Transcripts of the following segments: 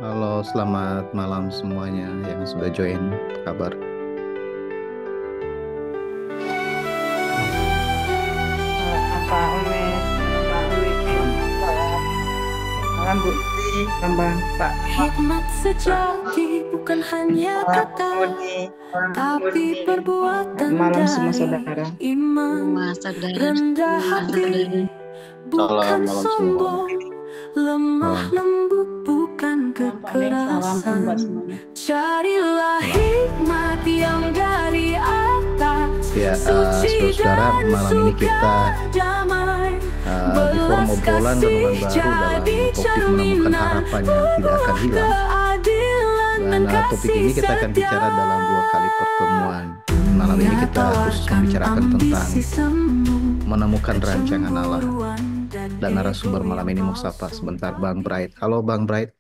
Halo, selamat malam semuanya yang sudah join. Apa kabar? Apa Omes, Pak Wiwin, malam Bu Iti, Bambang, Pak Hikmat sejati bukan hanya Pak kata, Muni, Pak tapi Muni. Selamat perbuatan malam semua dari saudara. iman. Semua sadar, Rendah semua sadar. hati Salam bukan malam semua. sombong, lemah Malam. lembut bukan Salam Pak Ning, salam buat kekerasan. semuanya. Carilah Malam. hikmat yang dari atas, Ya, suci saudara-saudara, dan malam ini kita suka damai. di forum Belas obrolan kasih renungan baru dalam jadi topik menemukan cerminan harapan yang tidak akan hilang. keadilan Dan dan topik kasih ini kita akan setia. bicara dalam dua kali pertemuan. Malam ini kita khusus Tawarkan membicarakan tentang ambisi semu, menemukan rancangan Allah. kecemburuan dan Dan narasumber ego malam yang ini mau sapa palsu. sebentar, Bang Bright. Halo, Bang Bright.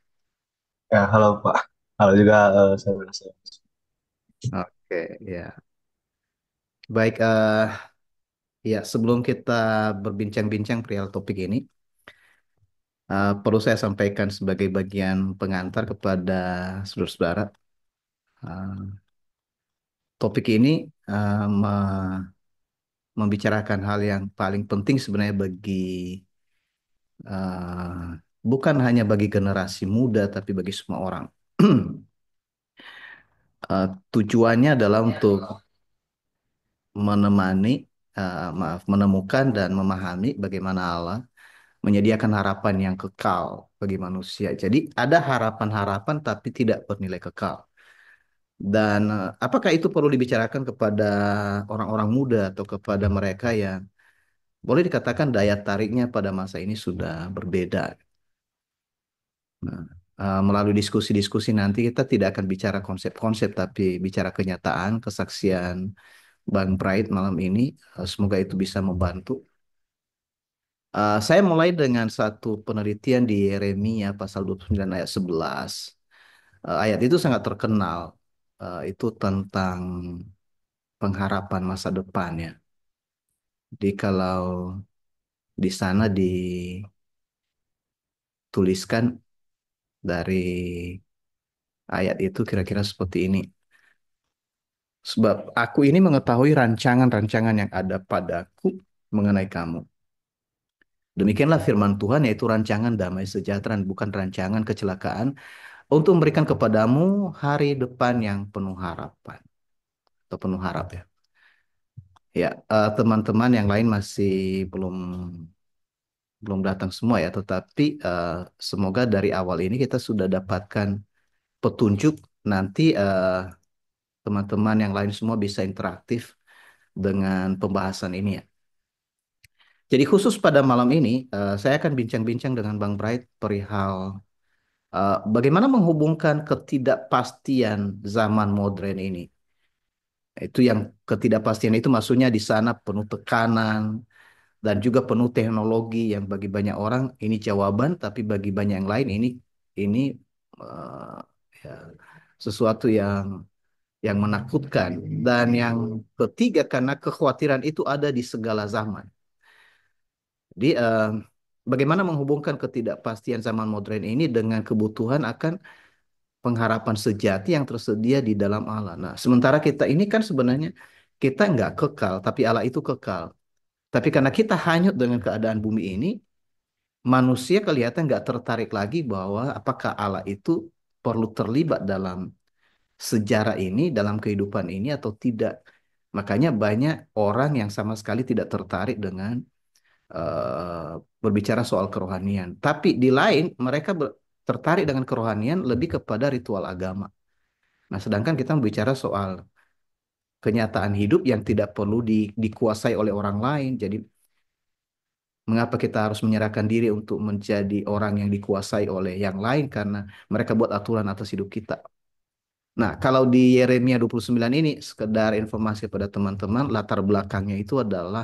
Ya, halo Pak. Halo juga saya. Oke, ya. Baik, ya, sebelum kita berbincang-bincang perihal topik ini, perlu saya sampaikan sebagai bagian pengantar kepada saudara-saudara. eh, Topik ini membicarakan hal yang paling penting sebenarnya bagi eh, bukan hanya bagi generasi muda, tapi bagi semua orang. Tujuannya adalah untuk menemani, menemukan dan memahami bagaimana Allah menyediakan harapan yang kekal bagi manusia. Jadi ada harapan-harapan tapi tidak bernilai kekal. Dan apakah itu perlu dibicarakan kepada orang-orang muda atau kepada mereka yang boleh dikatakan daya tariknya pada masa ini sudah berbeda. Nah, melalui diskusi-diskusi nanti kita tidak akan bicara konsep-konsep tapi bicara kenyataan, kesaksian Bang Bright malam ini. Semoga itu bisa membantu. Saya mulai dengan satu penelitian di Yeremia pasal 29 ayat 11. Ayat itu sangat terkenal. Itu tentang pengharapan masa depannya. Jadi kalau di sana dituliskan dari ayat itu kira-kira seperti ini. Sebab aku ini mengetahui rancangan-rancangan yang ada padaku mengenai kamu. Demikianlah firman Tuhan, yaitu rancangan damai sejahtera, bukan rancangan kecelakaan, untuk memberikan kepadamu hari depan yang penuh harapan atau penuh harap ya. Ya, teman-teman yang lain masih belum belum datang semua ya, tetapi semoga dari awal ini kita sudah dapatkan petunjuk. Nanti teman-teman yang lain semua bisa interaktif dengan pembahasan ini ya. Jadi khusus pada malam ini saya akan bincang-bincang dengan Bang Bright perihal bagaimana menghubungkan ketidakpastian zaman modern ini. Itu yang ketidakpastian itu maksudnya di sana penuh tekanan dan juga penuh teknologi yang bagi banyak orang ini jawaban, tapi bagi banyak yang lain ini eh, ya, sesuatu yang menakutkan. Dan yang ketiga, karena kekhawatiran itu ada di segala zaman. Jadi bagaimana menghubungkan ketidakpastian zaman modern ini dengan kebutuhan akan pengharapan sejati yang tersedia di dalam Allah. Nah, sementara kita ini kan sebenarnya kita nggak kekal, tapi Allah itu kekal. Tapi karena kita hanyut dengan keadaan bumi ini, manusia kelihatan nggak tertarik lagi bahwa apakah Allah itu perlu terlibat dalam sejarah ini, dalam kehidupan ini atau tidak. Makanya banyak orang yang sama sekali tidak tertarik dengan eh, berbicara soal kerohanian. Tapi di lain mereka tertarik dengan kerohanian lebih kepada ritual agama. Nah, sedangkan kita bicara soal kenyataan hidup yang tidak perlu dikuasai oleh orang lain. Jadi mengapa kita harus menyerahkan diri untuk menjadi orang yang dikuasai oleh yang lain karena mereka buat aturan atas hidup kita. Nah, kalau di Yeremia 29 ini, sekedar informasi pada teman-teman, latar belakangnya itu adalah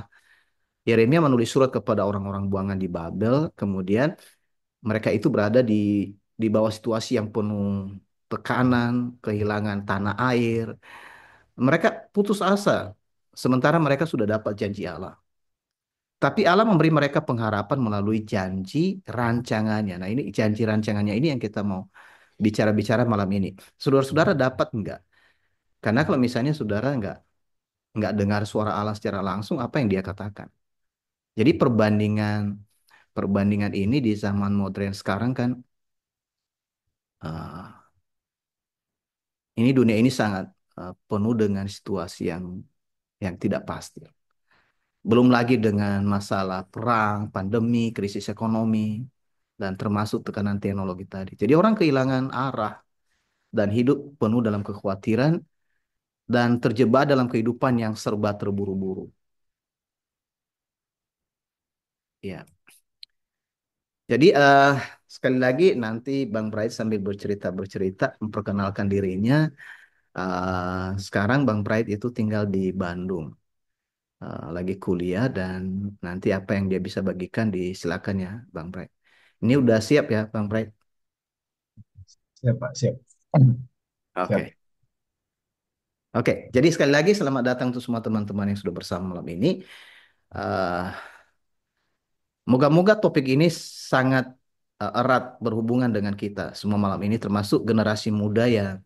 Yeremia menulis surat kepada orang-orang buangan di Babel, kemudian mereka itu berada di bawah situasi yang penuh tekanan, kehilangan tanah air. Mereka putus asa, sementara mereka sudah dapat janji Allah. Tapi Allah memberi mereka pengharapan melalui janji rancangannya. Nah, ini janji rancangannya ini yang kita mau bicara-bicara malam ini. Saudara-saudara dapat nggak? Karena kalau misalnya saudara nggak dengar suara Allah secara langsung, apa yang dia katakan? Jadi perbandingan perbandingan ini di zaman modern sekarang kan, eh, ini dunia ini sangat penuh dengan situasi yang tidak pasti. Belum lagi dengan masalah perang, pandemi, krisis ekonomi, dan termasuk tekanan teknologi tadi. Jadi orang kehilangan arah dan hidup penuh dalam kekhawatiran dan terjebak dalam kehidupan yang serba terburu-buru. Ya. Jadi sekali lagi nanti Bang Bright sambil bercerita-bercerita memperkenalkan dirinya. Sekarang Bang Bright itu tinggal di Bandung, lagi kuliah dan nanti apa yang dia bisa bagikan disilakan ya Bang Bright. Ini udah siap ya Bang Bright? Siap, Pak, siap. Siap. Oke. Oke, jadi sekali lagi selamat datang untuk semua teman-teman yang sudah bersama malam ini. Eh, Moga-moga topik ini sangat erat berhubungan dengan kita semua malam ini, termasuk generasi muda yang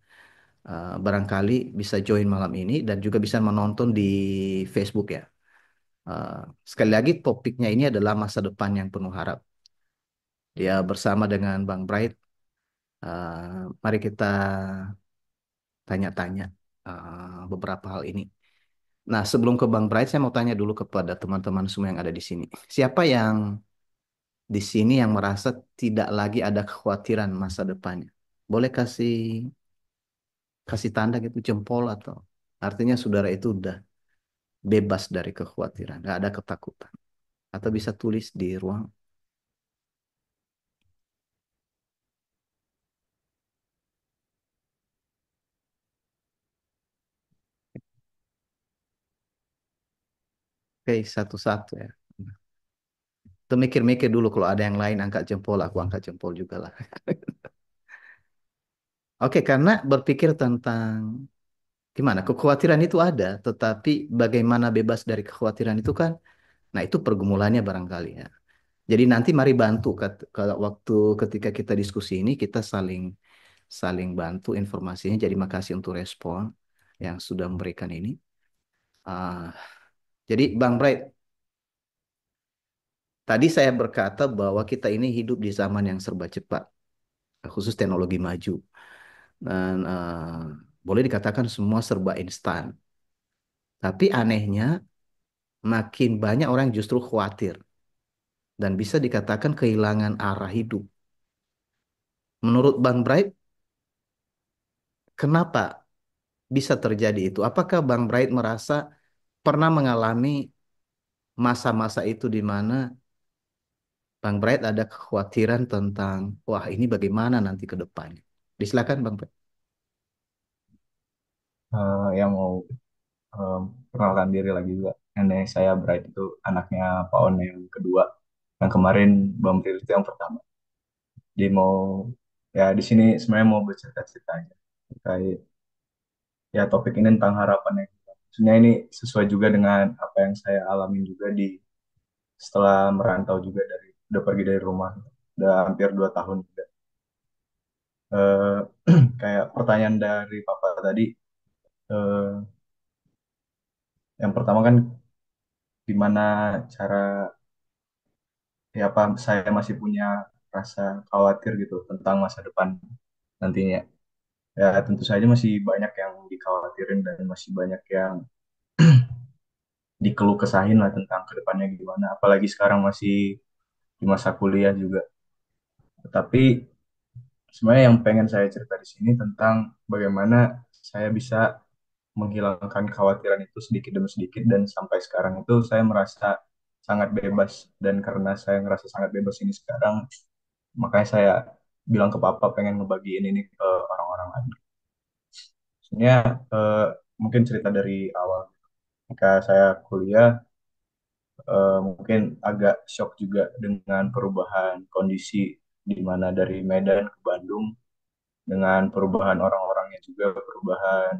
barangkali bisa join malam ini dan juga bisa menonton di Facebook ya. Eh, Sekali lagi topiknya ini adalah masa depan yang penuh harap. Dia bersama dengan Bang Bright. Mari kita tanya-tanya beberapa hal ini. Nah, sebelum ke Bang Bright, saya mau tanya dulu kepada teman-teman semua yang ada di sini. Siapa yang di sini yang merasa tidak lagi ada kekhawatiran masa depannya? Boleh kasih kasih tanda gitu jempol atau artinya saudara itu udah bebas dari kekhawatiran, nggak ada ketakutan. Atau bisa tulis di ruang. Oke, satu-satu ya. Tuh mikir-mikir dulu kalau ada yang lain angkat jempol, aku angkat jempol juga lah. Oke, karena berpikir tentang gimana kekhawatiran itu ada, tetapi bagaimana bebas dari kekhawatiran itu kan, nah itu pergumulannya barangkali ya. Jadi nanti mari bantu kalau waktu ketika kita diskusi ini kita saling saling bantu informasinya. Jadi makasih untuk respon yang sudah memberikan ini. Ah, jadi Bang Bright, tadi saya berkata bahwa kita ini hidup di zaman yang serba cepat, khusus teknologi maju. Dan boleh dikatakan semua serba instan. Tapi anehnya, makin banyak orang justru khawatir dan bisa dikatakan kehilangan arah hidup. Menurut Bang Bright, kenapa bisa terjadi itu? Apakah Bang Bright merasa pernah mengalami masa-masa itu di mana Bang Bright ada kekhawatiran tentang, wah ini bagaimana nanti ke depannya? Disilakan Bang Bright. Yang mau eh, perkenalkan diri lagi juga. Nenek saya Bright itu anaknya Pak On yang kedua. Yang kemarin Bang Bril itu yang pertama. Jadi mau ya di sini sebenarnya mau bercerita-cerita aja terkait ya topik ini tentang harapan yang sebenarnya ini sesuai juga dengan apa yang saya alami juga di setelah merantau juga dari udah pergi dari rumah udah hampir 2 tahun juga. Eh, Kayak pertanyaan dari Papa tadi, eh, yang pertama kan gimana cara ya apa saya masih punya rasa khawatir gitu tentang masa depan nantinya. Ya tentu saja masih banyak yang dikhawatirin dan masih banyak yang dikeluh kesahin lah tentang kedepannya gimana. Apalagi sekarang masih di masa kuliah juga. Tapi sebenarnya yang pengen saya cerita di sini tentang bagaimana saya bisa menghilangkan kekhawatiran itu sedikit demi sedikit dan sampai sekarang itu saya merasa sangat bebas dan karena saya ngerasa sangat bebas ini sekarang makanya saya bilang ke papa pengen ngebagiin ini ke orang-orang lain. Sebenarnya mungkin cerita dari awal ketika saya kuliah mungkin agak shock juga dengan perubahan kondisi di mana dari Medan ke Bandung dengan perubahan orang-orangnya juga perubahan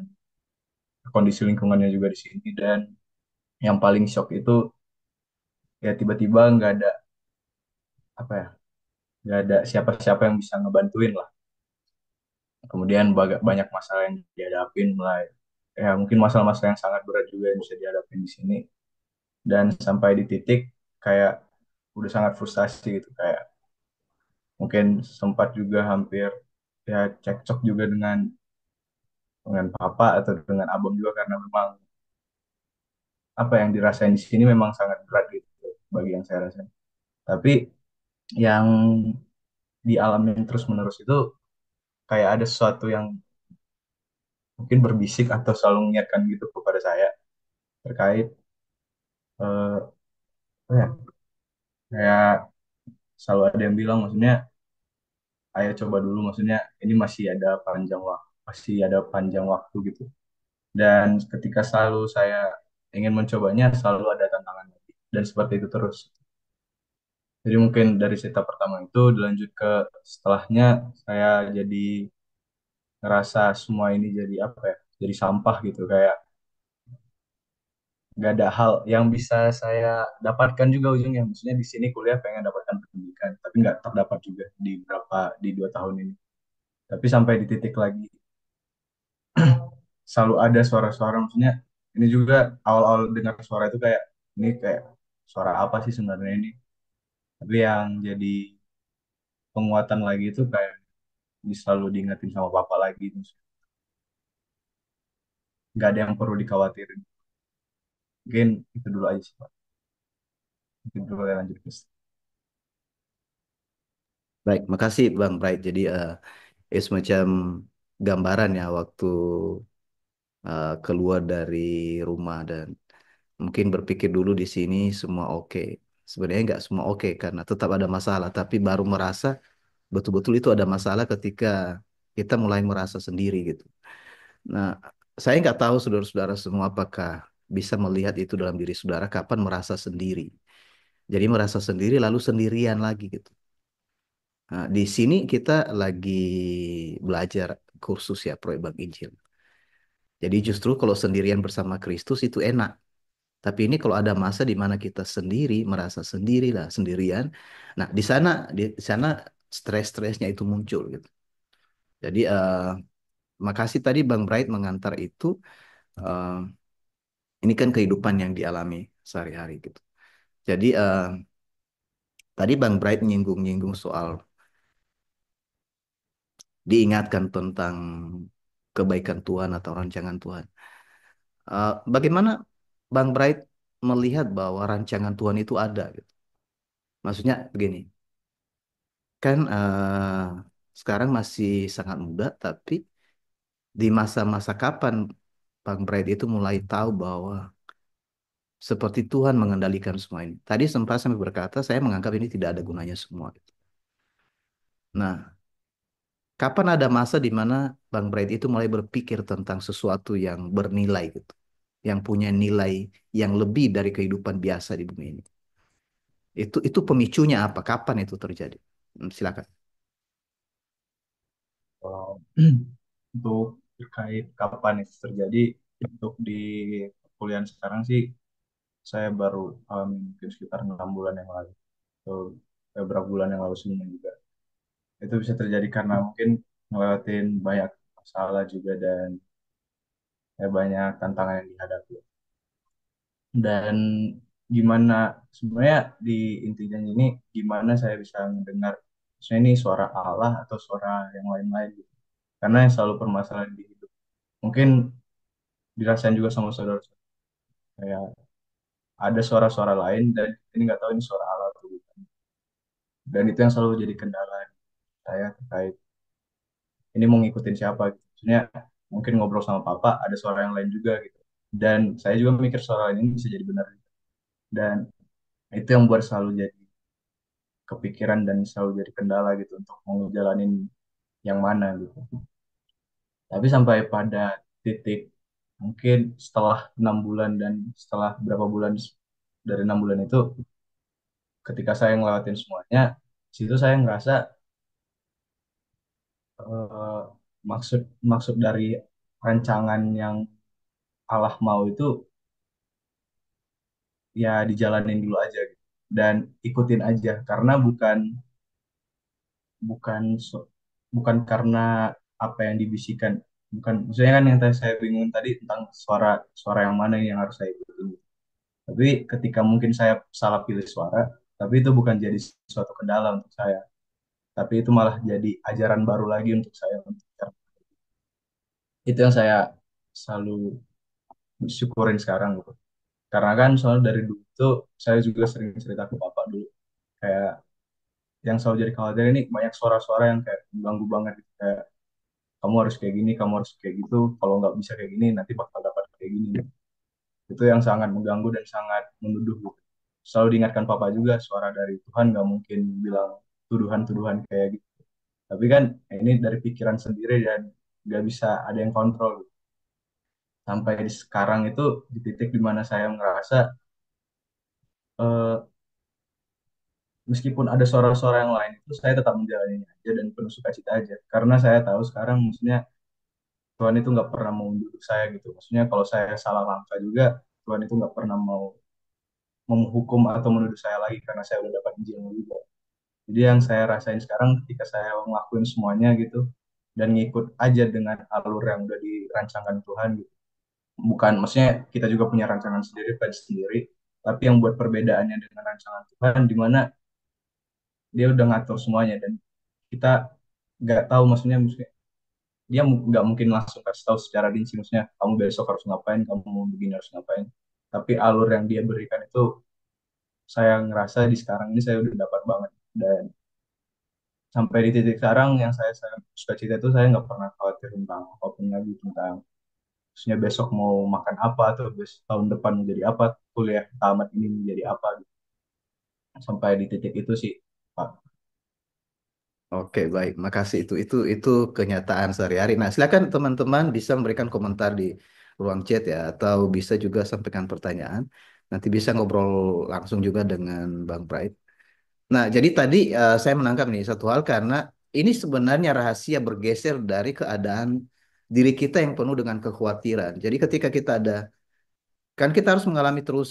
kondisi lingkungannya juga di sini dan yang paling shock itu ya tiba-tiba nggak ada apa ya nggak ada siapa-siapa yang bisa ngebantuin lah Kemudian banyak masalah yang dihadapin, mulai ya mungkin masalah-masalah yang sangat berat juga yang bisa dihadapin di sini, dan sampai di titik kayak udah sangat frustasi gitu, kayak mungkin sempat juga hampir ya cekcok juga dengan papa atau dengan abang juga, karena memang apa yang dirasain di sini memang sangat berat gitu bagi yang saya rasain. Tapi yang dialamin terus menerus itu kayak ada sesuatu yang mungkin berbisik atau selalu mengingatkan gitu kepada saya terkait apa ya, kayak selalu ada yang bilang, maksudnya ayo coba dulu, maksudnya ini masih ada panjang waktu gitu. Dan ketika selalu saya ingin mencobanya, selalu ada tantangan lagi, dan seperti itu terus. Jadi mungkin dari cerita pertama itu dilanjut ke setelahnya, saya jadi ngerasa semua ini jadi apa ya, jadi sampah gitu, kayak nggak ada hal yang bisa saya dapatkan juga ujungnya. Maksudnya di sini kuliah pengen dapatkan pendidikan, tapi nggak terdapat juga di 2 tahun ini. Tapi sampai di titik lagi selalu ada suara-suara, maksudnya ini juga awal-awal dengar suara itu kayak ini kayak suara apa sih sebenarnya ini. Tapi yang jadi penguatan lagi itu kayak selalu diingetin sama papa lagi, terus nggak ada yang perlu dikhawatirin. Mungkin itu dulu aja sih Pak. Mungkin dulu ya, lanjut Chris. Baik, makasih Bang Bright. Jadi semacam gambaran ya waktu keluar dari rumah dan mungkin berpikir dulu di sini semua oke. Sebenarnya nggak semua oke karena tetap ada masalah, tapi baru merasa betul-betul itu ada masalah ketika kita mulai merasa sendiri gitu. Nah, saya nggak tahu saudara-saudara semua apakah bisa melihat itu dalam diri saudara kapan merasa sendiri. Jadi merasa sendiri lalu sendirian lagi gitu. Nah, di sini kita lagi belajar kursus ya proyek Bang Injil. Jadi justru kalau sendirian bersama Kristus itu enak. Tapi ini kalau ada masa di mana kita sendiri, merasa sendiri lah, sendirian. Nah, di sana stres-stresnya itu muncul gitu. Jadi makasih tadi Bang Bright mengantar itu. Eh, ini kan kehidupan yang dialami sehari-hari gitu. Jadi tadi Bang Bright nyinggung-nyinggung soal diingatkan tentang kebaikan Tuhan atau rancangan Tuhan. Bagaimana Bang Bright melihat bahwa rancangan Tuhan itu ada gitu? Maksudnya begini, kan sekarang masih sangat muda, tapi di masa-masa kapan Bang Bright itu mulai tahu bahwa seperti Tuhan mengendalikan semua ini. Tadi sempat sampai berkata, saya menganggap ini tidak ada gunanya semua, gitu. Nah, kapan ada masa di mana Bang Bright itu mulai berpikir tentang sesuatu yang bernilai gitu, yang punya nilai yang lebih dari kehidupan biasa di bumi ini. Itu pemicunya apa? Kapan itu terjadi? Silakan. Kalau untuk terkait kapan itu terjadi, untuk di kuliah sekarang sih saya baru mungkin sekitar 6 bulan yang lalu, atau beberapa bulan yang lalu sebelumnya juga. Itu bisa terjadi karena mungkin ngelewatin banyak masalah juga, dan ya banyak tantangan yang dihadapi. Dan gimana sebenarnya di intinya ini, gimana saya bisa mendengar maksudnya ini suara Allah atau suara yang lain-lain gitu. Karena yang selalu permasalahan di hidup mungkin dirasain juga sama saudara, kayak ada suara-suara lain dan ini nggak tahu ini suara Allah atau bukan. Dan itu yang selalu jadi kendala saya terkait ini mau ngikutin siapa gitu. Maksudnya mungkin ngobrol sama papa ada suara yang lain juga gitu. Dan saya juga mikir suara lain ini bisa jadi benar. Dan itu yang buat selalu jadi kepikiran dan selalu jadi kendala gitu untuk mau ngejalanin yang mana gitu. Tapi sampai pada titik mungkin setelah 6 bulan, dan setelah berapa bulan dari 6 bulan itu, ketika saya ngelewatin semuanya, situ saya ngerasa eh, maksud maksud dari rancangan yang Allah mau itu ya dijalanin dulu aja gitu. Dan ikutin aja, karena bukan bukan so- bukan karena apa yang dibisikkan. Bukan, maksudnya kan yang tadi saya bingung tadi tentang suara suara yang mana yang harus saya ikutin. Tapi ketika mungkin saya salah pilih suara, tapi itu bukan jadi suatu kendala untuk saya. Tapi itu malah jadi ajaran baru lagi untuk saya. Itu yang saya selalu syukurin sekarang gitu. Karena kan soalnya dari dulu tuh saya juga sering cerita ke bapak dulu. Kayak yang selalu jadi khawatir ini banyak suara-suara yang kayak mengganggu banget gitu. Kayak kamu harus kayak gini, kamu harus kayak gitu. Kalau nggak bisa kayak gini, nanti bakal dapat kayak gini. Itu yang sangat mengganggu dan sangat menuduh gitu. Selalu diingatkan papa juga, suara dari Tuhan nggak mungkin bilang tuduhan-tuduhan kayak gitu. Tapi kan ini dari pikiran sendiri dan nggak bisa ada yang kontrol. Sampai di sekarang itu di titik dimana saya merasa eh, meskipun ada suara-suara yang lain itu saya tetap menjalaninya aja dan penuh sukacita aja. Karena saya tahu sekarang maksudnya Tuhan itu nggak pernah mau menduduh saya gitu. Maksudnya kalau saya salah langkah juga Tuhan itu nggak pernah mau menghukum atau menuduh saya lagi karena saya udah dapat Injil juga. Jadi yang saya rasain sekarang ketika saya ngelakuin semuanya gitu dan ngikut aja dengan alur yang udah dirancangkan Tuhan gitu. Bukan, maksudnya kita juga punya rancangan sendiri, plan sendiri, tapi yang buat perbedaannya dengan rancangan Tuhan di mana dia udah ngatur semuanya dan kita nggak tahu maksudnya dia nggak mungkin langsung kasih tahu secara rinci maksudnya kamu besok harus ngapain, kamu mau begini harus ngapain, tapi alur yang dia berikan itu saya ngerasa di sekarang ini saya udah dapat banget. Dan sampai di titik sekarang yang saya suka cita itu saya nggak pernah khawatir tentang apapun lagi, tentang maksudnya besok mau makan apa atau tahun depan menjadi apa, kuliah tamat ini menjadi apa gitu. Sampai di titik itu sih Pak. Oke, baik. Makasih itu kenyataan sehari-hari. Nah, silakan teman-teman bisa memberikan komentar di ruang chat ya, atau bisa juga sampaikan pertanyaan. Nanti bisa ngobrol langsung juga dengan Bang Bright. Nah, jadi tadi saya menangkap nih satu hal karena ini sebenarnya rahasia bergeser dari keadaan diri kita yang penuh dengan kekhawatiran. Jadi ketika kita ada, kan kita harus mengalami terus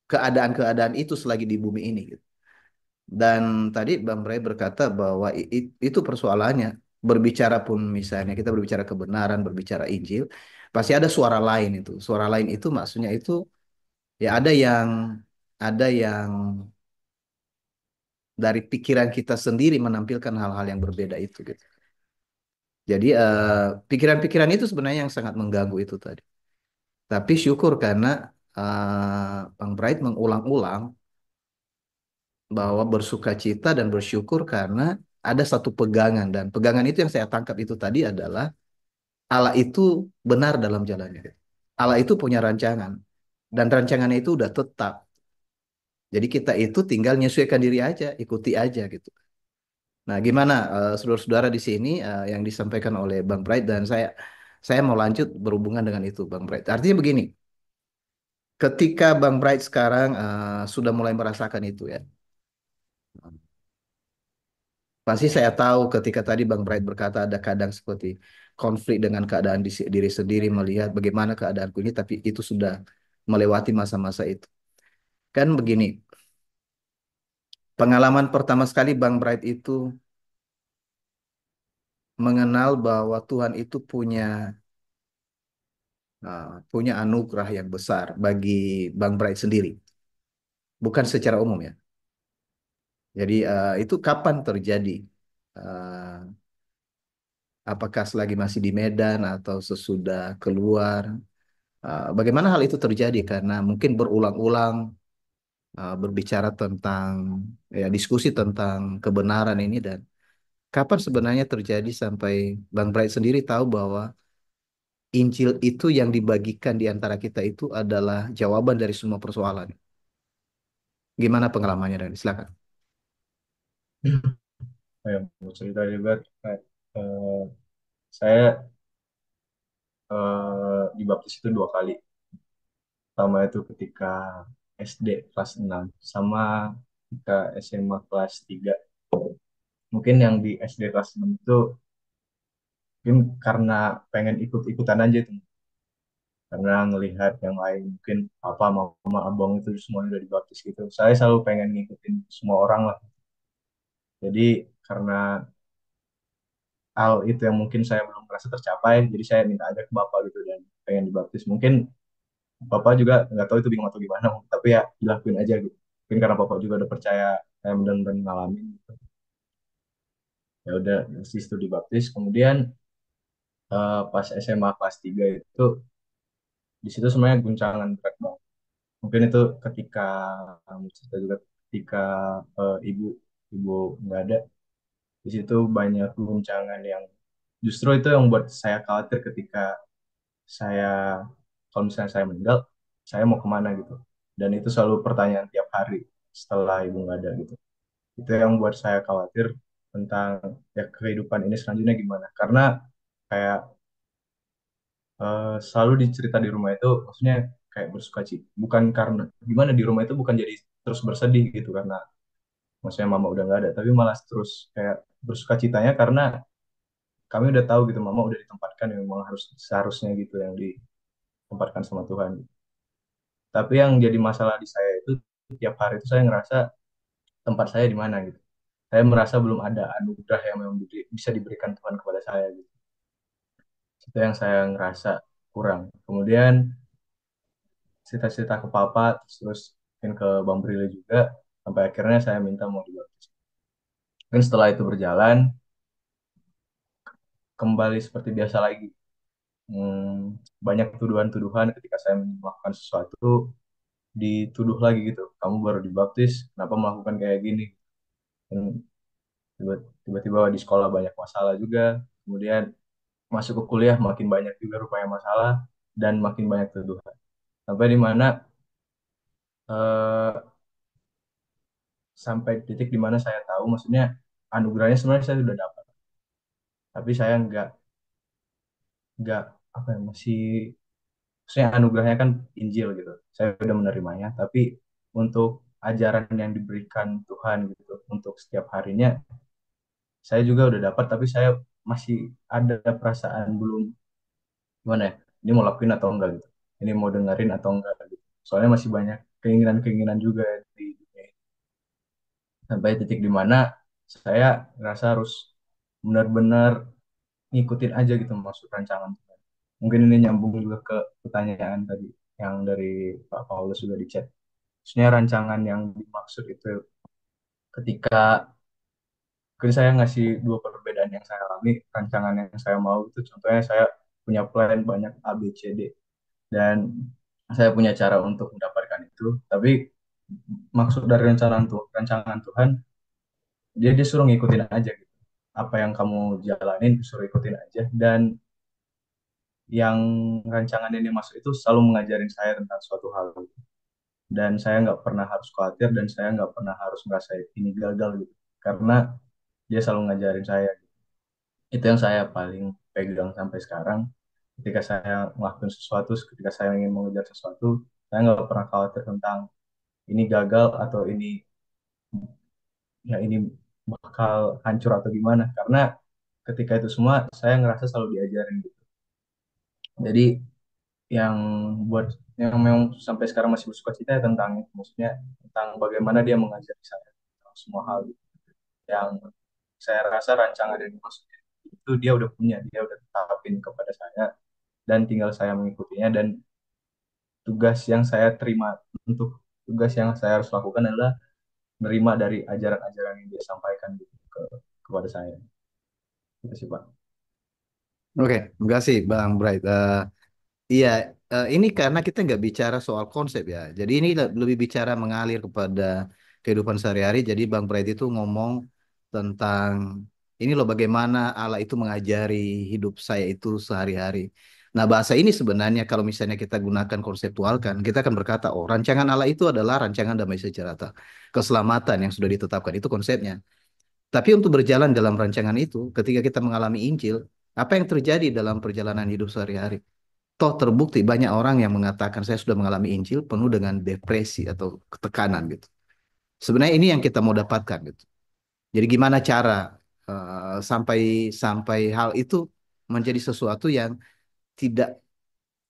keadaan-keadaan itu selagi di bumi ini, gitu. Dan tadi Bang Bray berkata bahwa itu persoalannya. Berbicara pun misalnya kita berbicara kebenaran, berbicara Injil, pasti ada suara lain itu. Suara lain itu maksudnya itu ya ada yang dari pikiran kita sendiri menampilkan hal-hal yang berbeda itu gitu. Jadi pikiran-pikiran itu sebenarnya yang sangat mengganggu itu tadi. Tapi syukur karena Bang Bright mengulang-ulang bahwa bersuka cita dan bersyukur karena ada satu pegangan dan pegangan itu yang saya tangkap itu tadi adalah Allah itu benar dalam jalannya. Allah itu punya rancangan dan rancangannya itu udah tetap. Jadi kita itu tinggal menyesuaikan diri aja, ikuti aja gitu. Nah, gimana saudara-saudara di sini yang disampaikan oleh Bang Bright dan saya mau lanjut berhubungan dengan itu Bang Bright. Artinya begini, ketika Bang Bright sekarang sudah mulai merasakan itu ya. Pasti saya tahu ketika tadi Bang Bright berkata ada kadang seperti konflik dengan keadaan diri sendiri melihat bagaimana keadaanku ini, tapi itu sudah melewati masa-masa itu. Kan begini, pengalaman pertama sekali Bang Bright itu mengenal bahwa Tuhan itu punya anugerah yang besar bagi Bang Bright sendiri, bukan secara umum ya. Jadi itu kapan terjadi? Eh, apakah selagi masih di Medan atau sesudah keluar? Bagaimana hal itu terjadi? Karena mungkin berulang-ulang berbicara tentang ya diskusi tentang kebenaran ini dan kapan sebenarnya terjadi sampai Bang Bright sendiri tahu bahwa Injil itu yang dibagikan di antara kita itu adalah jawaban dari semua persoalan. Gimana pengalamannya dan silakan. Saya mau cerita juga kayak, saya dibaptis itu dua kali. Pertama itu ketika SD kelas 6 sama ketika SMA kelas 3. Mungkin yang di SD kelas 6 itu mungkin karena pengen ikut-ikutan aja tuh. Karena ngelihat yang lain mungkin apa mama abang itu semua udah dibaptis gitu. Saya selalu pengen ngikutin semua orang lah. Jadi karena hal itu yang mungkin saya belum merasa tercapai, jadi saya minta aja ke Bapak gitu dan pengen dibaptis. Mungkin Bapak juga nggak tahu itu bingung atau gimana, tapi ya dilakuin aja gitu. Mungkin karena Bapak juga udah percaya saya benar-benar ngalamin gitu. Ya udah di situ dibaptis. Kemudian pas SMA kelas 3 itu di situ sebenarnya guncangan berat banget. Mungkin itu ketika cerita juga ketika ibu ibu nggak ada, di situ banyak guncangan yang justru itu yang buat saya khawatir ketika saya kalau misalnya saya meninggal, saya mau kemana gitu. Dan itu selalu pertanyaan tiap hari setelah ibu nggak ada gitu. Itu yang buat saya khawatir tentang ya kehidupan ini selanjutnya gimana. Karena kayak selalu dicerita di rumah itu maksudnya kayak bersuka cita. Bukan karena gimana di rumah itu bukan jadi terus bersedih gitu karena maksudnya mama udah nggak ada, tapi malah terus kayak bersuka citanya karena kami udah tahu gitu mama udah ditempatkan yang memang harus seharusnya gitu yang ditempatkan sama Tuhan. Tapi yang jadi masalah di saya itu tiap hari itu saya ngerasa tempat saya di mana gitu. Saya merasa belum ada anugerah yang memang bisa diberikan Tuhan kepada saya gitu. Itu yang saya ngerasa kurang. Kemudian cerita-cerita ke papa, terus mungkin ke Bang Brili juga, sampai akhirnya saya minta mau dibaptis. Mungkin setelah itu berjalan, kembali seperti biasa lagi. Banyak tuduhan-tuduhan ketika saya melakukan sesuatu, dituduh lagi gitu. Kamu baru dibaptis, kenapa melakukan kayak gini? Dan tiba-tiba di sekolah banyak masalah juga. Kemudian masuk ke kuliah makin banyak juga rupanya masalah dan makin banyak tuduhan. Sampai di mana eh, sampai titik di mana saya tahu maksudnya anugerahnya sebenarnya saya sudah dapat, tapi saya nggak apa ya masih maksudnya anugerahnya kan Injil gitu. Saya udah menerimanya, tapi untuk ajaran yang diberikan Tuhan gitu untuk setiap harinya saya juga udah dapat, tapi saya masih ada perasaan belum gimana ya, ini mau lakuin atau enggak gitu, ini mau dengerin atau enggak gitu. Soalnya masih banyak keinginan-keinginan juga di dunia ini. Sampai titik di mana saya ngerasa harus benar-benar ngikutin aja gitu maksud rancangan Tuhan. Mungkin ini nyambung juga ke pertanyaan tadi yang dari Pak Paulus juga di chat. Maksudnya rancangan yang dimaksud itu ketika mungkin saya ngasih dua perbedaan yang saya alami, rancangan yang saya mau itu contohnya saya punya plan banyak A, B, C, D. Dan saya punya cara untuk mendapatkan itu. Tapi maksud dari rancangan Tuhan, dia suruh ngikutin aja gitu. Apa yang kamu jalanin, suruh ikutin aja. Dan yang rancangan ini masuk itu selalu mengajarin saya tentang suatu hal. Dan saya nggak pernah harus khawatir dan saya nggak pernah harus merasa ini gagal gitu. Karena dia selalu ngajarin saya. Itu yang saya paling pegang sampai sekarang. Ketika saya ngelakuin sesuatu, ketika saya ingin mengejar sesuatu, saya nggak pernah khawatir tentang ini gagal atau ini bakal hancur atau gimana. Karena ketika itu semua saya ngerasa selalu diajarin gitu. Jadi yang buat yang memang sampai sekarang masih bersuka cita ya tentang itu, maksudnya tentang bagaimana dia mengajari saya tentang semua hal gitu. Yang saya rasa rancangan yang maksudnya itu dia udah punya, dia udah tetapin kepada saya dan tinggal saya mengikutinya dan tugas yang saya terima untuk tugas yang saya harus lakukan adalah menerima dari ajaran-ajaran yang dia sampaikan gitu kepada saya. Itu sih Pak. Oke, terima kasih Bang Bright. Iya, ini karena kita nggak bicara soal konsep ya. Jadi ini lebih bicara mengalir kepada kehidupan sehari-hari. Jadi Bang Bright itu ngomong tentang ini loh bagaimana Allah itu mengajari hidup saya itu sehari-hari. Nah, bahasa ini sebenarnya kalau misalnya kita gunakan konseptualkan, kita akan berkata, oh, rancangan Allah itu adalah rancangan damai sejahtera, keselamatan yang sudah ditetapkan. Itu konsepnya. Tapi untuk berjalan dalam rancangan itu, ketika kita mengalami Injil, apa yang terjadi dalam perjalanan hidup sehari-hari? Toh terbukti banyak orang yang mengatakan saya sudah mengalami Injil penuh dengan depresi atau ketekanan gitu. Sebenarnya ini yang kita mau dapatkan gitu. Jadi gimana cara sampai sampai hal itu menjadi sesuatu yang tidak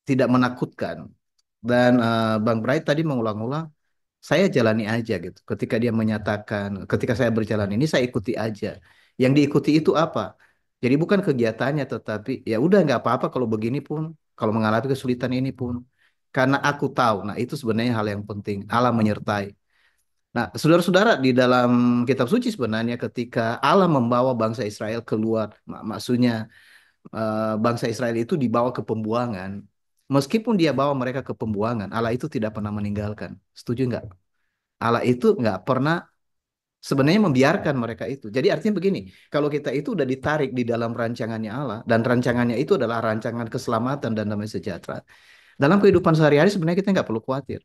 tidak menakutkan. Dan Bang Bright tadi mengulang-ulang, saya jalani aja gitu. Ketika dia menyatakan, ketika saya berjalan ini saya ikuti aja. Yang diikuti itu apa? Jadi bukan kegiatannya, tetapi ya udah nggak apa-apa kalau begini pun, kalau mengalami kesulitan ini pun. Karena aku tahu, nah itu sebenarnya hal yang penting. Allah menyertai. Nah, saudara-saudara, di dalam kitab suci sebenarnya ketika Allah membawa bangsa Israel keluar, maksudnya bangsa Israel itu dibawa ke pembuangan. Meskipun dia bawa mereka ke pembuangan, Allah itu tidak pernah meninggalkan. Setuju nggak? Allah itu nggak pernah sebenarnya membiarkan mereka itu. Jadi artinya begini, kalau kita itu udah ditarik di dalam rancangannya Allah, dan rancangannya itu adalah rancangan keselamatan dan damai sejahtera. Dalam kehidupan sehari-hari sebenarnya kita nggak perlu khawatir.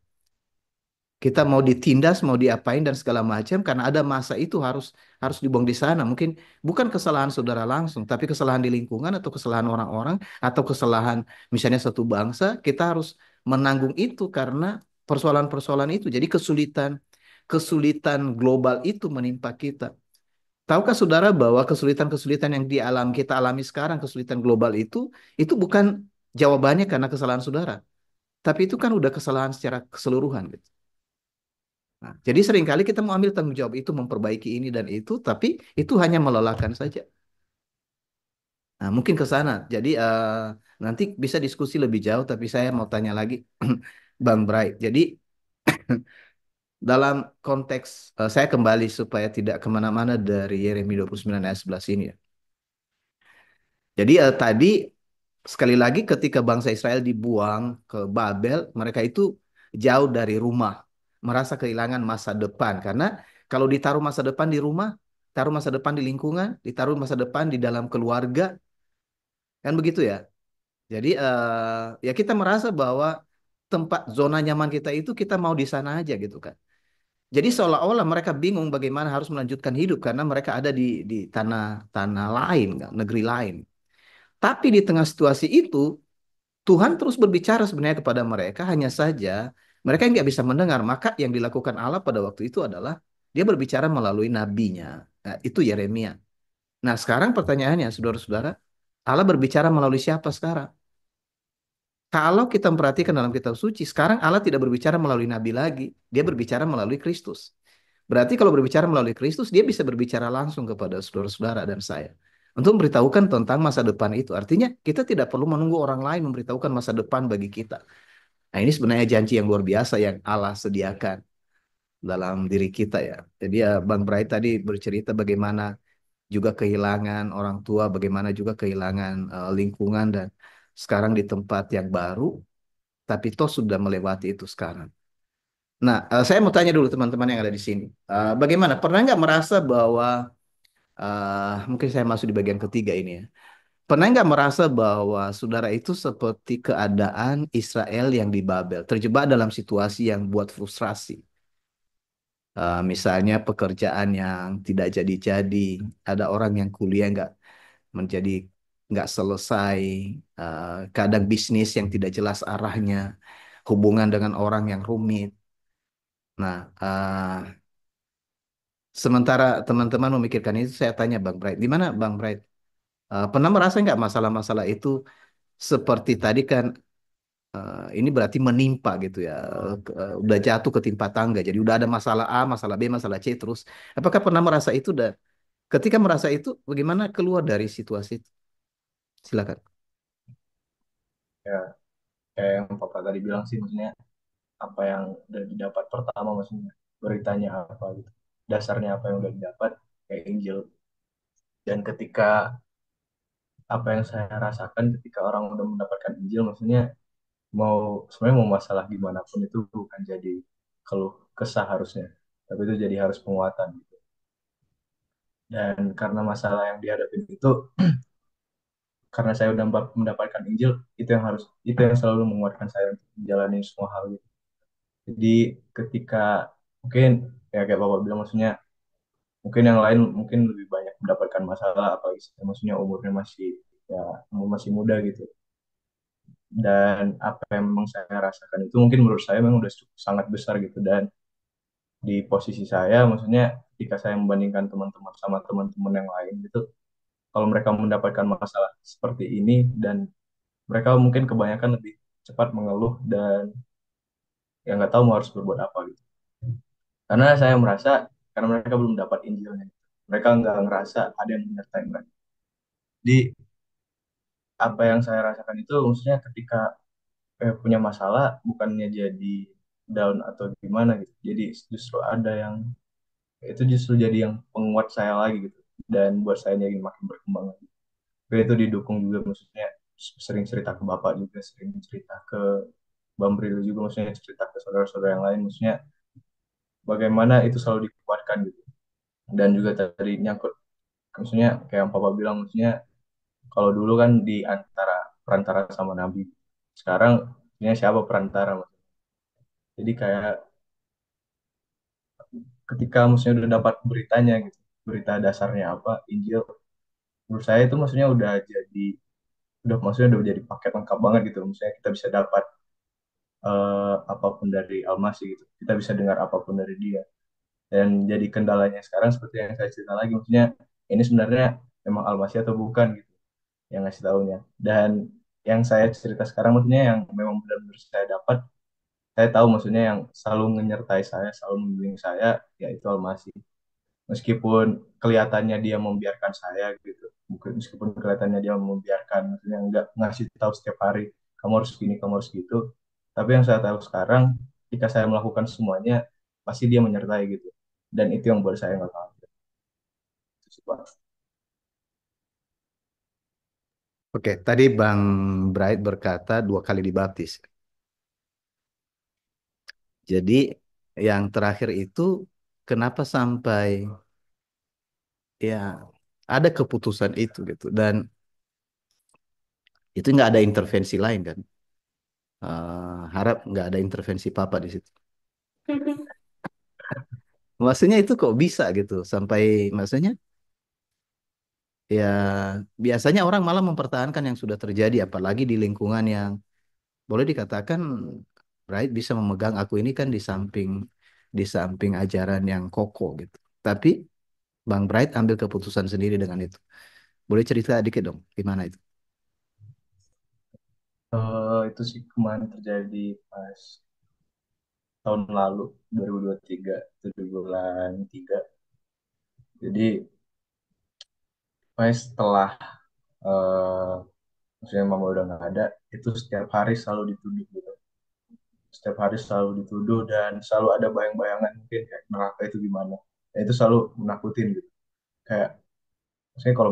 Kita mau ditindas, mau diapain dan segala macam karena ada masa itu harus harus dibuang di sana. Mungkin bukan kesalahan saudara langsung, tapi kesalahan di lingkungan atau kesalahan orang-orang atau kesalahan misalnya satu bangsa, kita harus menanggung itu karena persoalan-persoalan itu. Jadi kesulitan kesulitan global itu menimpa kita. Tahukah saudara bahwa kesulitan-kesulitan yang kita alami sekarang, kesulitan global itu bukan jawabannya karena kesalahan saudara, tapi itu kan udah kesalahan secara keseluruhan gitu. Nah, jadi seringkali kita mau ambil tanggung jawab itu memperbaiki ini dan itu, tapi itu hanya melelahkan saja. Nah, mungkin ke sana. Jadi nanti bisa diskusi lebih jauh, tapi saya mau tanya lagi, Bang Bright. Jadi dalam konteks saya kembali supaya tidak kemana-mana dari Yeremia 29 ayat 11 ini ya. Jadi tadi sekali lagi ketika bangsa Israel dibuang ke Babel, mereka itu jauh dari rumah, merasa kehilangan masa depan. Karena kalau ditaruh masa depan di rumah, taruh masa depan di lingkungan, ditaruh masa depan di dalam keluarga, kan begitu ya. Jadi ya kita merasa bahwa tempat zona nyaman kita itu kita mau di sana aja gitu kan. Jadi seolah-olah mereka bingung bagaimana harus melanjutkan hidup karena mereka ada di tanah tanah lain, kan, negeri lain. Tapi di tengah situasi itu Tuhan terus berbicara sebenarnya kepada mereka, hanya saja mereka nggak bisa mendengar. Maka yang dilakukan Allah pada waktu itu adalah dia berbicara melalui nabinya. Nah, itu Yeremia. Nah, sekarang pertanyaannya, saudara-saudara, Allah berbicara melalui siapa sekarang? Kalau kita memperhatikan dalam kitab suci, sekarang Allah tidak berbicara melalui nabi lagi. Dia berbicara melalui Kristus. Berarti kalau berbicara melalui Kristus, dia bisa berbicara langsung kepada saudara-saudara dan saya. Untuk memberitahukan tentang masa depan itu. Artinya kita tidak perlu menunggu orang lain memberitahukan masa depan bagi kita. Nah, ini sebenarnya janji yang luar biasa yang Allah sediakan dalam diri kita ya. Jadi ya Bang Bright tadi bercerita bagaimana juga kehilangan orang tua, bagaimana juga kehilangan lingkungan dan sekarang di tempat yang baru, tapi toh sudah melewati itu sekarang. Nah, saya mau tanya dulu teman-teman yang ada di sini. Bagaimana? Pernah nggak merasa bahwa mungkin saya masuk di bagian ketiga ini ya. Pernah nggak merasa bahwa saudara itu seperti keadaan Israel yang di Babel, terjebak dalam situasi yang buat frustrasi? Misalnya pekerjaan yang tidak jadi-jadi, ada orang yang kuliah menjadi nggak selesai, kadang bisnis yang tidak jelas arahnya, hubungan dengan orang yang rumit. Nah, sementara teman-teman memikirkan itu, saya tanya Bang Bright, di mana Bang Bright? Pernah merasa nggak masalah-masalah itu seperti tadi kan ini berarti menimpa gitu ya, udah jatuh ketimpa tangga. Jadi udah ada masalah A, masalah B, masalah C terus. Apakah pernah merasa itu dan ketika merasa itu bagaimana keluar dari situasi itu? Silakan. Ya, kayak yang Papa tadi bilang sih, maksudnya apa yang udah didapat pertama, maksudnya beritanya apa gitu. Dasarnya apa yang udah didapat, kayak Injil. Dan ketika apa yang saya rasakan ketika orang udah mendapatkan Injil, maksudnya sebenarnya mau masalah gimana pun itu bukan jadi keluh kesah harusnya, tapi itu jadi harus penguatan gitu. Dan karena masalah yang dihadapi itu, karena saya udah mendapatkan Injil, itu yang selalu menguatkan saya untuk menjalani semua hal gitu. Jadi ketika mungkin ya kayak Bapak bilang, maksudnya mungkin yang lain mungkin lebih banyak mendapatkan masalah, apalagi saya maksudnya umurnya masih, ya umur masih muda gitu. Dan apa yang memang saya rasakan itu mungkin menurut saya memang udah cukup sangat besar gitu. Dan di posisi saya, maksudnya ketika saya membandingkan teman-teman sama teman-teman yang lain gitu, kalau mereka mendapatkan masalah seperti ini, dan mereka mungkin kebanyakan lebih cepat mengeluh dan ya nggak tahu mau harus berbuat apa gitu. Karena saya merasa karena mereka belum dapat Injilnya, mereka nggak ngerasa ada yang menyertai mereka. Jadi apa yang saya rasakan itu maksudnya ketika punya masalah bukannya jadi down atau gimana gitu. Jadi justru ada yang itu justru jadi yang penguat saya lagi gitu dan buat saya jadi makin berkembang lagi. Tapi itu didukung juga maksudnya sering cerita ke bapak juga, sering cerita ke Bang Bril juga, maksudnya cerita ke saudara-saudara yang lain, maksudnya bagaimana itu selalu dikuatkan gitu. Dan juga tadi nyangkut, maksudnya kayak yang papa bilang, maksudnya kalau dulu kan di antara perantara sama nabi, sekarang maksudnya siapa perantara Mas? Jadi kayak ketika maksudnya udah dapat beritanya gitu, berita dasarnya apa, Injil, menurut saya itu maksudnya udah jadi, udah maksudnya udah jadi paket lengkap banget gitu, maksudnya kita bisa dapat apapun dari Almasih gitu, kita bisa dengar apapun dari dia. Dan jadi kendalanya sekarang seperti yang saya cerita lagi, maksudnya ini sebenarnya memang Almasih atau bukan gitu yang ngasih taunya. Dan yang saya cerita sekarang maksudnya yang memang benar-benar saya dapat, saya tahu maksudnya yang selalu menyertai saya, selalu membimbing saya, yaitu Almasih. Meskipun kelihatannya dia membiarkan saya gitu, meskipun kelihatannya dia membiarkan, maksudnya nggak ngasih tahu setiap hari, kamu harus gini, kamu harus gitu. Tapi yang saya tahu sekarang, jika saya melakukan semuanya, pasti dia menyertai gitu. Dan itu yang buat saya nggak khawatir. Itu sih, Pak. Oke, tadi Bang Bright berkata 2 kali dibaptis. Jadi yang terakhir itu kenapa sampai ya ada keputusan itu gitu dan itu nggak ada intervensi lain kan? Harap nggak ada intervensi papa di situ. Maksudnya itu kok bisa gitu sampai maksudnya ya biasanya orang malah mempertahankan yang sudah terjadi apalagi di lingkungan yang boleh dikatakan Bright bisa memegang aku ini kan di samping ajaran yang kokoh gitu. Tapi Bang Bright ambil keputusan sendiri dengan itu. Boleh cerita dikit dong, gimana itu? Itu sih kemarin terjadi pas tahun lalu 2023 itu di bulan 3. Jadi pas setelah eh, maksudnya mama udah nggak ada, itu setiap hari selalu dituduh gitu. Setiap hari selalu dituduh dan selalu ada bayang-bayangan mungkin kayak neraka itu gimana. Dan itu selalu menakutin gitu. Kayak maksudnya kalau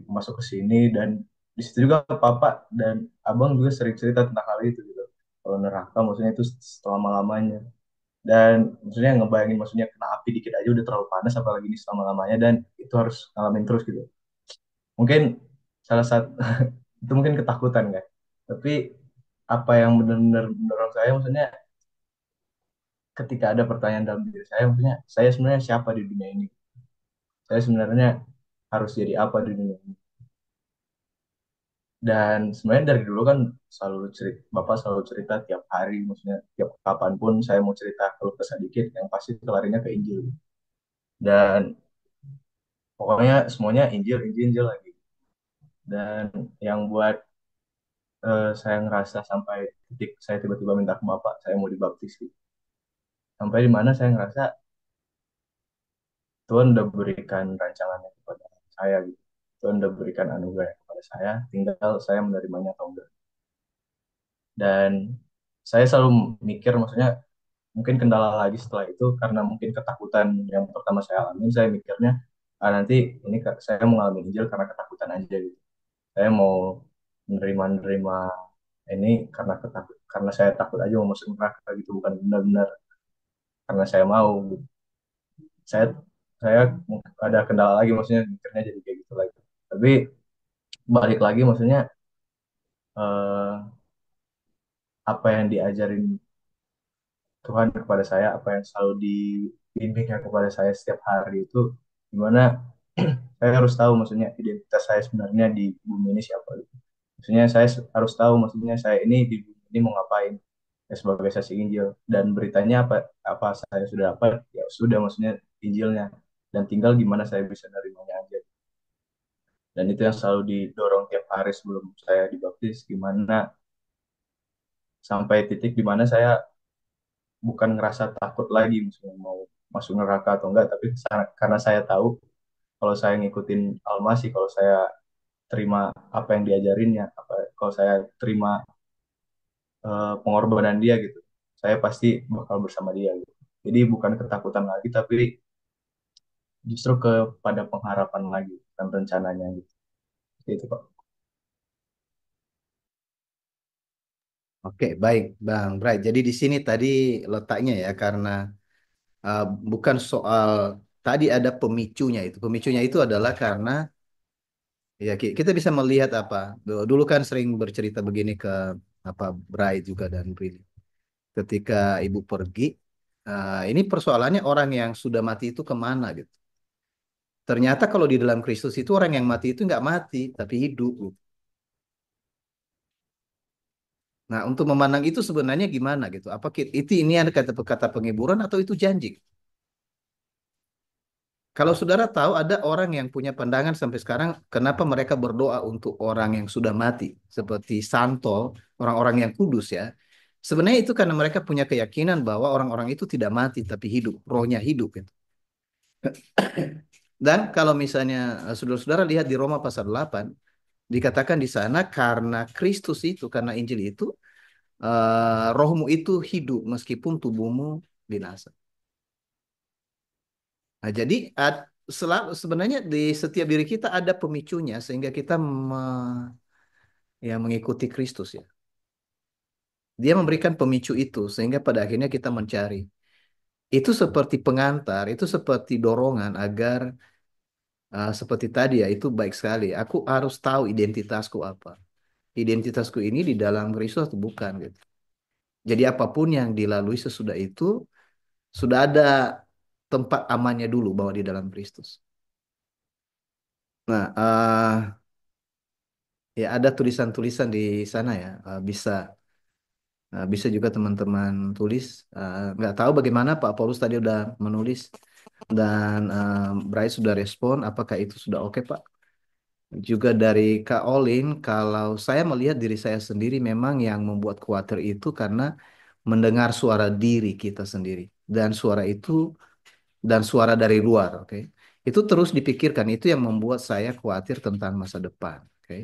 masuk ke sini, dan di situ juga papa dan abang juga sering cerita tentang hal itu gitu. Kalau neraka maksudnya itu selama-lamanya. Dan maksudnya ngebayangin maksudnya kena api dikit aja udah terlalu panas apalagi ini selama-lamanya, dan itu harus ngalamin terus gitu. Mungkin salah satu itu mungkin ketakutan kan. Tapi apa yang benar-benar mendorong saya maksudnya ketika ada pertanyaan dalam diri saya, maksudnya saya sebenarnya siapa di dunia ini? Saya sebenarnya harus jadi apa di dunia ini? Dan sebenarnya dari dulu kan selalu cerita, Bapak selalu cerita tiap hari, maksudnya tiap kapanpun saya mau cerita kalau kesah dikit, yang pasti kelarinya ke Injil. Dan pokoknya semuanya Injil, Injil, Injil lagi. Dan yang buat saya ngerasa sampai titik saya tiba-tiba minta ke Bapak, saya mau dibaptis gitu. Sampai di mana saya ngerasa Tuhan udah berikan rancangannya kepada saya gitu. Tuhan udah berikan anugerah kepada saya, tinggal saya menerimanya atau enggak. Dan saya selalu mikir, maksudnya mungkin kendala lagi setelah itu karena mungkin ketakutan yang pertama saya alami, saya mikirnya nanti ini saya mengalami Injil karena ketakutan aja gitu. Saya mau menerima ini karena saya takut aja mau masuk neraka gitu, bukan benar-benar karena saya mau gitu. Saya saya ada kendala lagi, maksudnya mikirnya jadi kayak gitu lagi. Tapi balik lagi maksudnya eh, apa yang diajarin Tuhan kepada saya, apa yang selalu dibimbingnya kepada saya setiap hari itu gimana saya harus tahu maksudnya identitas saya sebenarnya di bumi ini siapa gitu. Maksudnya saya harus tahu maksudnya saya ini di bumi ini mau ngapain, ya, sebagai saksi Injil, dan beritanya apa apa saya sudah dapat, ya sudah maksudnya Injilnya, dan tinggal gimana saya bisa nerimanya aja. Dan itu yang selalu didorong tiap hari sebelum saya dibaptis, gimana sampai titik di mana saya bukan ngerasa takut lagi misalnya mau masuk neraka atau enggak, tapi karena saya tahu kalau saya ngikutin Almasih, kalau saya terima apa yang diajarinnya, kalau saya terima pengorbanan dia gitu, saya pasti bakal bersama dia gitu. Jadi bukan ketakutan lagi, tapi justru kepada pengharapan lagi dan rencananya gitu. Seperti itu Pak. Oke, baik, Bang Bright. Jadi di sini tadi letaknya ya, karena uh, bukan soal tadi ada pemicunya itu. Pemicunya itu adalah karena ya kita bisa melihat apa. Dulu kan sering bercerita begini ke apa Bright juga dan Prilly. Ketika ibu pergi, ini persoalannya orang yang sudah mati itu kemana gitu. Ternyata kalau di dalam Kristus itu orang yang mati itu nggak mati, tapi hidup, gitu. Nah, untuk memandang itu sebenarnya gimana gitu? Apa itu ini ada kata penghiburan atau itu janji? Kalau saudara tahu ada orang yang punya pandangan sampai sekarang, kenapa mereka berdoa untuk orang yang sudah mati, seperti Santo, orang-orang yang kudus ya. Sebenarnya itu karena mereka punya keyakinan bahwa orang-orang itu tidak mati tapi hidup, rohnya hidup gitu. Dan kalau misalnya saudara-saudara lihat di Roma pasal 8, dikatakan di sana karena Kristus itu, karena Injil itu, rohmu itu hidup meskipun tubuhmu binasa. Nah, jadi sebenarnya di setiap diri kita ada pemicunya sehingga kita ya mengikuti Kristus ya. Dia memberikan pemicu itu sehingga pada akhirnya kita mencari. Itu seperti pengantar, itu seperti dorongan agar seperti tadi ya itu baik sekali. Aku harus tahu identitasku apa. Identitasku ini di dalam Kristus atau bukan gitu. Jadi apapun yang dilalui sesudah itu sudah ada tempat amannya dulu bahwa di dalam Kristus. Nah, ya ada tulisan-tulisan di sana ya. Bisa juga teman-teman tulis. Nggak tahu bagaimana Pak Paulus tadi udah menulis dan Bryce sudah respon. Apakah itu sudah oke Pak? Juga dari Kak Olin, kalau saya melihat diri saya sendiri memang yang membuat khawatir itu karena mendengar suara diri kita sendiri dan suara itu dan suara dari luar, oke. Itu terus dipikirkan, itu yang membuat saya khawatir tentang masa depan, oke.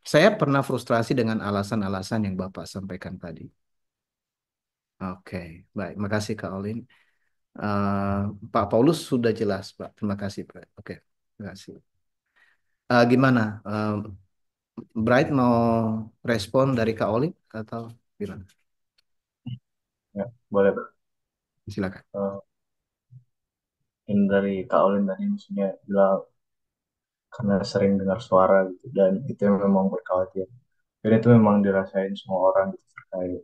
Saya pernah frustrasi dengan alasan-alasan yang Bapak sampaikan tadi. Oke, baik, makasih Kak Olin. Eh, Pak Paulus sudah jelas, Pak. Terima kasih, Pak. Oke, terima kasih. Gimana? Bright mau respon dari Kak Olin atau gimana? Ya, boleh Pak. Silakan. Eh, ini dari Kak Olin tadi maksudnya bilang karena sering dengar suara gitu dan itu yang memang berkhawatir. Dan itu memang dirasain semua orang gitu terkait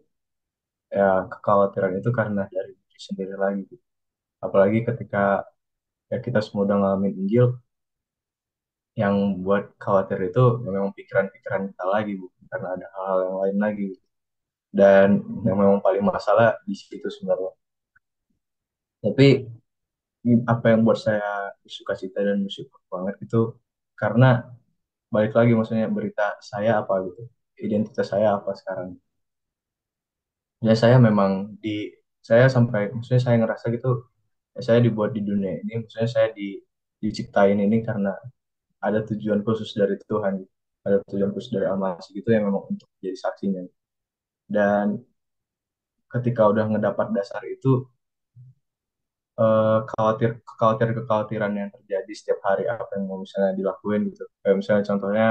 ya kekhawatiran itu karena dari diri sendiri lagi gitu. Apalagi ketika ya kita semua udah ngalamin Injil, yang buat khawatir itu ya memang pikiran-pikiran kita lagi bukan karena ada hal-hal yang lain lagi gitu. Dan yang memang paling masalah di situ sebenarnya. Tapi apa yang buat saya bersuka cita dan bersyukur banget itu karena balik lagi maksudnya berita saya apa gitu, identitas saya apa sekarang. Ya saya memang di saya sampai maksudnya saya ngerasa gitu ya saya dibuat di dunia ini, maksudnya saya diciptain ini karena ada tujuan khusus dari Tuhan, ada tujuan khusus dari Almasih gitu yang memang untuk jadi saksinya. Dan ketika udah ngedapat dasar itu, kekhawatiran yang terjadi setiap hari apa yang mau misalnya dilakuin gitu. Kayak misalnya contohnya,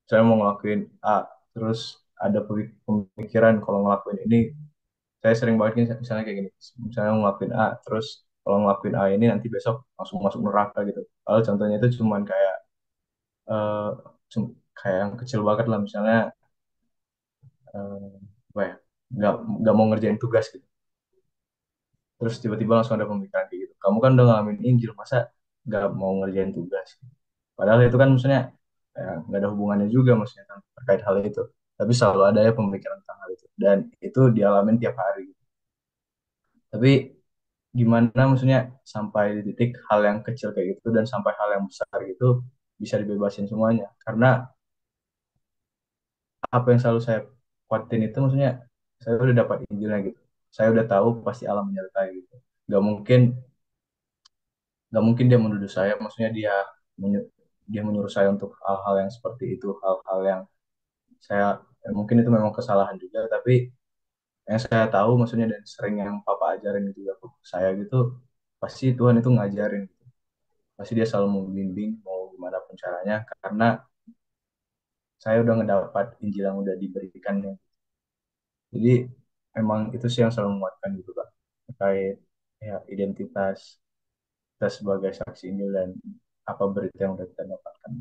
saya mau ngelakuin A, terus ada pemikiran kalau ngelakuin ini, saya sering banget gini, misalnya kayak gini, misalnya mau ngelakuin A, terus kalau ngelakuin A ini nanti besok langsung masuk neraka gitu. Kalau contohnya itu cuman kayak eh, kayak yang kecil banget lah, misalnya eh, apa ya, nggak mau ngerjain tugas gitu. Terus tiba-tiba langsung ada pemikiran kayak gitu. Kamu kan udah ngalamin Injil, masa nggak mau ngerjain tugas? Padahal itu kan maksudnya ya, nggak ada hubungannya juga maksudnya kan terkait hal itu. Tapi selalu ada ya pemikiran tentang hal itu. Dan itu dialamin tiap hari. Tapi gimana maksudnya sampai di titik hal yang kecil kayak gitu dan sampai hal yang besar gitu bisa dibebasin semuanya. Karena apa yang selalu saya kuatin itu maksudnya saya udah dapat Injilnya gitu. Saya udah tahu pasti alam menyertai gitu. Gak mungkin gak mungkin dia menuduh saya, maksudnya dia dia menyuruh saya untuk hal-hal yang seperti itu, hal-hal yang saya mungkin itu memang kesalahan juga, tapi yang saya tahu maksudnya dan sering yang papa ajarin gitu ya ke saya gitu, pasti Tuhan itu ngajarin gitu. Pasti dia selalu membimbing mau gimana pun caranya karena saya udah ngedapat Injil yang udah diberikannya. Jadi emang itu sih yang selalu menguatkan gitu Pak terkait ya identitas kita sebagai saksi Injil dan apa berita yang udah kita dapatkan.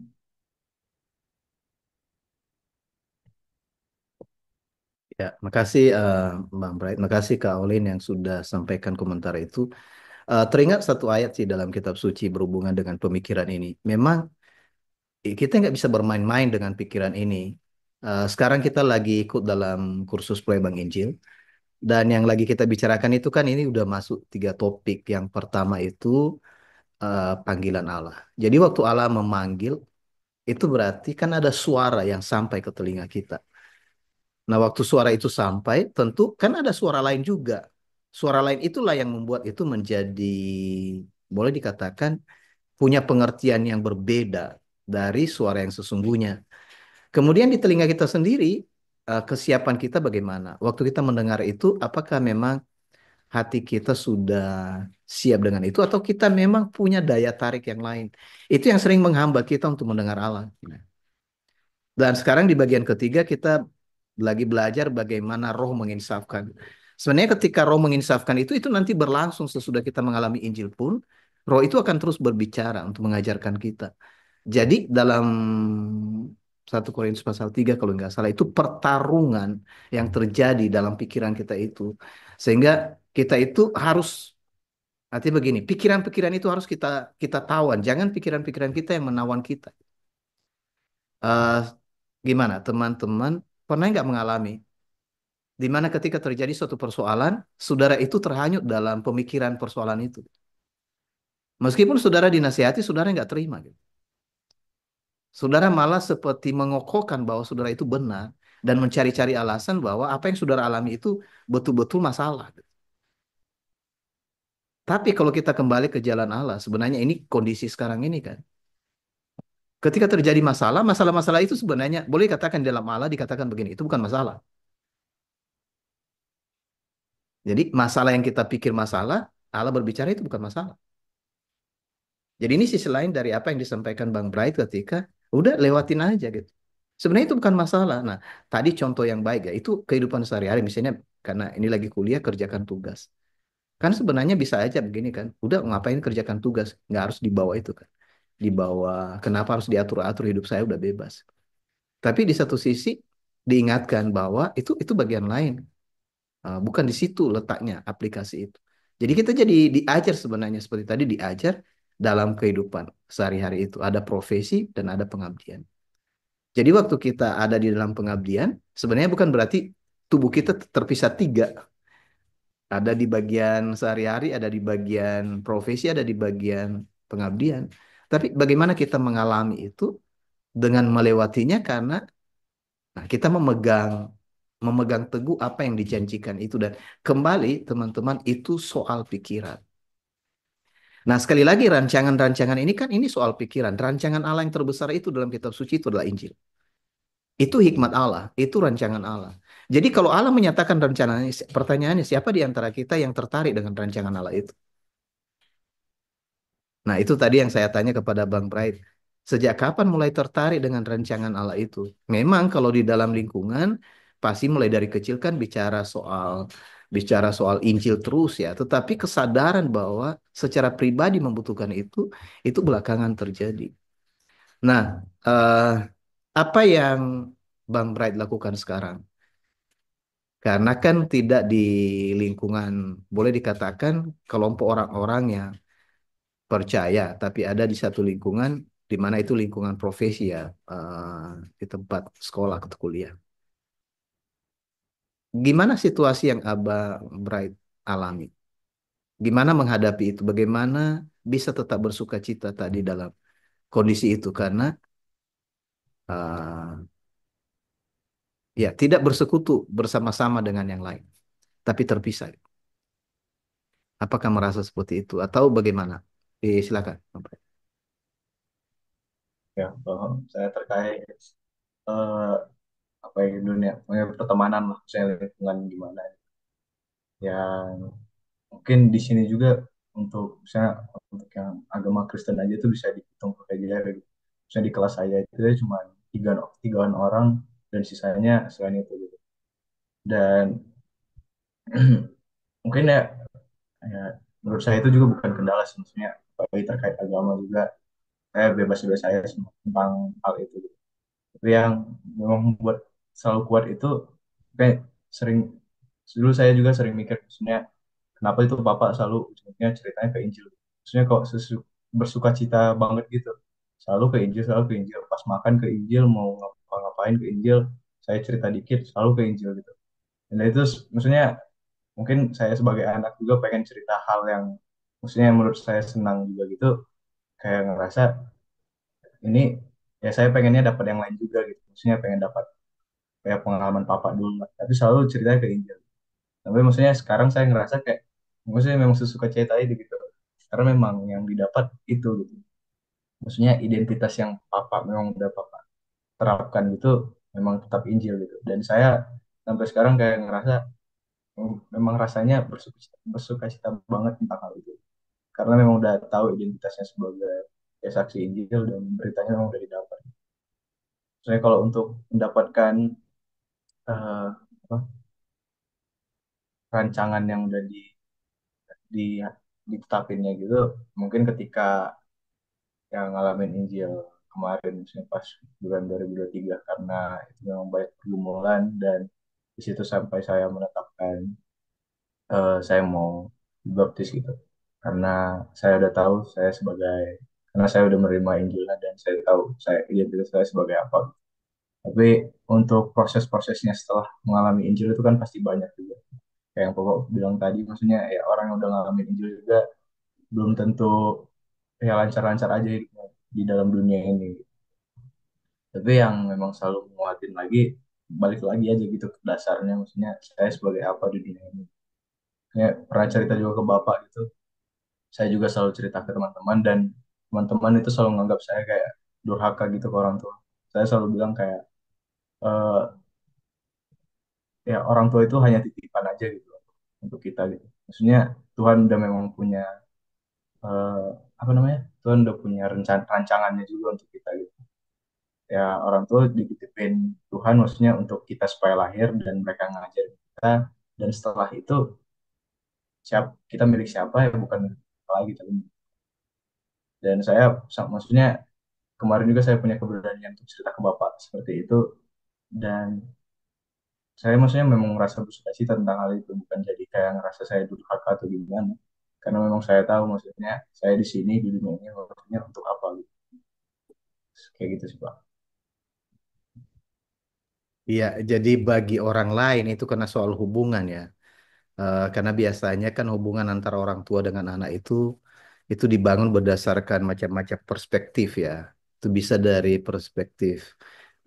Ya, makasih Bang Bright, makasih Kak Olin yang sudah sampaikan komentar itu. Teringat satu ayat sih dalam kitab suci berhubungan dengan pemikiran ini. Memang kita nggak bisa bermain-main dengan pikiran ini. Sekarang kita lagi ikut dalam kursus Pelayanan Injil. Dan yang lagi kita bicarakan itu kan ini udah masuk tiga topik. Yang pertama itu panggilan Allah. Jadi waktu Allah memanggil, itu berarti kan ada suara yang sampai ke telinga kita. Nah, waktu suara itu sampai, tentu kan ada suara lain juga. Suara lain itulah yang membuat itu menjadi, boleh dikatakan, punya pengertian yang berbeda dari suara yang sesungguhnya. Kemudian di telinga kita sendiri, kesiapan kita bagaimana? Waktu kita mendengar itu, apakah memang hati kita sudah siap dengan itu, atau kita memang punya daya tarik yang lain? Itu yang sering menghambat kita untuk mendengar Allah. Dan sekarang di bagian ketiga kita lagi belajar bagaimana roh menginsafkan. Sebenarnya ketika roh menginsafkan itu nanti berlangsung sesudah kita mengalami Injil pun, roh itu akan terus berbicara untuk mengajarkan kita. Jadi dalam 1 Korintus pasal 3 kalau nggak salah itu pertarungan yang terjadi dalam pikiran kita itu. Sehingga kita itu harus, artinya begini, pikiran-pikiran itu harus kita kita tawan. Jangan pikiran-pikiran kita yang menawan kita. Eh, Gimana teman-teman pernah nggak mengalami di mana ketika terjadi suatu persoalan, saudara itu terhanyut dalam pemikiran persoalan itu. Meskipun saudara dinasihati, saudara nggak terima gitu. Saudara malah seperti mengokohkan bahwa saudara itu benar dan mencari-cari alasan bahwa apa yang saudara alami itu betul-betul masalah, gitu. Tapi kalau kita kembali ke jalan Allah, sebenarnya ini kondisi sekarang ini kan. Ketika terjadi masalah, masalah-masalah itu sebenarnya boleh dikatakan dalam Allah dikatakan begini, itu bukan masalah. Jadi masalah yang kita pikir masalah, Allah berbicara itu bukan masalah. Jadi ini sisi lain dari apa yang disampaikan Bang Bright ketika udah lewatin aja gitu. Sebenarnya itu bukan masalah. Nah, tadi contoh yang baik ya, itu kehidupan sehari-hari. Misalnya karena ini lagi kuliah, kerjakan tugas. Kan sebenarnya bisa aja begini kan, udah ngapain kerjakan tugas, nggak harus dibawa itu kan. Dibawa, kenapa harus diatur-atur, hidup saya udah bebas. Tapi di satu sisi diingatkan bahwa itu bagian lain. Bukan di situ letaknya aplikasi itu. Jadi kita jadi diajar sebenarnya seperti tadi diajar dalam kehidupan sehari-hari itu. Ada profesi dan ada pengabdian. Jadi waktu kita ada di dalam pengabdian, sebenarnya bukan berarti tubuh kita terpisah tiga. Ada di bagian sehari-hari, ada di bagian profesi, ada di bagian pengabdian. Tapi bagaimana kita mengalami itu dengan melewatinya karena kita memegang teguh apa yang dijanjikan itu dan kembali teman-teman itu soal pikiran. Nah, sekali lagi rancangan-rancangan ini kan ini soal pikiran. Rancangan Allah yang terbesar itu dalam kitab suci itu adalah Injil. Itu hikmat Allah, itu rancangan Allah. Jadi kalau Allah menyatakan rencananya, pertanyaannya siapa di antara kita yang tertarik dengan rancangan Allah itu? Nah, itu tadi yang saya tanya kepada Bang Bright. Sejak kapan mulai tertarik dengan rancangan Allah itu? Memang kalau di dalam lingkungan pasti mulai dari kecil kan bicara soal Injil terus ya, tetapi kesadaran bahwa secara pribadi membutuhkan itu belakangan terjadi. Nah, eh, apa yang Bang Bright lakukan sekarang? Karena kan tidak di lingkungan, boleh dikatakan kelompok orang-orang yang percaya, tapi ada di satu lingkungan di mana itu lingkungan profesi ya, di tempat sekolah atau kuliah. Gimana situasi yang Abah Bright alami? Gimana menghadapi itu? Bagaimana bisa tetap bersuka cita tadi dalam kondisi itu? Karena uh, ya tidak bersekutu bersama-sama dengan yang lain, tapi terpisah. Apakah merasa seperti itu atau bagaimana? Silakan. Bang Bright. ya paham. Saya terkait eh, apa ya dunia, pertemanan lah, saya lingkungan gimana yang mungkin di sini juga untuk misalnya untuk yang agama Kristen aja tuh bisa dihitung pakai jari gitu. Misalnya di kelas saya itu ya cuma tigaan orang dan sisanya selain itu gitu. Dan mungkin ya, ya menurut saya itu juga bukan kendala sih, maksudnya apalagi terkait agama juga saya bebas-bebas saya semua tentang hal itu gitu. Tapi yang memang membuat selalu kuat itu kayak sering dulu saya juga sering mikir maksudnya kenapa itu bapak selalu ujungnya ceritanya ke Injil. Maksudnya kok bersuka cita banget gitu, selalu ke Injil, selalu ke Injil, pas makan ke Injil, mau ngapa-ngapain ke Injil, saya cerita dikit selalu ke Injil gitu. Dan itu maksudnya mungkin saya sebagai anak juga pengen cerita hal yang maksudnya menurut saya senang juga gitu, kayak ngerasa ini ya saya pengennya dapat yang lain juga gitu, maksudnya pengen dapat kayak pengalaman papa dulu lah. Tapi selalu ceritanya ke Injil. Tapi maksudnya sekarang saya ngerasa kayak maksudnya memang sesuka cerita itu gitu. Karena memang yang didapat itu gitu. Maksudnya identitas yang papa memang udah papa terapkan gitu memang tetap Injil gitu. Dan saya sampai sekarang kayak ngerasa memang rasanya bersuka cita banget tentang hal itu. Karena memang udah tahu identitasnya sebagai ya, saksi Injil dan beritanya memang udah didapat. Saya kalau untuk mendapatkan eh, apa, rancangan yang udah di ditetapinnya gitu, mungkin ketika yang ngalamin Injil kemarin misalnya pas bulan 2023 karena itu memang banyak pergumulan dan di situ sampai saya menetapkan saya mau baptis gitu karena saya udah tahu saya sebagai karena saya udah menerima Injilnya dan saya tahu saya identitas saya sebagai apa. Tapi untuk proses-prosesnya setelah mengalami Injil itu kan pasti banyak juga. Kayak yang Pokok bilang tadi, maksudnya ya orang yang udah ngalamin Injil juga belum tentu ya lancar-lancar aja hidupnya di dalam dunia ini. Tapi yang memang selalu menguatin lagi, balik lagi aja gitu ke dasarnya, maksudnya saya sebagai apa di dunia ini. Ya, pernah cerita juga ke bapak gitu, saya juga selalu cerita ke teman-teman dan teman-teman itu selalu menganggap saya kayak durhaka gitu ke orang tua. Saya selalu bilang kayak eh, ya orang tua itu hanya titipan aja gitu untuk kita gitu. Maksudnya Tuhan udah memang punya eh, apa namanya? Tuhan udah punya rancangannya juga untuk kita gitu. Ya orang tua dititipin Tuhan maksudnya untuk kita supaya lahir dan mereka ngajarin kita dan setelah itu kita milik siapa ya bukan milik kita lagi tapi dan saya maksudnya kemarin juga saya punya keberanian untuk cerita ke bapak seperti itu dan saya maksudnya memang merasa bersuka cita tentang hal itu bukan jadi kayak ngerasa saya durhaka atau gimana karena memang saya tahu maksudnya saya di sini di dunia ini maksudnya untuk apa gitu kayak gitu sih pak. Iya, jadi bagi orang lain itu karena soal hubungan ya. Karena biasanya kan hubungan antara orang tua dengan anak itu dibangun berdasarkan macam-macam perspektif ya. Itu bisa dari perspektif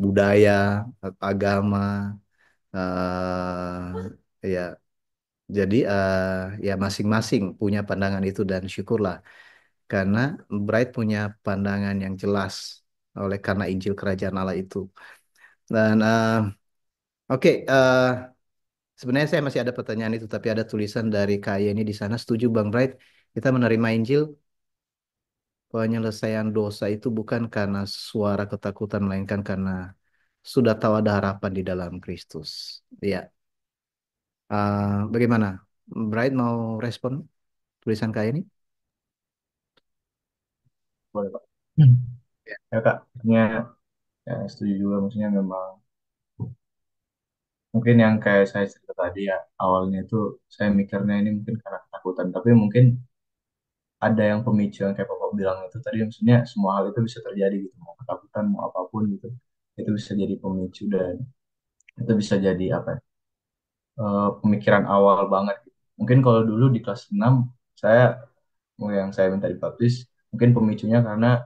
budaya, agama, ya. Jadi ya masing-masing punya pandangan itu dan syukurlah karena Bright punya pandangan yang jelas oleh karena Injil Kerajaan Allah itu. Dan oke, sebenarnya saya masih ada pertanyaan itu, tapi ada tulisan dari Kak ini di sana. Setuju Bang Bright, kita menerima Injil, penyelesaian dosa itu bukan karena suara ketakutan, melainkan karena sudah tahu ada harapan di dalam Kristus. Iya, bagaimana? Bright mau respon tulisan Kak ini? Boleh pak. Ya. Ya kak maksudnya ya, setuju juga maksudnya memang mungkin yang kayak saya cerita tadi ya awalnya itu saya mikirnya ini mungkin karena ketakutan tapi mungkin ada yang pemicu yang kayak Bapak bilang itu tadi maksudnya semua hal itu bisa terjadi gitu mau ketakutan mau apapun gitu itu bisa jadi pemicu dan itu bisa jadi apa ya, pemikiran awal banget gitu. Mungkin kalau dulu di kelas 6 saya yang saya minta dibaptis mungkin pemicunya karena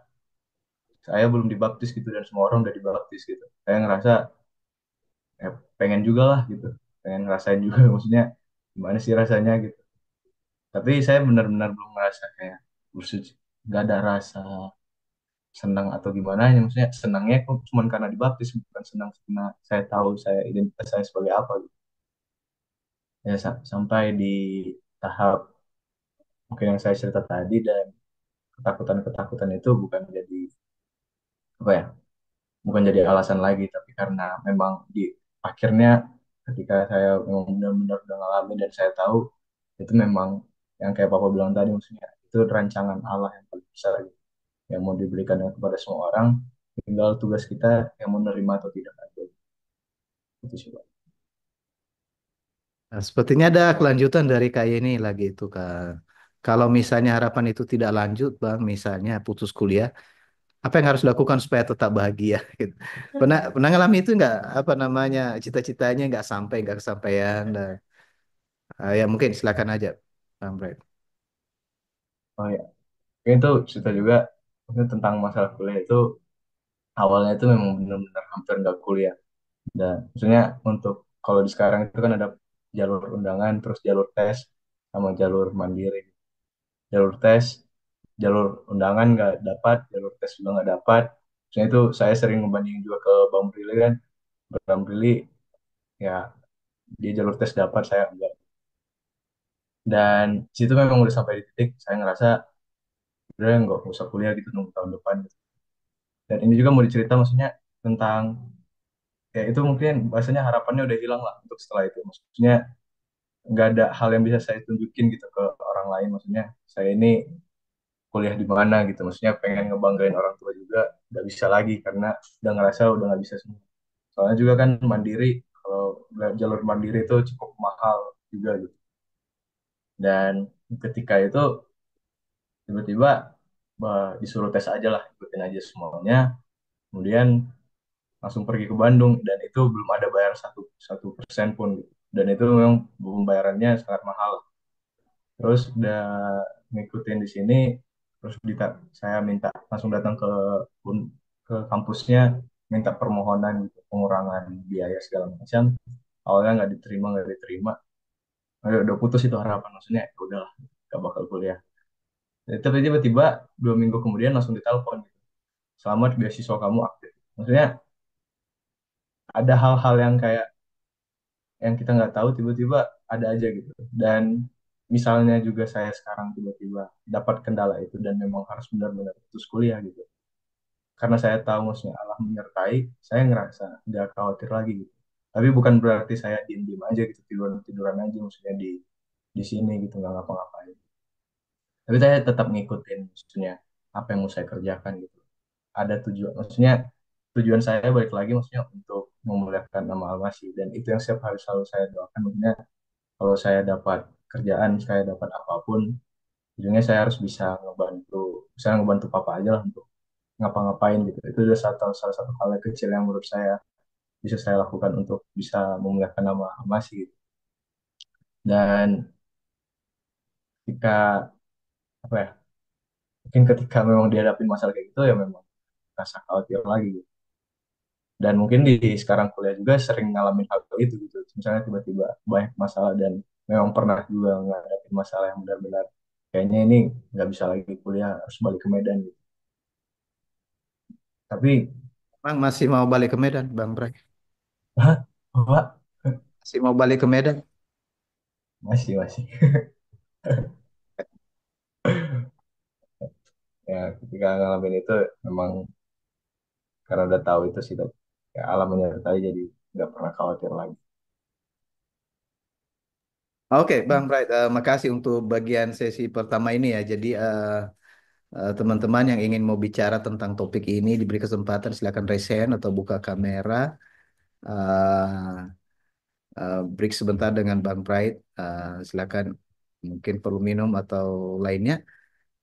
saya belum dibaptis gitu dan semua orang udah dibaptis gitu saya ngerasa ya, pengen juga lah gitu pengen ngerasain juga maksudnya gimana sih rasanya gitu tapi saya benar-benar belum ngerasa kayak bersuci nggak ada rasa senang atau gimana ya, maksudnya senangnya kok cuma karena dibaptis, bukan senang karena saya tahu saya identitas saya sebagai apa gitu. Ya sampai di tahap mungkin yang saya cerita tadi, dan ketakutan-ketakutan itu bukan jadi apa ya, bukan jadi alasan lagi, tapi karena memang di akhirnya ketika saya memang benar-benar udah ngalamin dan saya tahu itu memang yang kayak Papa bilang tadi, maksudnya itu rancangan Allah yang paling besar gitu, yang mau diberikan kepada semua orang, tinggal tugas kita yang mau menerima atau tidak aja. Itu sih Pak. Nah, sepertinya ada kelanjutan dari kayak ini lagi itu kan. Kalau misalnya harapan itu tidak lanjut, Bang, misalnya putus kuliah, apa yang harus dilakukan supaya tetap bahagia? Gitu. Pernah ngalami itu nggak? Apa namanya cita-citanya nggak sampai, nggak kesampaian? Ya mungkin silakan aja, Bang Brad. Oh ya, itu cerita juga maksudnya tentang masalah kuliah itu, awalnya itu memang benar-benar hampir nggak kuliah. Dan maksudnya untuk kalau di sekarang itu kan ada jalur undangan, terus jalur tes, sama jalur mandiri. Jalur tes, jalur undangan nggak dapat, jalur tes juga nggak dapat. Maksudnya itu saya sering ngebandingin juga ke Bang Brili kan. Bang Brili ya dia jalur tes dapat, saya enggak. Dan situ memang udah sampai di titik saya ngerasa udah nggak usah kuliah gitu, nunggu tahun depan gitu. Dan ini juga mau dicerita maksudnya tentang ya itu mungkin bahasanya harapannya udah hilang lah untuk setelah itu. Maksudnya nggak ada hal yang bisa saya tunjukin gitu ke orang lain. Maksudnya saya ini kuliah di mana gitu. Maksudnya pengen ngebanggain orang tua juga nggak bisa lagi karena udah ngerasa udah nggak bisa semua. Soalnya juga kan mandiri, kalau jalur mandiri itu cukup mahal juga gitu. Dan ketika itu tiba-tiba disuruh tes aja lah, ikutin aja semuanya. Kemudian langsung pergi ke Bandung dan itu belum ada bayar satu satu persen pun gitu. Dan itu memang pembayarannya sangat mahal. Terus udah ngikutin di sini, terus saya minta langsung datang ke kampusnya, minta permohonan gitu, pengurangan biaya segala macam. Awalnya nggak diterima. Udah putus itu harapan, maksudnya ya udahlah, gak bakal kuliah. Tapi tiba-tiba 2 minggu kemudian langsung ditelepon gitu. Selamat, beasiswa kamu aktif. Maksudnya ada hal-hal yang kayak yang kita nggak tahu tiba-tiba ada aja gitu. Dan misalnya juga saya sekarang tiba-tiba dapat kendala itu dan memang harus benar-benar putus kuliah gitu. Karena saya tahu maksudnya Allah menyertai, saya ngerasa nggak khawatir lagi gitu. Tapi bukan berarti saya diem-diem aja gitu, tiduran-tiduran aja maksudnya di sini gitu, nggak ngapa-ngapain. Tapi saya tetap ngikutin maksudnya apa yang mau saya kerjakan gitu. Ada tujuan, maksudnya tujuan saya balik lagi maksudnya untuk memuliakan nama Al-Masih, dan itu yang setiap hari selalu saya doakan, maksudnya kalau saya dapat kerjaan, saya dapat apapun, ujungnya saya harus bisa ngebantu papa aja lah untuk ngapa-ngapain gitu. Itu udah salah satu hal yang kecil yang menurut saya bisa saya lakukan untuk bisa memuliakan nama Masih gitu. Dan ketika apa ya, mungkin ketika memang dihadapi masalah kayak gitu ya memang rasa khawatir lagi gitu. Dan mungkin di sekarang kuliah juga sering ngalamin hal itu gitu. Misalnya tiba-tiba banyak masalah dan memang pernah juga ngadapin masalah yang benar-benar kayaknya ini nggak bisa lagi kuliah, harus balik ke Medan gitu. Tapi Bang masih mau balik ke Medan, Bang Bray? hah, Pak? Masih mau balik ke Medan? Masih ya, ketika ngalamin itu memang karena udah tahu itu sih, ya alam menyertai, jadi nggak pernah khawatir lagi. Oke, Bang Bright, makasih untuk bagian sesi pertama ini ya. Jadi teman-teman yang ingin mau bicara tentang topik ini diberi kesempatan silakan raise hand atau buka kamera. Uh, Break sebentar dengan Bang Bright. Silakan mungkin perlu minum atau lainnya.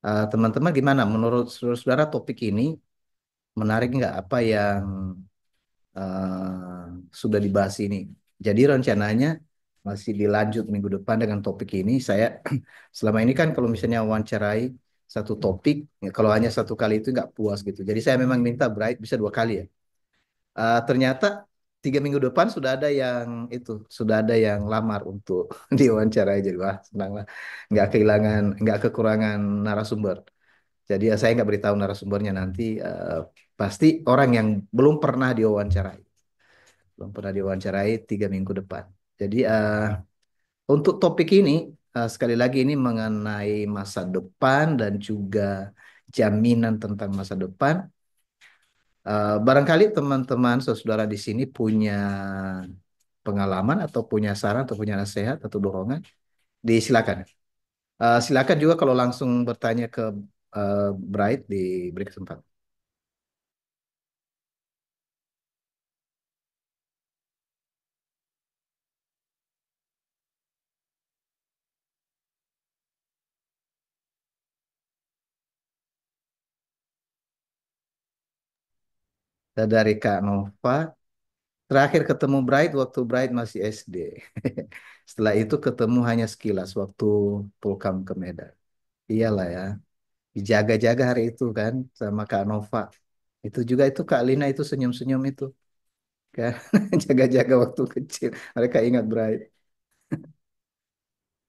Teman-teman gimana? Menurut saudara topik ini menarik nggak apa yang sudah dibahas ini? Jadi rencananya masih dilanjut minggu depan dengan topik ini. Saya selama ini kan kalau misalnya wawancarai satu topik, ya kalau hanya satu kali itu nggak puas gitu. Jadi saya memang minta Bright bisa 2 kali ya. Ternyata 3 minggu depan sudah ada yang itu, sudah ada yang lamar untuk diwawancara. Jadi wah senang lah, nggak kehilangan, nggak kekurangan narasumber. Jadi saya nggak beritahu narasumbernya nanti pasti orang yang belum pernah diwawancarai, belum pernah diwawancarai 3 minggu depan. Jadi untuk topik ini sekali lagi ini mengenai masa depan dan juga jaminan tentang masa depan. Barangkali teman-teman saudara di sini punya pengalaman atau punya saran atau punya nasihat atau dorongan, disilakan. Silakan juga kalau langsung bertanya ke Bright diberi kesempatan. Dan dari Kak Nova, terakhir ketemu Bright waktu Bright masih SD. Setelah itu ketemu hanya sekilas waktu Pulkam ke Medan. Iyalah ya, dijaga-jaga hari itu kan sama Kak Nova. Itu juga itu Kak Lina itu senyum-senyum itu kan. Jaga-jaga waktu kecil. Mereka ingat Bright.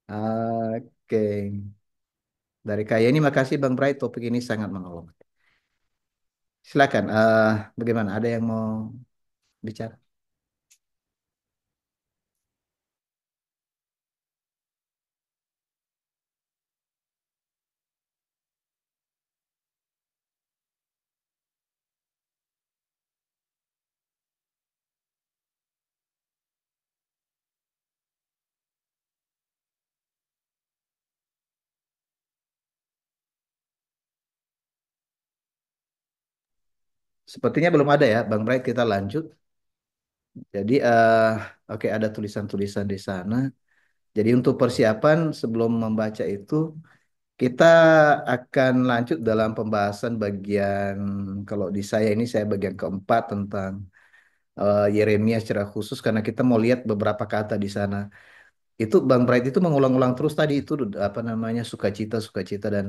Oke. Dari Kak ini makasih Bang Bright, topik ini sangat menolong. Silakan. Bagaimana? Ada yang mau bicara? Sepertinya belum ada ya, Bang Bright. Kita lanjut. Jadi, oke ada tulisan-tulisan di sana. Jadi untuk persiapan sebelum membaca itu, kita akan lanjut dalam pembahasan bagian, kalau di saya ini saya bagian keempat tentang Yeremia secara khusus karena kita mau lihat beberapa kata di sana. Itu Bang Bright itu mengulang-ulang terus tadi itu apa namanya sukacita, sukacita dan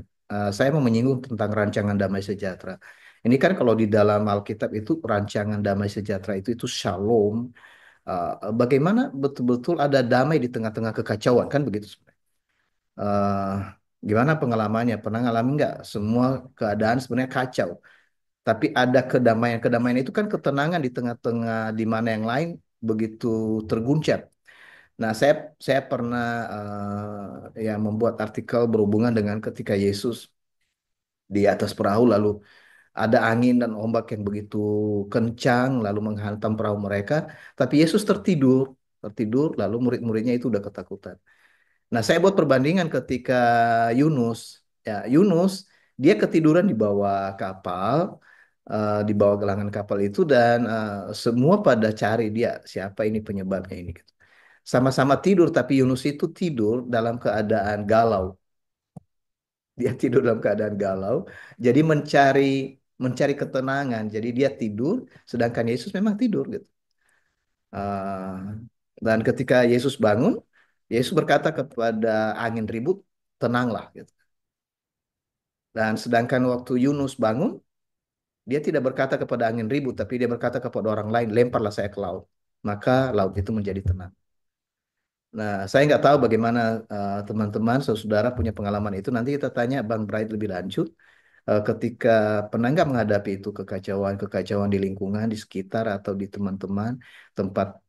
saya mau menyinggung tentang rancangan damai sejahtera. Ini kan kalau di dalam Alkitab itu rancangan damai sejahtera itu shalom. Bagaimana betul-betul ada damai di tengah-tengah kekacauan kan begitu sebenarnya. Eh, Gimana pengalamannya? Pernah ngalami nggak? Semua keadaan sebenarnya kacau, tapi ada kedamaian. Kedamaian itu kan ketenangan di tengah-tengah di mana yang lain begitu terguncang. Nah, saya pernah ya membuat artikel berhubungan dengan ketika Yesus di atas perahu lalu ada angin dan ombak yang begitu kencang lalu menghantam perahu mereka, tapi Yesus tertidur, tertidur lalu murid-muridnya itu udah ketakutan. Nah, saya buat perbandingan ketika Yunus, ya Yunus dia ketiduran di bawah kapal, di bawah gelangan kapal itu dan semua pada cari dia siapa ini penyebabnya ini gitu. Sama-sama tidur tapi Yunus itu tidur dalam keadaan galau. Dia tidur dalam keadaan galau. Jadi mencari mencari ketenangan. Jadi dia tidur sedangkan Yesus memang tidur gitu. Ah, dan ketika Yesus bangun, Yesus berkata kepada angin ribut, tenanglah gitu. Dan sedangkan waktu Yunus bangun, dia tidak berkata kepada angin ribut, tapi dia berkata kepada orang lain, lemparlah saya ke laut. Maka laut itu menjadi tenang. Nah, saya nggak tahu bagaimana teman-teman, saudara punya pengalaman itu. Nanti kita tanya Bang Bright lebih lanjut. Ketika pernah nggak menghadapi itu kekacauan-kekacauan di lingkungan, di sekitar atau di teman-teman, tempat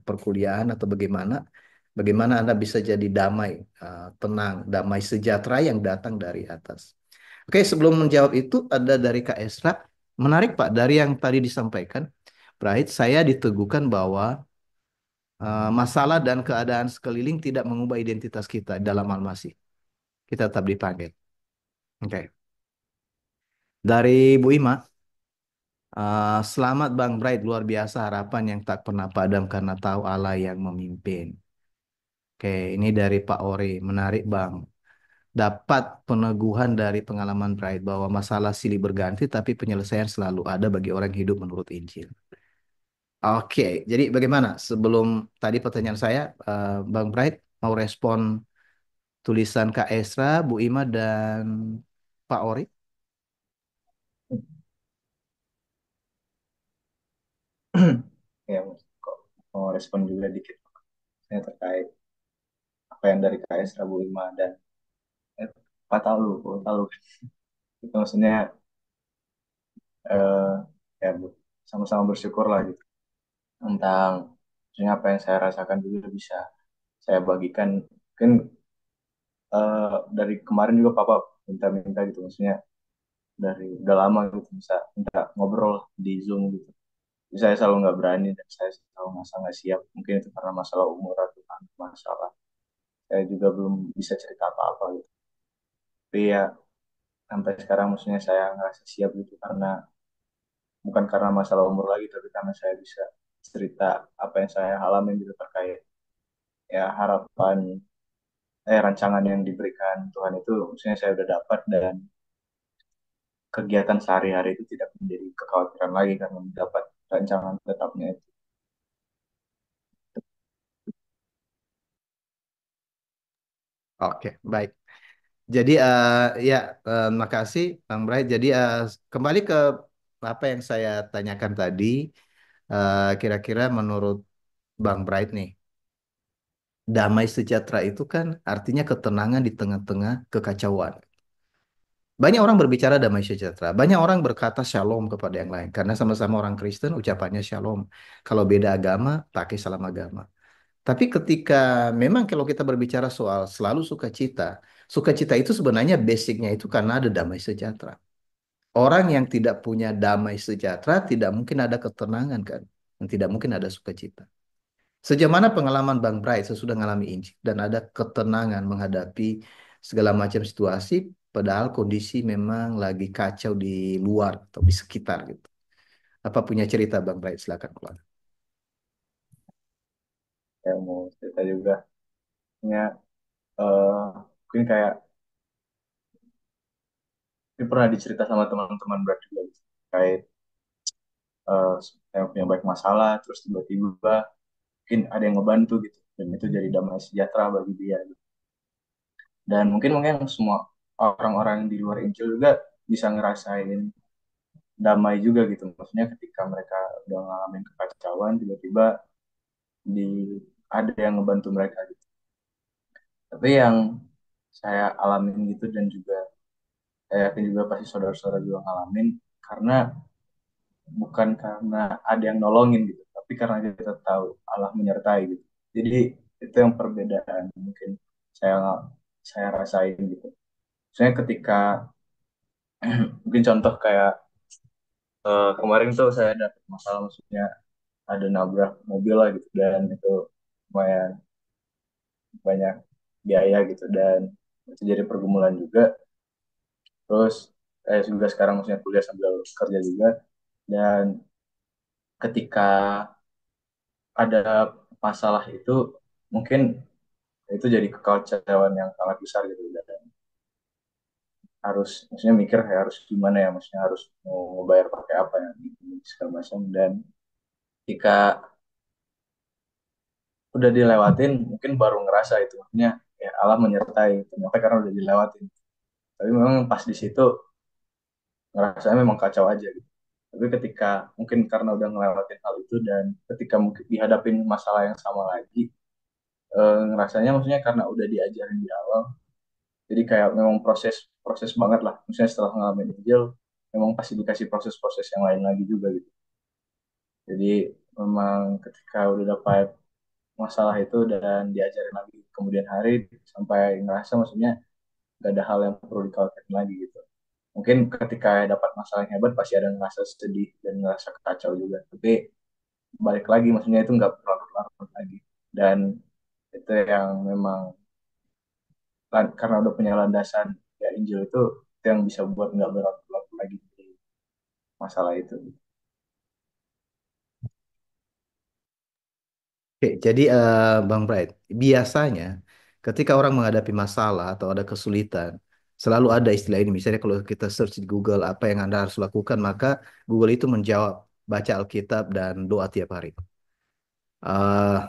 perkuliahan atau bagaimana? Bagaimana Anda bisa jadi damai, tenang, damai sejahtera yang datang dari atas. Oke, sebelum menjawab itu ada dari Kak Esra. Menarik Pak, dari yang tadi disampaikan, Bright, saya diteguhkan bahwa masalah dan keadaan sekeliling tidak mengubah identitas kita dalam Al-Masih. Kita tetap dipanggil. Oke. Dari Bu Ima, selamat Bang Bright, luar biasa harapan yang tak pernah padam karena tahu Allah yang memimpin. Oke, ini dari Pak Ori, menarik Bang. Dapat peneguhan dari pengalaman Bright bahwa masalah silih berganti tapi penyelesaian selalu ada bagi orang yang hidup menurut Injil. Oke, jadi bagaimana? Sebelum tadi pertanyaan saya, Bang Bright mau respon tulisan Kak Esra, Bu Ima, dan Pak Ori? Ya, kok mau respon juga dikit saya terkait apa yang dari KS Rabu Lima dan Pak Talu, Pak Talu. Itu maksudnya eh, ya sama-sama bersyukur lah gitu tentang maksudnya apa yang saya rasakan juga bisa saya bagikan. Mungkin dari kemarin juga papa minta-minta gitu, maksudnya dari udah lama gitu bisa minta ngobrol di Zoom gitu. Tapi saya selalu nggak berani dan saya selalu nggak nggak siap. Mungkin itu karena masalah umur atau karena masalah saya juga belum bisa cerita apa-apa gitu. Tapi ya sampai sekarang maksudnya saya ngerasa siap gitu karena bukan karena masalah umur lagi, tapi karena saya bisa cerita apa yang saya alami gitu terkait ya harapan rancangan yang diberikan Tuhan itu maksudnya saya udah dapat, dan kegiatan sehari-hari itu tidak menjadi kekhawatiran lagi karena mendapat rancangan tetapnya itu. Oke, baik. Jadi ya makasih Bang Bright. Jadi kembali ke apa yang saya tanyakan tadi, kira-kira menurut Bang Bright nih, damai sejahtera itu kan artinya ketenangan di tengah-tengah kekacauan. Banyak orang berbicara damai sejahtera, banyak orang berkata shalom kepada yang lain karena sama-sama orang Kristen ucapannya shalom. Kalau beda agama, pakai salam agama. Tapi ketika memang kalau kita berbicara soal selalu sukacita, sukacita itu sebenarnya basicnya itu karena ada damai sejahtera. Orang yang tidak punya damai sejahtera tidak mungkin ada ketenangan kan, dan tidak mungkin ada sukacita. Sejauh mana pengalaman Bang Bright sesudah mengalami Injil dan ada ketenangan menghadapi segala macam situasi, padahal kondisi memang lagi kacau di luar atau di sekitar gitu. Apa punya cerita Bang Bright? Silakan keluar. Saya mau cerita juga, punya eh, mungkin kayak ini pernah dicerita sama teman-teman berat juga gitu. Kayak saya punya banyak masalah, terus tiba-tiba mungkin ada yang ngebantu gitu, dan itu jadi damai sejahtera bagi dia gitu. Dan mungkin semua orang-orang di luar Injil juga bisa ngerasain damai juga gitu, maksudnya ketika mereka udah ngalamin kekacauan tiba-tiba di ada yang ngebantu mereka gitu. Tapi yang saya alamin gitu, dan juga saya yakin juga pasti saudara-saudara juga ngalamin, karena bukan karena ada yang nolongin gitu, tapi karena kita tahu Allah menyertai gitu. Jadi itu yang perbedaan mungkin saya saya rasain gitu. Saya ketika mungkin contoh kayak kemarin tuh saya dapet masalah, maksudnya ada nabrak mobil lah gitu, dan itu lumayan banyak biaya gitu, dan itu jadi pergumulan juga. Terus saya juga sekarang maksudnya kuliah sambil kerja juga, dan ketika ada masalah itu mungkin itu jadi kekacauan yang sangat besar gitu, dan harus maksudnya mikir kayak harus gimana ya, maksudnya harus mau bayar pakai apa ya gitu, segala macam. Dan ketika udah dilewatin mungkin baru ngerasa itu maksudnya ya Allah menyertai ternyata karena udah dilewatin. Tapi memang pas di situ ngerasanya memang kacau aja gitu. Tapi ketika mungkin karena udah ngelewatin hal itu, dan ketika mungkin dihadapin masalah yang sama lagi, ngerasanya maksudnya karena udah diajarin di awal, jadi kayak memang proses proses banget lah, maksudnya setelah ngalamin Injil memang pasti dikasih proses-proses yang lain lagi juga gitu. Jadi memang ketika udah dapat masalah itu dan diajarin lagi kemudian hari, sampai ngerasa maksudnya gak ada hal yang perlu dikhawatirkan lagi gitu. Mungkin ketika dapat masalah yang hebat pasti ada ngerasa sedih dan ngerasa kacau juga, tapi balik lagi maksudnya itu nggak berlarut-larut lagi. Dan itu yang memang karena udah punya landasan ya Injil itu yang bisa buat nggak berlarut-larut lagi di masalah itu. Oke, jadi Bang Bright, biasanya ketika orang menghadapi masalah atau ada kesulitan, selalu ada istilah ini. Misalnya kalau kita search di Google apa yang Anda harus lakukan, maka Google itu menjawab baca Alkitab dan doa tiap hari. Eh,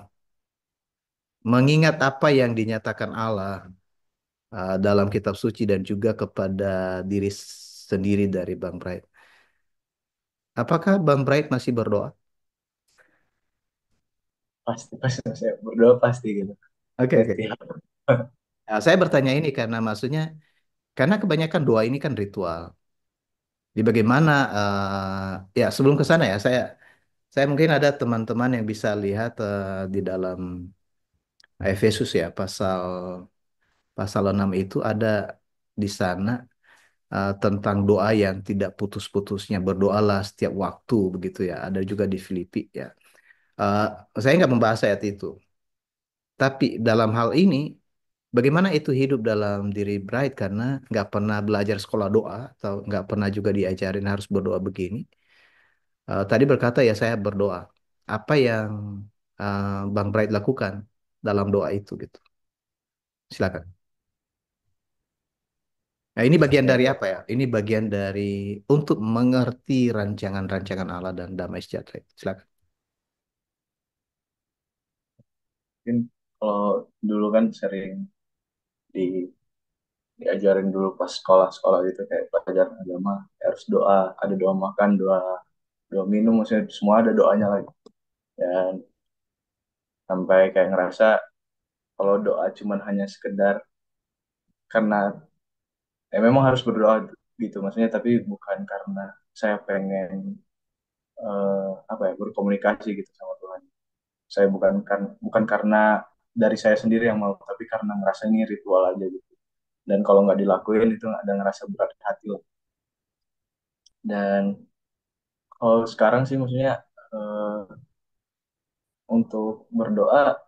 Mengingat apa yang dinyatakan Allah dalam kitab suci dan juga kepada diri sendiri dari Bang Bright. Apakah Bang Bright masih berdoa? Pasti pasti saya berdoa pasti gitu. Oke, Saya oke. tiap Saya bertanya ini karena maksudnya karena kebanyakan doa ini kan ritual. Di bagaimana ya sebelum ke sana ya saya mungkin ada teman-teman yang bisa lihat di dalam Efesus ya pasal pasal 6 itu ada di sana tentang doa yang tidak putus-putusnya berdoalah setiap waktu begitu ya. Ada juga di Filipi ya. Eh, saya nggak membahas ayat itu. Tapi dalam hal ini, bagaimana itu hidup dalam diri Bright karena nggak pernah belajar sekolah doa atau nggak pernah juga diajarin harus berdoa begini. Tadi berkata ya saya berdoa. Apa yang eh, Bang Bright lakukan dalam doa itu gitu? Silakan. Nah ini bagian Oke, dari oke. apa ya? Ini bagian dari untuk mengerti rancangan-rancangan Allah dan damai sejahtera. Silakan. Mungkin kalau dulu kan sering di diajarin dulu pas sekolah-sekolah gitu kayak pelajaran agama harus doa, ada doa makan, doa doa minum, maksudnya semua ada doanya lagi. Dan sampai kayak ngerasa kalau doa cuman hanya sekedar karena memang harus berdoa gitu, maksudnya tapi bukan karena saya pengen apa ya berkomunikasi gitu sama Tuhan. Saya bukan karena dari saya sendiri yang mau, tapi karena ngerasa ini ritual aja gitu. Dan kalau nggak dilakuin itu ada ngerasa berat di hati lah. Dan kalau sekarang sih maksudnya eh, untuk berdoa,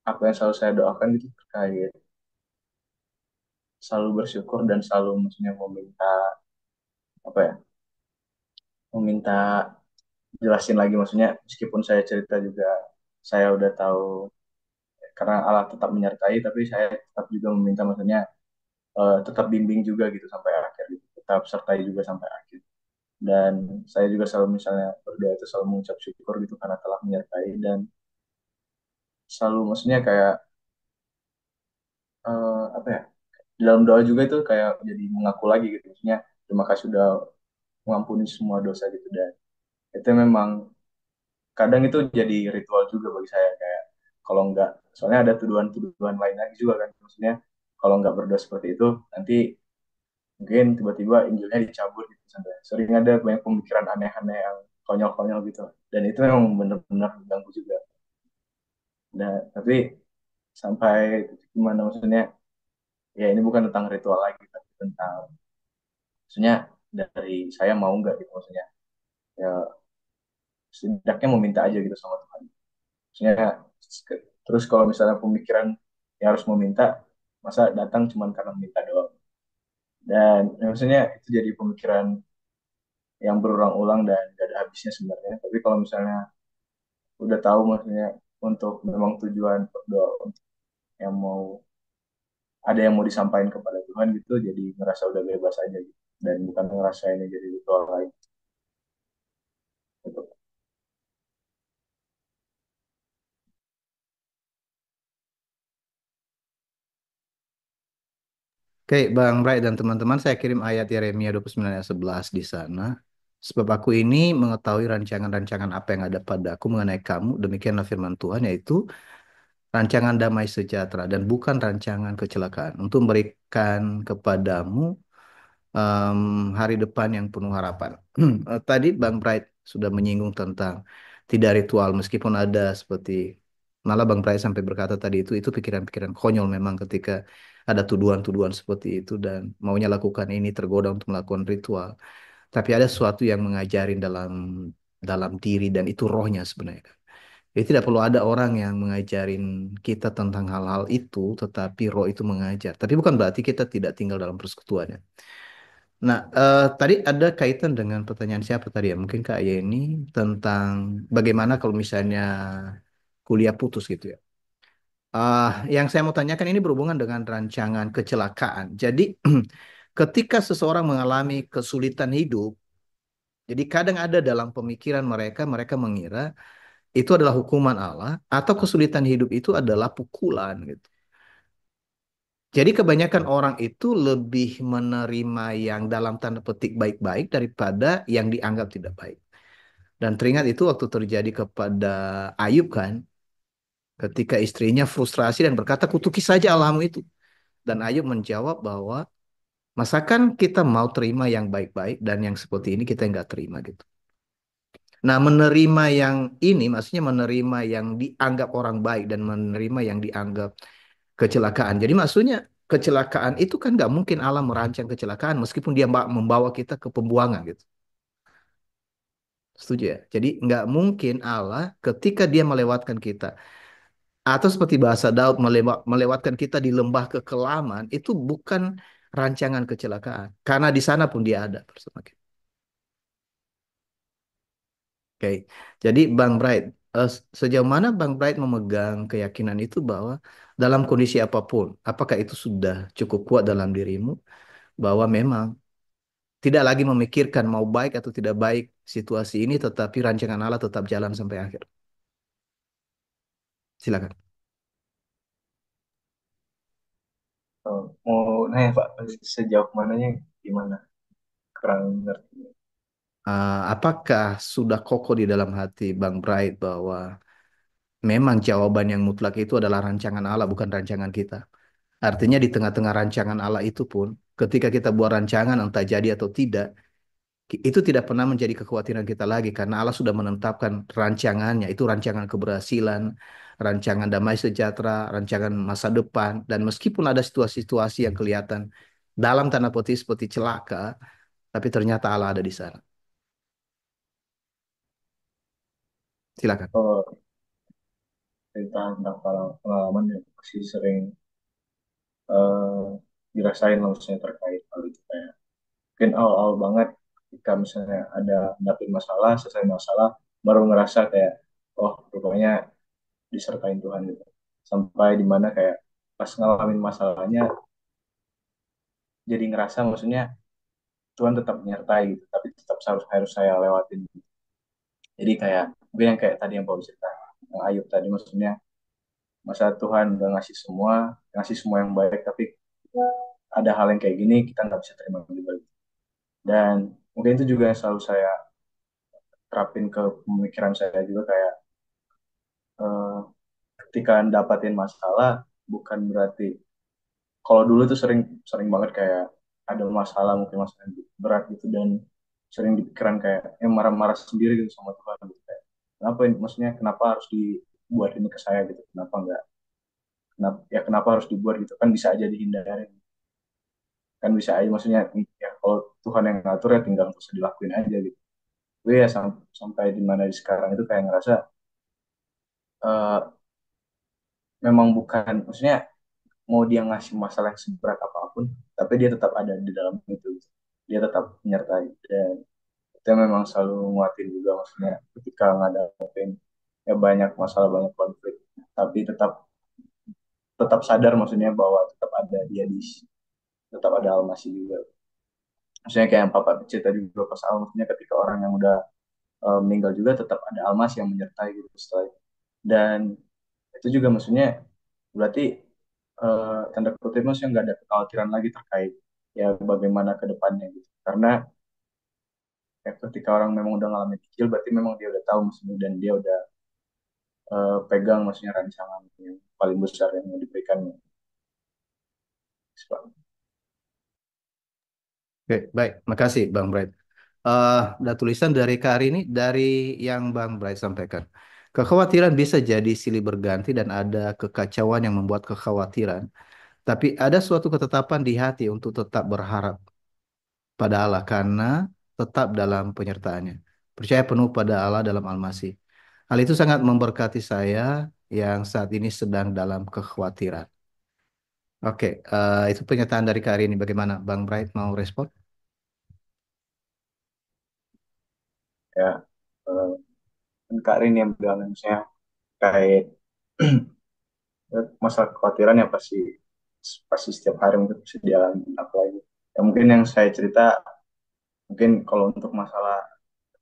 apa yang selalu saya doakan gitu terkait selalu bersyukur dan selalu maksudnya meminta apa ya, meminta jelasin lagi, maksudnya meskipun saya cerita juga saya udah tahu karena Allah tetap menyertai, tapi saya tetap juga meminta, maksudnya tetap bimbing juga gitu sampai akhir gitu, tetap sertai juga sampai akhir. Dan saya juga selalu misalnya berdoa itu selalu mengucap syukur gitu karena telah menyertai, dan selalu maksudnya kayak apa ya, di dalam doa juga itu kayak jadi mengaku lagi gitu, maksudnya terima kasih sudah mengampuni semua dosa gitu. Dan itu memang kadang itu jadi ritual juga bagi saya, kayak kalau nggak, soalnya ada tuduhan-tuduhan lain lagi juga kan, maksudnya kalau nggak berdoa seperti itu nanti mungkin tiba-tiba Injilnya dicabut gitu, sampai sering ada banyak pemikiran aneh-aneh yang konyol-konyol gitu, dan itu memang benar-benar mengganggu juga. Nah, tapi sampai gimana, maksudnya ya ini bukan tentang ritual lagi, tapi tentang maksudnya dari saya mau nggak gitu, maksudnya ya setidaknya meminta aja gitu sama Tuhan. Maksudnya terus kalau misalnya pemikiran yang harus meminta, masa datang cuma karena minta doang. Dan ya, maksudnya itu jadi pemikiran yang berulang-ulang dan gak ada habisnya sebenarnya. Tapi kalau misalnya udah tahu, maksudnya untuk memang tujuan berdoa untuk yang mau ada yang mau disampaikan kepada Tuhan gitu, jadi ngerasa udah bebas aja gitu, dan bukan ngerasa ini jadi ritual lain gitu. Oke, Bang Bright dan teman-teman, saya kirim ayat Yeremia 29 ayat 11 di sana. Sebab aku ini mengetahui rancangan-rancangan apa yang ada padaku mengenai kamu, demikianlah firman Tuhan, yaitu rancangan damai sejahtera dan bukan rancangan kecelakaan, untuk memberikan kepadamu em, hari depan yang penuh harapan. Tadi Bang Bright sudah menyinggung tentang tidak ritual, meskipun ada seperti malah Bang Bright sampai berkata tadi itu pikiran-pikiran konyol memang ketika ada tuduhan-tuduhan seperti itu dan maunya lakukan ini tergoda untuk melakukan ritual. Tapi ada sesuatu yang mengajarin dalam dalam diri dan itu rohnya sebenarnya. Jadi tidak perlu ada orang yang mengajarin kita tentang hal-hal itu, tetapi roh itu mengajar. Tapi bukan berarti kita tidak tinggal dalam persekutuannya. Nah, tadi ada kaitan dengan pertanyaan siapa tadi ya? Mungkin Kak Yeni tentang bagaimana kalau misalnya kuliah putus gitu ya. Yang saya mau tanyakan ini berhubungan dengan rancangan kecelakaan. Jadi, ketika seseorang mengalami kesulitan hidup, jadi kadang ada dalam pemikiran mereka, mereka mengira itu adalah hukuman Allah atau kesulitan hidup itu adalah pukulan gitu. Jadi kebanyakan orang itu lebih menerima yang dalam tanda petik baik-baik daripada yang dianggap tidak baik. Dan teringat itu waktu terjadi kepada Ayub kan, ketika istrinya frustrasi dan berkata, kutuki saja Allahmu itu. Dan Ayub menjawab bahwa Masakan kita mau terima yang baik-baik dan yang seperti ini kita nggak terima gitu. Nah, menerima yang ini maksudnya menerima yang dianggap orang baik dan menerima yang dianggap kecelakaan. Jadi maksudnya kecelakaan itu kan nggak mungkin Allah merancang kecelakaan meskipun dia membawa kita ke pembuangan gitu. Setuju ya? Jadi nggak mungkin Allah ketika dia melewatkan kita atau seperti bahasa Daud melewatkan kita di lembah kekelaman itu bukan rancangan kecelakaan karena di sana pun dia ada bersama kita. Oke, jadi Bang Bright, sejauh mana Bang Bright memegang keyakinan itu bahwa dalam kondisi apapun, apakah itu sudah cukup kuat dalam dirimu bahwa memang tidak lagi memikirkan mau baik atau tidak baik situasi ini, tetapi rancangan Allah tetap jalan sampai akhir. Silakan. Mau nanya Pak, sejauh mananya gimana? Kurang ngerti. Apakah sudah kokoh di dalam hati Bang Bright bahwa memang jawaban yang mutlak itu adalah rancangan Allah, bukan rancangan kita? Artinya di tengah-tengah rancangan Allah itu pun, ketika kita buat rancangan entah jadi atau tidak, itu tidak pernah menjadi kekhawatiran kita lagi karena Allah sudah menetapkan rancangannya. Itu rancangan keberhasilan, rancangan damai sejahtera, rancangan masa depan. Dan meskipun ada situasi-situasi yang kelihatan dalam tanda petik seperti celaka, tapi ternyata Allah ada di sana. Silakan. Oh, cerita tentang pengalaman yang masih sering eh, dirasain lah, maksudnya terkait hal itu kayak mungkin awal-awal banget ketika misalnya ada dapet masalah, selesai masalah, baru ngerasa kayak oh rupanya disertain Tuhan gitu. Sampai dimana kayak pas ngalamin masalahnya jadi ngerasa maksudnya Tuhan tetap menyertai gitu, tapi tetap harus harus saya lewatin. Jadi kayak mungkin yang kayak tadi yang Paul cerita, yang Ayub tadi maksudnya masa Tuhan udah ngasih semua yang baik, tapi ada hal yang kayak gini kita nggak bisa terima juga. Dan mungkin itu juga yang selalu saya terapin ke pemikiran saya juga kayak eh, ketika dapatin masalah bukan berarti kalau dulu tuh sering sering banget kayak ada masalah mungkin masalah yang berat gitu dan sering dipikiran kayak marah-marah sendiri gitu sama Tuhan gitu kayak kenapa ini maksudnya kenapa harus dibuat ini ke saya gitu kenapa enggak kenapa harus dibuat gitu kan bisa aja dihindari kan bisa aja maksudnya ya kalau Tuhan yang ngatur ya tinggal usah dilakuin aja gitu. Tapi ya sampai di mana di sekarang itu kayak ngerasa eh, memang bukan maksudnya mau dia ngasih masalah yang seberat apapun tapi dia tetap ada di dalam itu dia tetap menyertai dan itu memang selalu nguatin juga maksudnya ketika ngadapin ya banyak masalah banyak konflik tapi tetap tetap sadar maksudnya bahwa tetap ada dia di tetap ada Almasih juga maksudnya kayak yang papa cerita juga pas awal maksudnya ketika orang yang udah meninggal juga tetap ada Almasih yang menyertai gitu setelah itu. Dan itu juga maksudnya berarti tanda kutip maksudnya nggak ada kekhawatiran lagi terkait ya bagaimana ke depannya gitu karena ya ketika orang memang udah ngalamin kecil berarti memang dia udah tahu maksudnya dan dia udah pegang maksudnya rancangan yang paling besar yang mau diberikannya. Oke, baik. Makasih Bang Bright. Ada tulisan dari Kak ini dari yang Bang Bright sampaikan. Kekhawatiran bisa jadi silih berganti dan ada kekacauan yang membuat kekhawatiran. Tapi ada suatu ketetapan di hati untuk tetap berharap pada Allah karena tetap dalam penyertaannya. Percaya penuh pada Allah dalam Al-Masih. Hal itu sangat memberkati saya yang saat ini sedang dalam kekhawatiran. Oke, itu pernyataan dari Kak ini. Bagaimana Bang Bright mau respon? Ya eh, kan Kak Rin yang bilang misalnya terkait masalah kekhawatiran ya pasti pasti setiap hari mungkin bisa dialami apalagi ya mungkin yang saya cerita mungkin kalau untuk masalah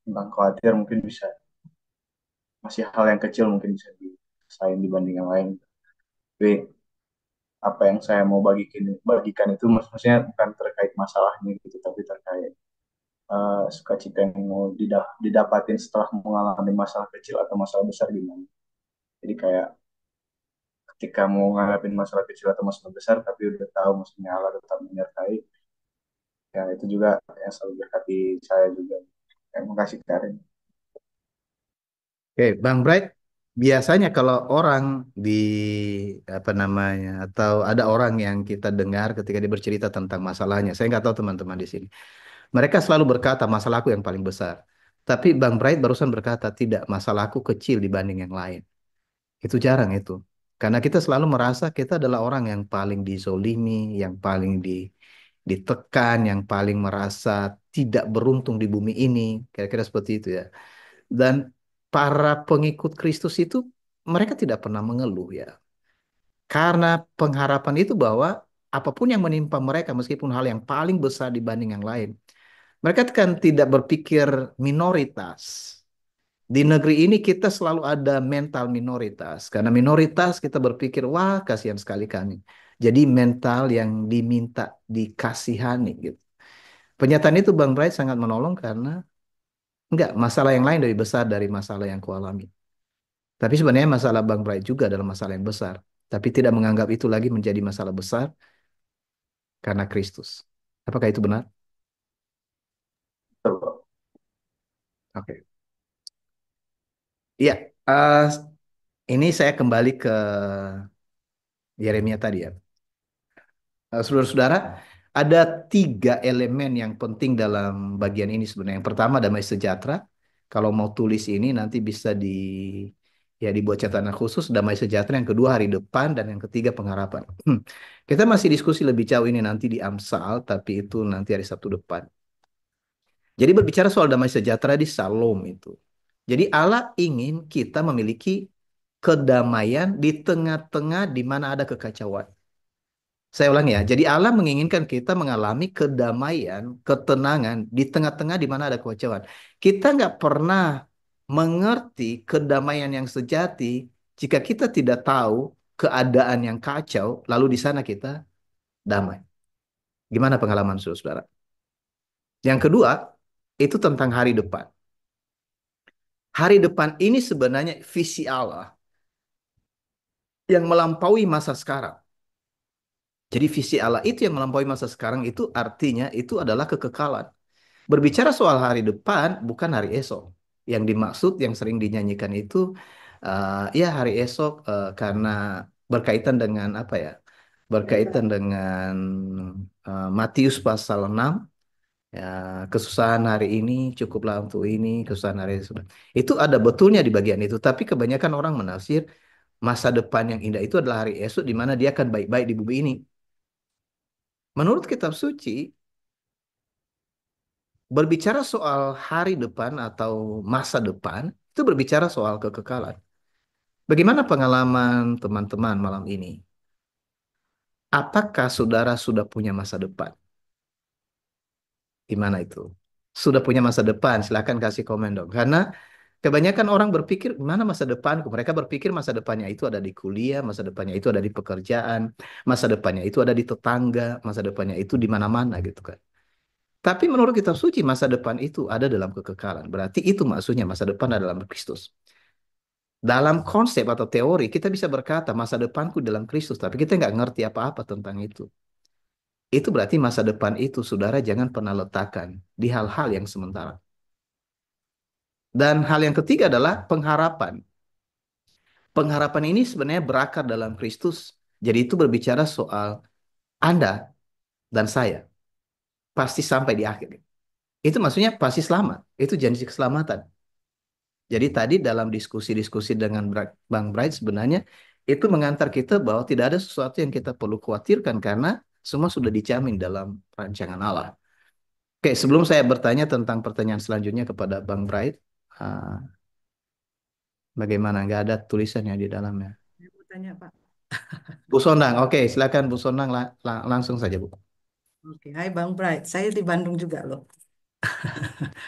tentang khawatir mungkin bisa masih hal yang kecil mungkin bisa diselesain dibanding yang lain tapi apa yang saya mau bagikan itu maksudnya bukan terkait masalahnya gitu tapi terkait sukacita yang mau didapatin setelah mengalami masalah kecil atau masalah besar gimana jadi kayak ketika mau ngadapin masalah kecil atau masalah besar tapi udah tahu maksudnya Allah tetap menyertai Ya itu juga yang selalu berkati saya juga. Terima kasih Karin. Oke, Bang Bright, biasanya kalau orang di apa namanya atau ada orang yang kita dengar ketika dia bercerita tentang masalahnya, saya nggak tahu teman-teman di sini, mereka selalu berkata masalahku yang paling besar. Tapi Bang Bright barusan berkata tidak, masalahku kecil dibanding yang lain. Itu jarang itu. Karena kita selalu merasa kita adalah orang yang paling dizolimi, yang paling ditekan, yang paling merasa tidak beruntung di bumi ini. Kira-kira seperti itu ya. Dan para pengikut Kristus itu mereka tidak pernah mengeluh ya. Karena pengharapan itu bahwa apapun yang menimpa mereka meskipun hal yang paling besar dibanding yang lain, mereka kan tidak berpikir minoritas. Di negeri ini kita selalu ada mental minoritas. Karena minoritas kita berpikir, wah kasihan sekali kami. Jadi mental yang diminta dikasihani gitu. Pernyataan itu Bang Bright sangat menolong karena enggak, masalah yang lain lebih besar dari masalah yang kualami. Tapi sebenarnya masalah Bang Bright juga adalah masalah yang besar. Tapi tidak menganggap itu lagi menjadi masalah besar karena Kristus. Apakah itu benar? Betul, Pak. Oke. Iya, eh, ini saya kembali ke Yeremia tadi ya. Saudara-saudara, ada tiga elemen yang penting dalam bagian ini sebenarnya. Yang pertama damai sejahtera. Kalau mau tulis ini nanti bisa ya dibuat catatan khusus damai sejahtera. Yang kedua hari depan dan yang ketiga pengharapan. Kita masih diskusi lebih jauh ini nanti di Amsal, tapi itu nanti hari Sabtu depan. Jadi berbicara soal damai sejahtera di Salom itu. Jadi Allah ingin kita memiliki kedamaian di tengah-tengah di mana ada kekacauan. Saya ulangi ya. Jadi Allah menginginkan kita mengalami kedamaian, ketenangan di tengah-tengah di mana ada kekacauan. Kita nggak pernah mengerti kedamaian yang sejati jika kita tidak tahu keadaan yang kacau, lalu di sana kita damai. Gimana pengalaman saudara? Yang kedua, itu tentang hari depan. Hari depan ini sebenarnya visi Allah yang melampaui masa sekarang. Jadi visi Allah itu yang melampaui masa sekarang itu artinya itu adalah kekekalan. Berbicara soal hari depan, bukan hari esok. Yang dimaksud, yang sering dinyanyikan itu, ya hari esok karena berkaitan dengan apa ya? Berkaitan dengan Matius pasal 6, ya, kesusahan hari ini cukuplah untuk ini, kesusahan hari ini sudah. Itu ada betulnya di bagian itu, tapi kebanyakan orang menafsir masa depan yang indah itu adalah hari esok di mana dia akan baik-baik di bumi ini. Menurut kitab suci, berbicara soal hari depan atau masa depan, itu berbicara soal kekekalan. Bagaimana pengalaman teman-teman malam ini? Apakah saudara sudah punya masa depan? Gimana itu? Sudah punya masa depan? Silahkan kasih komen dong. Karena kebanyakan orang berpikir, mana masa depanku? Mereka berpikir masa depannya itu ada di kuliah, masa depannya itu ada di pekerjaan, masa depannya itu ada di tetangga, masa depannya itu di mana-mana gitu kan. Tapi menurut kitab suci masa depan itu ada dalam kekekalan. Berarti itu maksudnya masa depan adalah dalam Kristus. Dalam konsep atau teori kita bisa berkata masa depanku dalam Kristus, tapi kita nggak ngerti apa-apa tentang itu. Itu berarti masa depan itu saudara jangan pernah letakkan di hal-hal yang sementara. Dan hal yang ketiga adalah pengharapan. Pengharapan ini sebenarnya berakar dalam Kristus. Jadi itu berbicara soal Anda dan saya pasti sampai di akhir. Itu maksudnya pasti selamat. Itu janji keselamatan. Jadi tadi dalam diskusi-diskusi dengan Bang Bright sebenarnya itu mengantar kita bahwa tidak ada sesuatu yang kita perlu khawatirkan karena semua sudah dijamin dalam rancangan Allah. Oke, sebelum saya bertanya tentang pertanyaan selanjutnya kepada Bang Bright, ah, bagaimana? Nggak ada tulisannya di dalamnya. Saya mau tanya, Pak. Bu Sonang, oke, silakan Bu Sonang langsung saja Bu. Oke, hai Bang Bright. Saya di Bandung juga loh.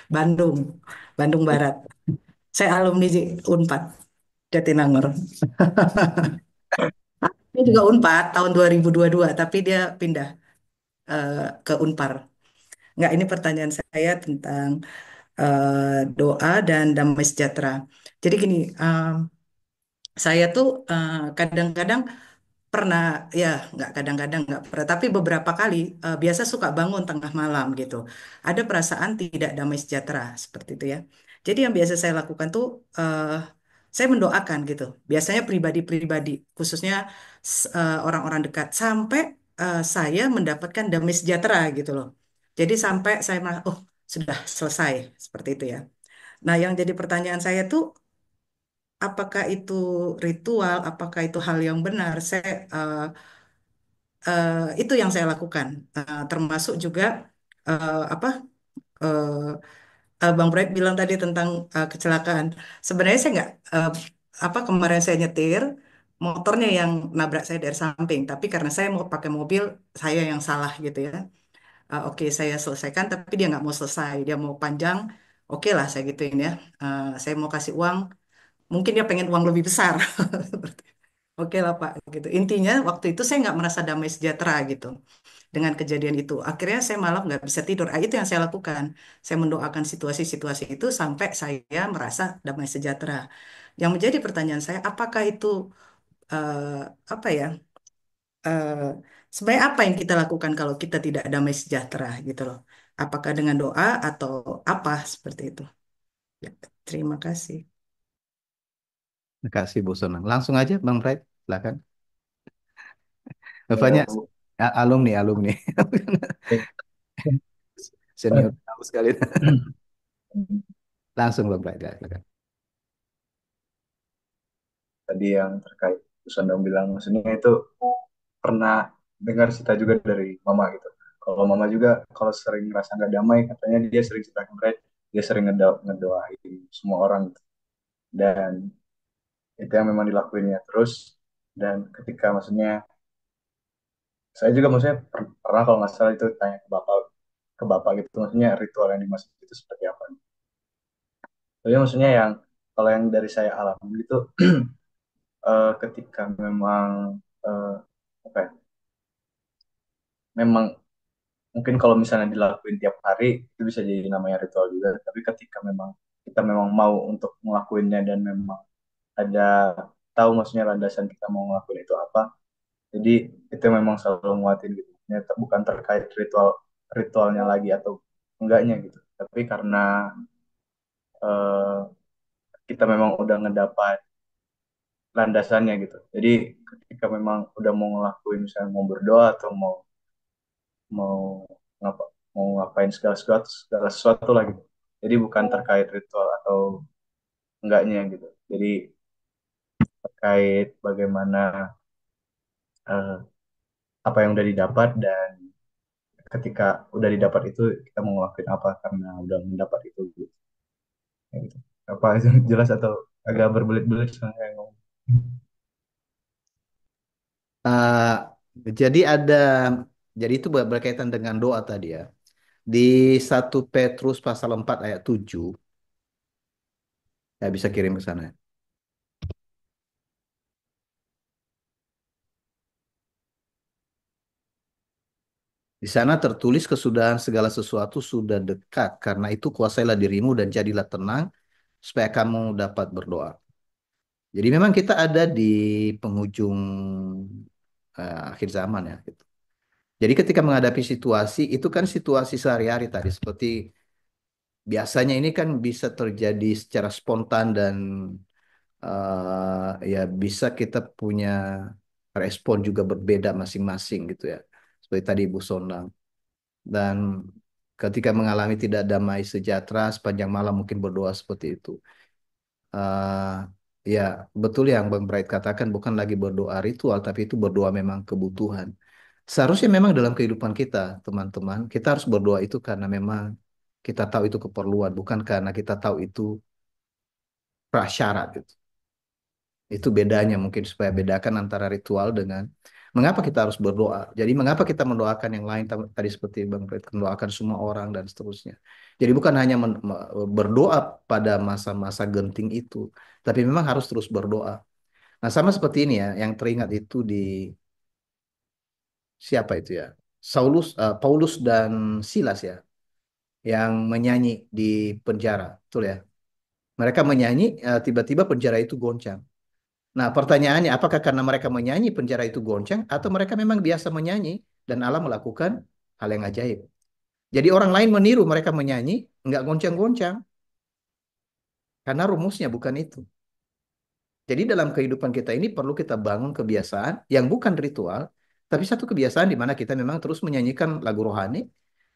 Bandung, Bandung Barat. Saya alumni Unpad, Jatinangor. Ini juga Unpad tahun 2022, tapi dia pindah eh, ke Unpar. Enggak, ini pertanyaan saya tentang doa dan damai sejahtera. Jadi gini, saya tuh kadang-kadang pernah, ya nggak kadang-kadang nggak pernah, tapi beberapa kali biasa suka bangun tengah malam gitu. Ada perasaan tidak damai sejahtera seperti itu ya. Jadi yang biasa saya lakukan tuh saya mendoakan gitu. Biasanya pribadi-pribadi, khususnya orang-orang dekat, sampai saya mendapatkan damai sejahtera gitu loh. Jadi sampai saya merasa, oh sudah selesai seperti itu ya. Nah, yang jadi pertanyaan saya tuh, apakah itu ritual, apakah itu hal yang benar? Itu yang saya lakukan. Termasuk juga apa eh, Bang Bright bilang tadi tentang kecelakaan. Sebenarnya saya nggak apa kemarin saya nyetir motornya yang nabrak saya dari samping, tapi karena saya mau pakai mobil saya yang salah gitu ya. Oke, saya selesaikan, tapi dia nggak mau selesai, dia mau panjang. Oke lah, saya gituin ya. Saya mau kasih uang, mungkin dia pengen uang lebih besar. Oke lah Pak, gitu. Intinya waktu itu saya nggak merasa damai sejahtera gitu dengan kejadian itu. Akhirnya saya malam nggak bisa tidur. Itu yang saya lakukan. Saya mendoakan situasi-situasi itu sampai saya merasa damai sejahtera. Yang menjadi pertanyaan saya, apakah itu eh, apa ya? eh, Sebenarnya apa yang kita lakukan kalau kita tidak damai sejahtera gitu loh? Apakah dengan doa atau apa seperti itu? Ya, terima kasih. Terima kasih Bu Sonang. Langsung aja Bang Bright, silakan. Ya, Bapaknya alumni, alumni. Senior kamu sekali. Langsung Bang Bright, ya, silakan. tadi yang terkait Gus dong bilang, maksudnya itu pernah dengar cerita juga dari mama gitu. Kalau mama juga kalau sering ngerasa nggak damai, katanya dia sering cerita ke Brad, dia sering ngedoain semua orang gitu. Dan itu yang memang dilakuinnya terus. Dan ketika maksudnya saya juga maksudnya pernah kalau nggak salah itu tanya ke bapak gitu, maksudnya ritual yang dimaksud itu seperti apa. Tapi maksudnya yang kalau yang dari saya alami gitu, ketika memang eh, apa ya, memang mungkin kalau misalnya dilakuin tiap hari itu bisa jadi namanya ritual juga, tapi ketika memang kita memang mau untuk ngelakuinnya dan memang ada tahu maksudnya landasan kita mau ngelakuin itu apa, jadi itu memang selalu nguatin gitu. Bukan terkait ritualnya lagi atau enggaknya gitu, tapi karena eh, kita memang udah ngedapat landasannya gitu. Jadi ketika memang udah mau ngelakuin, misalnya mau berdoa atau mau mau ngapa mau ngapain segala sesuatu lah gitu. Jadi bukan terkait ritual atau enggaknya gitu. Jadi terkait bagaimana eh, apa yang udah didapat, dan ketika udah didapat itu kita mau ngelakuin apa karena udah mendapat itu gitu. Ya gitu. Apa itu jelas atau agak berbelit-belit saya ngomong. Eh, jadi ada, jadi itu berkaitan dengan doa tadi ya. Di 1 Petrus pasal 4 ayat 7, ya bisa kirim ke sana. Di sana tertulis kesudahan segala sesuatu sudah dekat. Karena itu kuasailah dirimu dan jadilah tenang supaya kamu dapat berdoa. Jadi memang kita ada di penghujung akhir zaman ya, gitu. Jadi ketika menghadapi situasi itu kan situasi sehari-hari tadi seperti biasanya ini kan bisa terjadi secara spontan dan ya bisa kita punya respon juga berbeda masing-masing gitu ya. Seperti tadi Ibu Sonang. Dan ketika mengalami tidak damai sejahtera sepanjang malam mungkin berdoa seperti itu. eh Ya, betul yang Bang Bright katakan, bukan lagi berdoa ritual, tapi itu berdoa memang kebutuhan. Seharusnya memang dalam kehidupan kita, teman-teman, kita harus berdoa itu karena memang kita tahu itu keperluan, bukan karena kita tahu itu prasyarat gitu. Itu bedanya mungkin supaya bedakan antara ritual dengan mengapa kita harus berdoa. Jadi mengapa kita mendoakan yang lain tadi seperti Bang Bright, mendoakan semua orang dan seterusnya. Jadi bukan hanya berdoa pada masa-masa genting itu, tapi memang harus terus berdoa. Nah, sama seperti ini ya, yang teringat itu di siapa itu ya? Paulus dan Silas ya, yang menyanyi di penjara, betul ya? Mereka menyanyi, tiba-tiba penjara itu goncang. Nah, pertanyaannya, apakah karena mereka menyanyi penjara itu goncang, atau mereka memang biasa menyanyi dan Allah melakukan hal yang ajaib? Jadi orang lain meniru mereka menyanyi, nggak goncang-goncang, karena rumusnya bukan itu. Jadi dalam kehidupan kita ini perlu kita bangun kebiasaan yang bukan ritual, tapi satu kebiasaan di mana kita memang terus menyanyikan lagu rohani,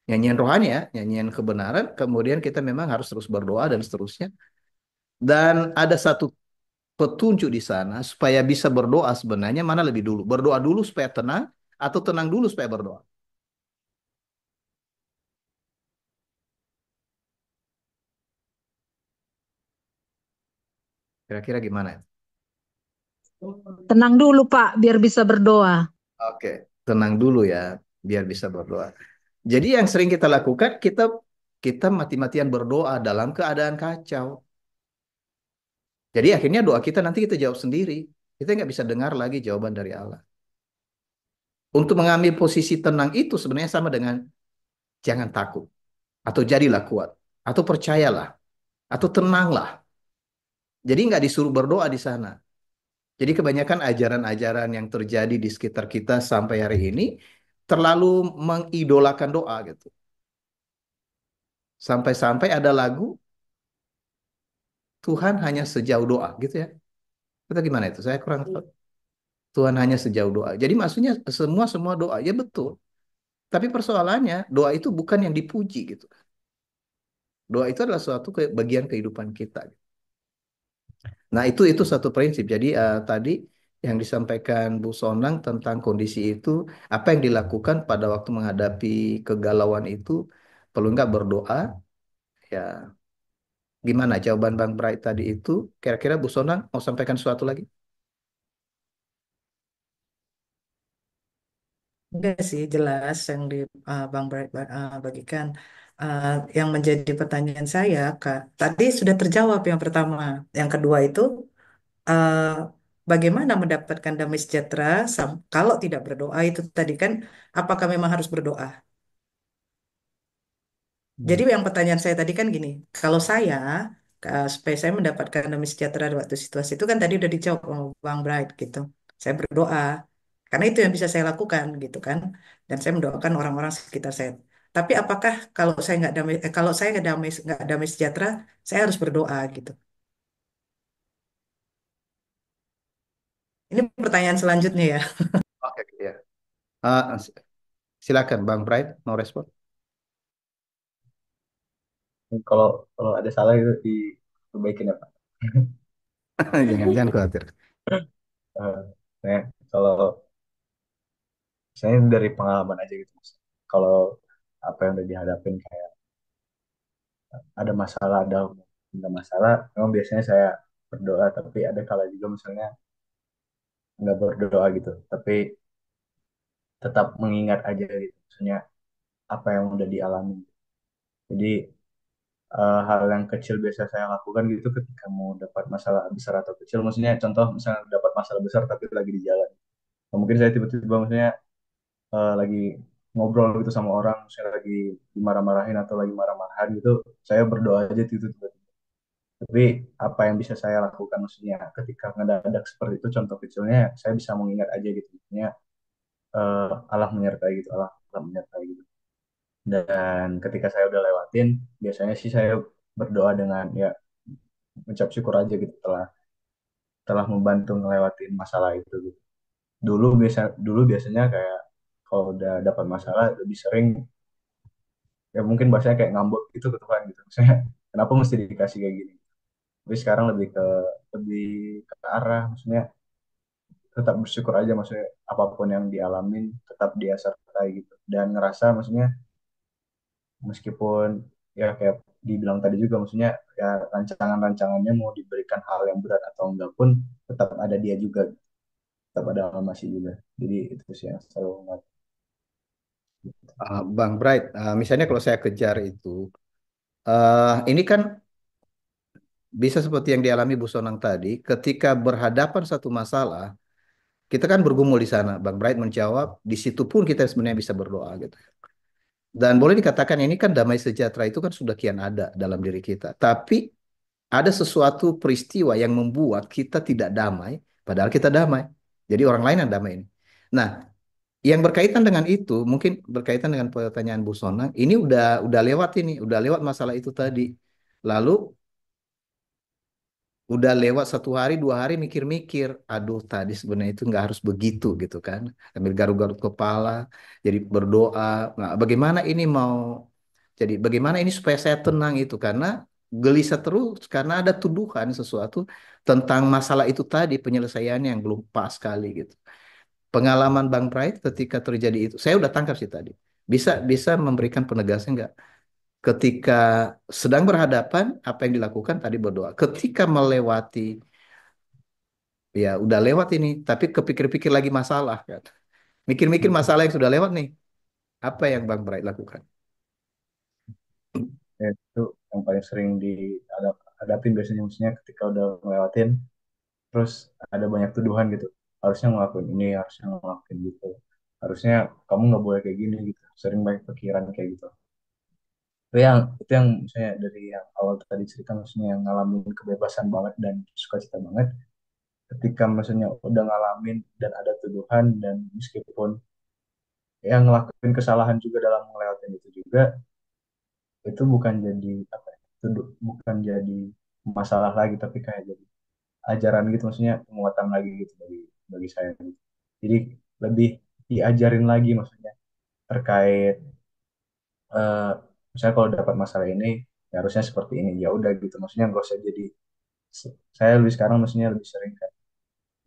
nyanyian rohani ya, nyanyian kebenaran, kemudian kita memang harus terus berdoa dan seterusnya. Dan ada satu petunjuk di sana supaya bisa berdoa sebenarnya mana lebih dulu? Berdoa dulu supaya tenang atau tenang dulu supaya berdoa? Kira-kira gimana? Tenang dulu Pak, biar bisa berdoa. Oke, tenang dulu ya, biar bisa berdoa. Jadi yang sering kita lakukan, kita kita mati-matian berdoa dalam keadaan kacau. Jadi akhirnya doa kita nanti kita jawab sendiri. Kita nggak bisa dengar lagi jawaban dari Allah. Untuk mengambil posisi tenang itu sebenarnya sama dengan jangan takut, atau jadilah kuat, atau percayalah, atau tenanglah. Jadi nggak disuruh berdoa di sana. Jadi kebanyakan ajaran-ajaran yang terjadi di sekitar kita sampai hari ini terlalu mengidolakan doa gitu. Sampai-sampai ada lagu Tuhan hanya sejauh doa gitu ya. Itu gimana itu? Saya kurang tahu. Tuhan hanya sejauh doa. Jadi maksudnya semua doa ya betul. Tapi persoalannya doa itu bukan yang dipuji gitu. Doa itu adalah suatu bagian kehidupan kita. Nah, itu satu prinsip. Jadi tadi yang disampaikan Bu Sonang tentang kondisi itu, apa yang dilakukan pada waktu menghadapi kegalauan itu, perlu nggak berdoa? Ya, gimana jawaban Bang Bright tadi itu? Kira-kira Bu Sonang mau sampaikan sesuatu lagi? Enggak sih, jelas yang di Bang Bright bagikan. Eh, yang menjadi pertanyaan saya, Kak, tadi sudah terjawab yang pertama. Yang kedua itu, eh, bagaimana mendapatkan damai sejahtera kalau tidak berdoa itu tadi kan, apakah memang harus berdoa? Hmm. Jadi yang pertanyaan saya tadi kan gini, kalau saya, supaya saya mendapatkan damai sejahtera di waktu situasi itu kan tadi udah dijawab sama Bang Bright gitu. Saya berdoa, karena itu yang bisa saya lakukan gitu kan. Dan saya mendoakan orang-orang sekitar saya. Tapi apakah kalau saya nggak damai, kalau saya nggak damai sejahtera, saya harus berdoa gitu. Ini pertanyaan selanjutnya ya. Oke, ya. Ah, silakan Bang Bright mau respon. Kalau kalau ada salah itu diperbaikin ya Pak. Jangan khawatir. Eh, Nah, kalau saya dari pengalaman aja gitu, Mas. Kalau apa yang udah dihadapin kayak ada masalah, ada masalah, memang biasanya saya berdoa, tapi ada kala juga misalnya nggak berdoa gitu, tapi tetap mengingat aja gitu, maksudnya apa yang udah dialami. Jadi hal yang kecil biasa saya lakukan gitu ketika mau dapat masalah besar atau kecil, maksudnya contoh misalnya dapat masalah besar tapi lagi di jalan. Nah, mungkin saya tiba-tiba maksudnya lagi ngobrol gitu sama orang, saya lagi dimarah-marahin atau lagi marah-marahan gitu, saya berdoa aja gitu tiba-tiba. Tapi apa yang bisa saya lakukan maksudnya ketika ngedadak seperti itu, contoh kecilnya saya bisa mengingat aja gitu, maksudnya Allah menyertai gitu, Allah menyertai gitu. Dan ketika saya udah lewatin, biasanya sih saya berdoa dengan ya ucap syukur aja gitu telah membantu ngelewatin masalah itu gitu. Dulu biasanya kayak kalau udah dapat masalah lebih sering ya mungkin bahasanya kayak ngambek gitu ke Tuhan gitu. Maksudnya kenapa mesti dikasih kayak gini? Tapi sekarang lebih ke arah maksudnya tetap bersyukur aja, maksudnya apapun yang dialamin tetap dia sertai gitu, dan ngerasa maksudnya meskipun ya kayak dibilang tadi juga, maksudnya ya rancangan-rancangannya mau diberikan hal yang berat atau enggak pun tetap ada dia juga, tetap ada Allah masih juga. Jadi itu sih yang selalu ingat. Bang Bright, misalnya kalau saya kejar itu, ini kan bisa seperti yang dialami Bu Sonang tadi, ketika berhadapan satu masalah, kita kan bergumul di sana. Bang Bright menjawab, di situ pun kita sebenarnya bisa berdoa gitu. Dan boleh dikatakan ini kan damai sejahtera itu kan sudah kian ada dalam diri kita. Tapi ada sesuatu peristiwa yang membuat kita tidak damai Padahal kita damai. Jadi orang lain yang damai ini. Nah, yang berkaitan dengan itu, mungkin berkaitan dengan pertanyaan Bu Sonang, ini udah lewat ini, udah lewat masalah itu tadi. Lalu udah lewat 1 hari 2 hari mikir-mikir, aduh tadi sebenarnya itu nggak harus begitu gitu kan, sambil garuk-garuk kepala, jadi berdoa. Nah, bagaimana ini mau, jadi bagaimana ini supaya saya tenang itu karena gelisah terus karena ada tuduhan sesuatu tentang masalah itu tadi penyelesaiannya yang belum pas sekali gitu. Pengalaman Bang Bright ketika terjadi itu, saya udah tangkap sih tadi. Bisa bisa memberikan penegasan nggak? Ketika sedang berhadapan, apa yang dilakukan tadi berdoa. Ketika melewati, ya udah lewat ini, tapi kepikir-pikir lagi masalah kan. Mikir-mikir masalah yang sudah lewat nih. Apa yang Bang Bright lakukan? Ya, itu yang paling sering dihadapin biasanya, maksudnya ketika udah ngelewatin terus ada banyak tuduhan gitu, harusnya ngelakuin ini, harusnya ngelakuin gitu, harusnya kamu nggak boleh kayak gini gitu, sering banyak pikiran kayak gitu. Itu yang misalnya dari yang awal tadi cerita, maksudnya yang ngalamin kebebasan banget dan sukacita banget, ketika maksudnya udah ngalamin dan ada tuduhan, dan meskipun yang ngelakuin kesalahan juga dalam ngelewatin itu juga, itu bukan jadi apa ya, bukan jadi masalah lagi, tapi kayak jadi ajaran gitu, maksudnya penguatan lagi gitu bagi bagi saya gitu. Jadi lebih diajarin lagi maksudnya terkait, eh, misalnya kalau dapat masalah ini ya harusnya seperti ini, ya udah gitu, maksudnya nggak usah jadi, saya lebih sekarang maksudnya lebih sering kan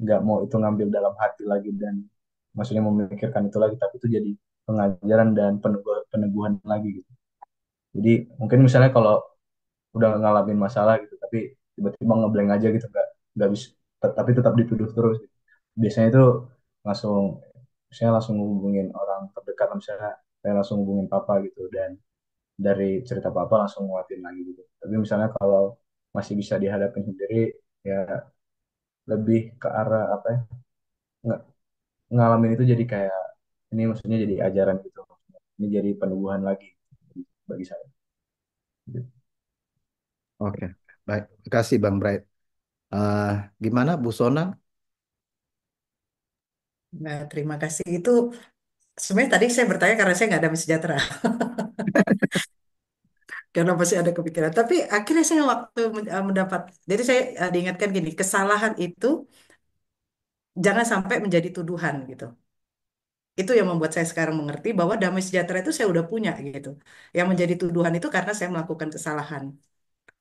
nggak mau itu ngambil dalam hati lagi, dan maksudnya memikirkan itu lagi, tapi itu jadi pengajaran dan peneguhan lagi gitu. Jadi mungkin misalnya kalau udah ngalamin masalah gitu, tapi tiba-tiba ngeblank aja gitu, nggak bisa, tapi tetap dituduh terus gitu. Biasanya itu langsung, misalnya langsung hubungin orang terdekat, misalnya saya langsung hubungin papa gitu, dan dari cerita papa langsung nguatin lagi gitu. Tapi misalnya kalau masih bisa dihadapin sendiri, ya lebih ke arah apa ya, nggak, ngalamin itu jadi kayak, ini maksudnya jadi ajaran gitu, ini jadi peneguhan lagi bagi saya gitu. Oke, baik. Terima kasih Bang Bright. Eh, Gimana Bu Sonang? Nah, terima kasih. Itu sebenarnya tadi saya bertanya karena saya nggak damai sejahtera. Karena masih ada kepikiran. Tapi akhirnya saya waktu mendapat, jadi saya diingatkan gini, kesalahan itu jangan sampai menjadi tuduhan gitu. Itu yang membuat saya sekarang mengerti bahwa damai sejahtera itu saya udah punya gitu. Yang menjadi tuduhan itu karena saya melakukan kesalahan.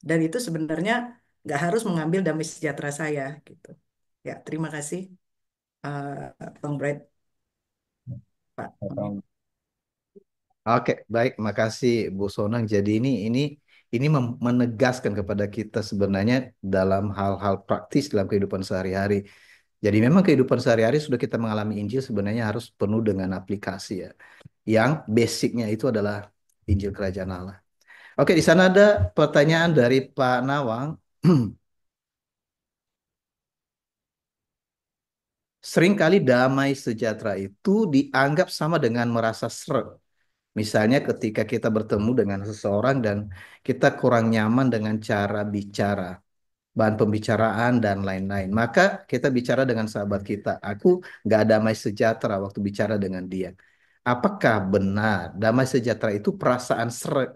Dan itu sebenarnya nggak harus mengambil damai sejahtera saya gitu. Ya, terima kasih Bang Bright, Pak Tony. Atau Oke, baik. Makasih Bu Sonang. Jadi ini menegaskan kepada kita sebenarnya dalam hal-hal praktis dalam kehidupan sehari-hari. Jadi memang kehidupan sehari-hari sudah kita mengalami Injil sebenarnya harus penuh dengan aplikasi ya. Yang basicnya itu adalah Injil Kerajaan Allah. Oke, di sana ada pertanyaan dari Pak Nawang. Seringkali damai sejahtera itu dianggap sama dengan merasa seret. Misalnya ketika kita bertemu dengan seseorang dan kita kurang nyaman dengan cara bicara, bahan pembicaraan dan lain-lain. Maka kita bicara dengan sahabat kita. Aku nggak damai sejahtera waktu bicara dengan dia. Apakah benar damai sejahtera itu perasaan seret?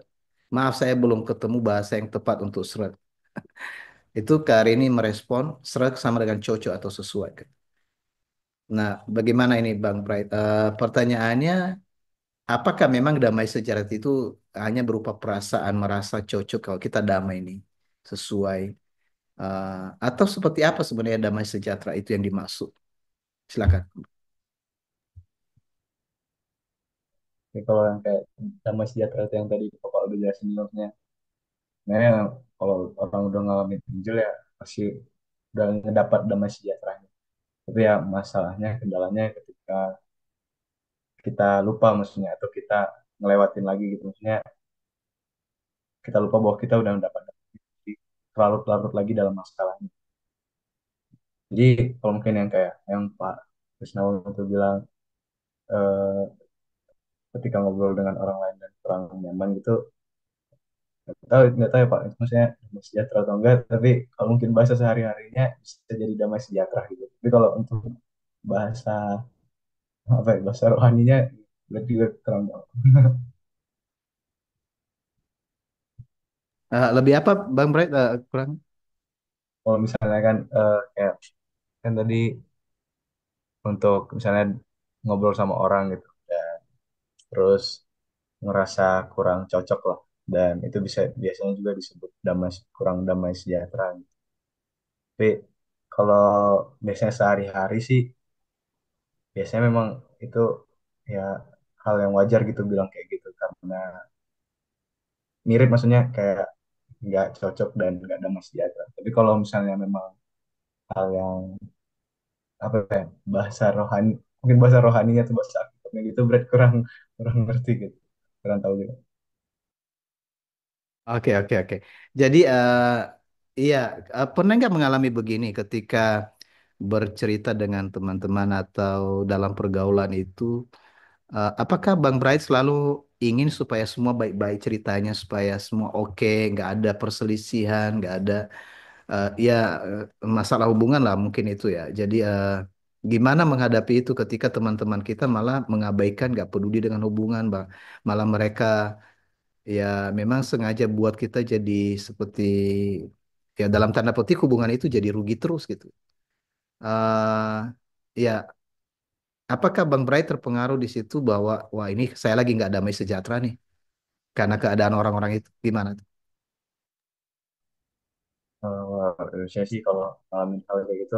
Maaf, saya belum ketemu bahasa yang tepat untuk seret. Itu Kak Rini merespon seret sama dengan cocok atau sesuai. Nah, bagaimana ini Bang Bright? Pertanyaannya, apakah memang damai sejahtera itu hanya berupa perasaan merasa cocok kalau kita damai ini sesuai, atau seperti apa sebenarnya damai sejahtera itu yang dimaksud? Silakan. ya, kalau yang kayak damai sejahtera itu yang tadi Bapak udah jelasin, maksudnya sebenarnya kalau orang udah ngalamin Injil ya pasti udah ngedapat damai sejahteranya. Tapi ya masalahnya, kendalanya ketika kita lupa maksudnya, atau kita ngelewatin lagi gitu, maksudnya kita lupa bahwa kita udah mendapat, larut-larut lagi dalam masalahnya. Jadi kalau mungkin yang kayak yang Pak Krisnawan itu bilang, eh, ketika ngobrol dengan orang lain dan kurang nyaman gitu, Nggak tahu ya Pak, itu maksudnya damai sejahtera atau enggak, tapi kalau mungkin bahasa sehari-harinya bisa jadi damai sejahtera gitu. Tapi kalau untuk bahasa apa ya, bahasa rohaninya berarti juga kurang tahu. Lebih apa Bang Bright? Kurang. Kalau misalnya kan kayak kan tadi untuk misalnya ngobrol sama orang gitu, dan terus ngerasa kurang cocok lah, dan itu bisa biasanya juga disebut kurang damai sejahtera gitu. Tapi kalau biasanya sehari-hari sih biasanya memang itu ya hal yang wajar gitu bilang kayak gitu, karena mirip maksudnya kayak nggak cocok dan nggak damai sejahtera. Tapi kalau misalnya memang hal yang apa ya, bahasa rohani, mungkin bahasa rohaninya atau bahasa akibnya gitu berat, kurang kurang ngerti gitu, kurang tahu gitu. Oke, oke, oke. Jadi, iya, pernah nggak mengalami begini ketika bercerita dengan teman-teman atau dalam pergaulan itu, apakah Bang Bright selalu ingin supaya semua baik-baik ceritanya, supaya semua oke, nggak ada perselisihan, nggak ada, ya, masalah hubungan lah mungkin itu ya. Jadi, gimana menghadapi itu ketika teman-teman kita malah mengabaikan, nggak peduli dengan hubungan, Bang. Malah mereka ya memang sengaja buat kita jadi seperti ya dalam tanda petik hubungan itu jadi rugi terus gitu. Ya, apakah Bang Bray terpengaruh di situ bahwa wah ini saya lagi nggak damai sejahtera nih karena keadaan orang-orang itu gimana tuh? Saya sih kalau ngalamin hal kayak gitu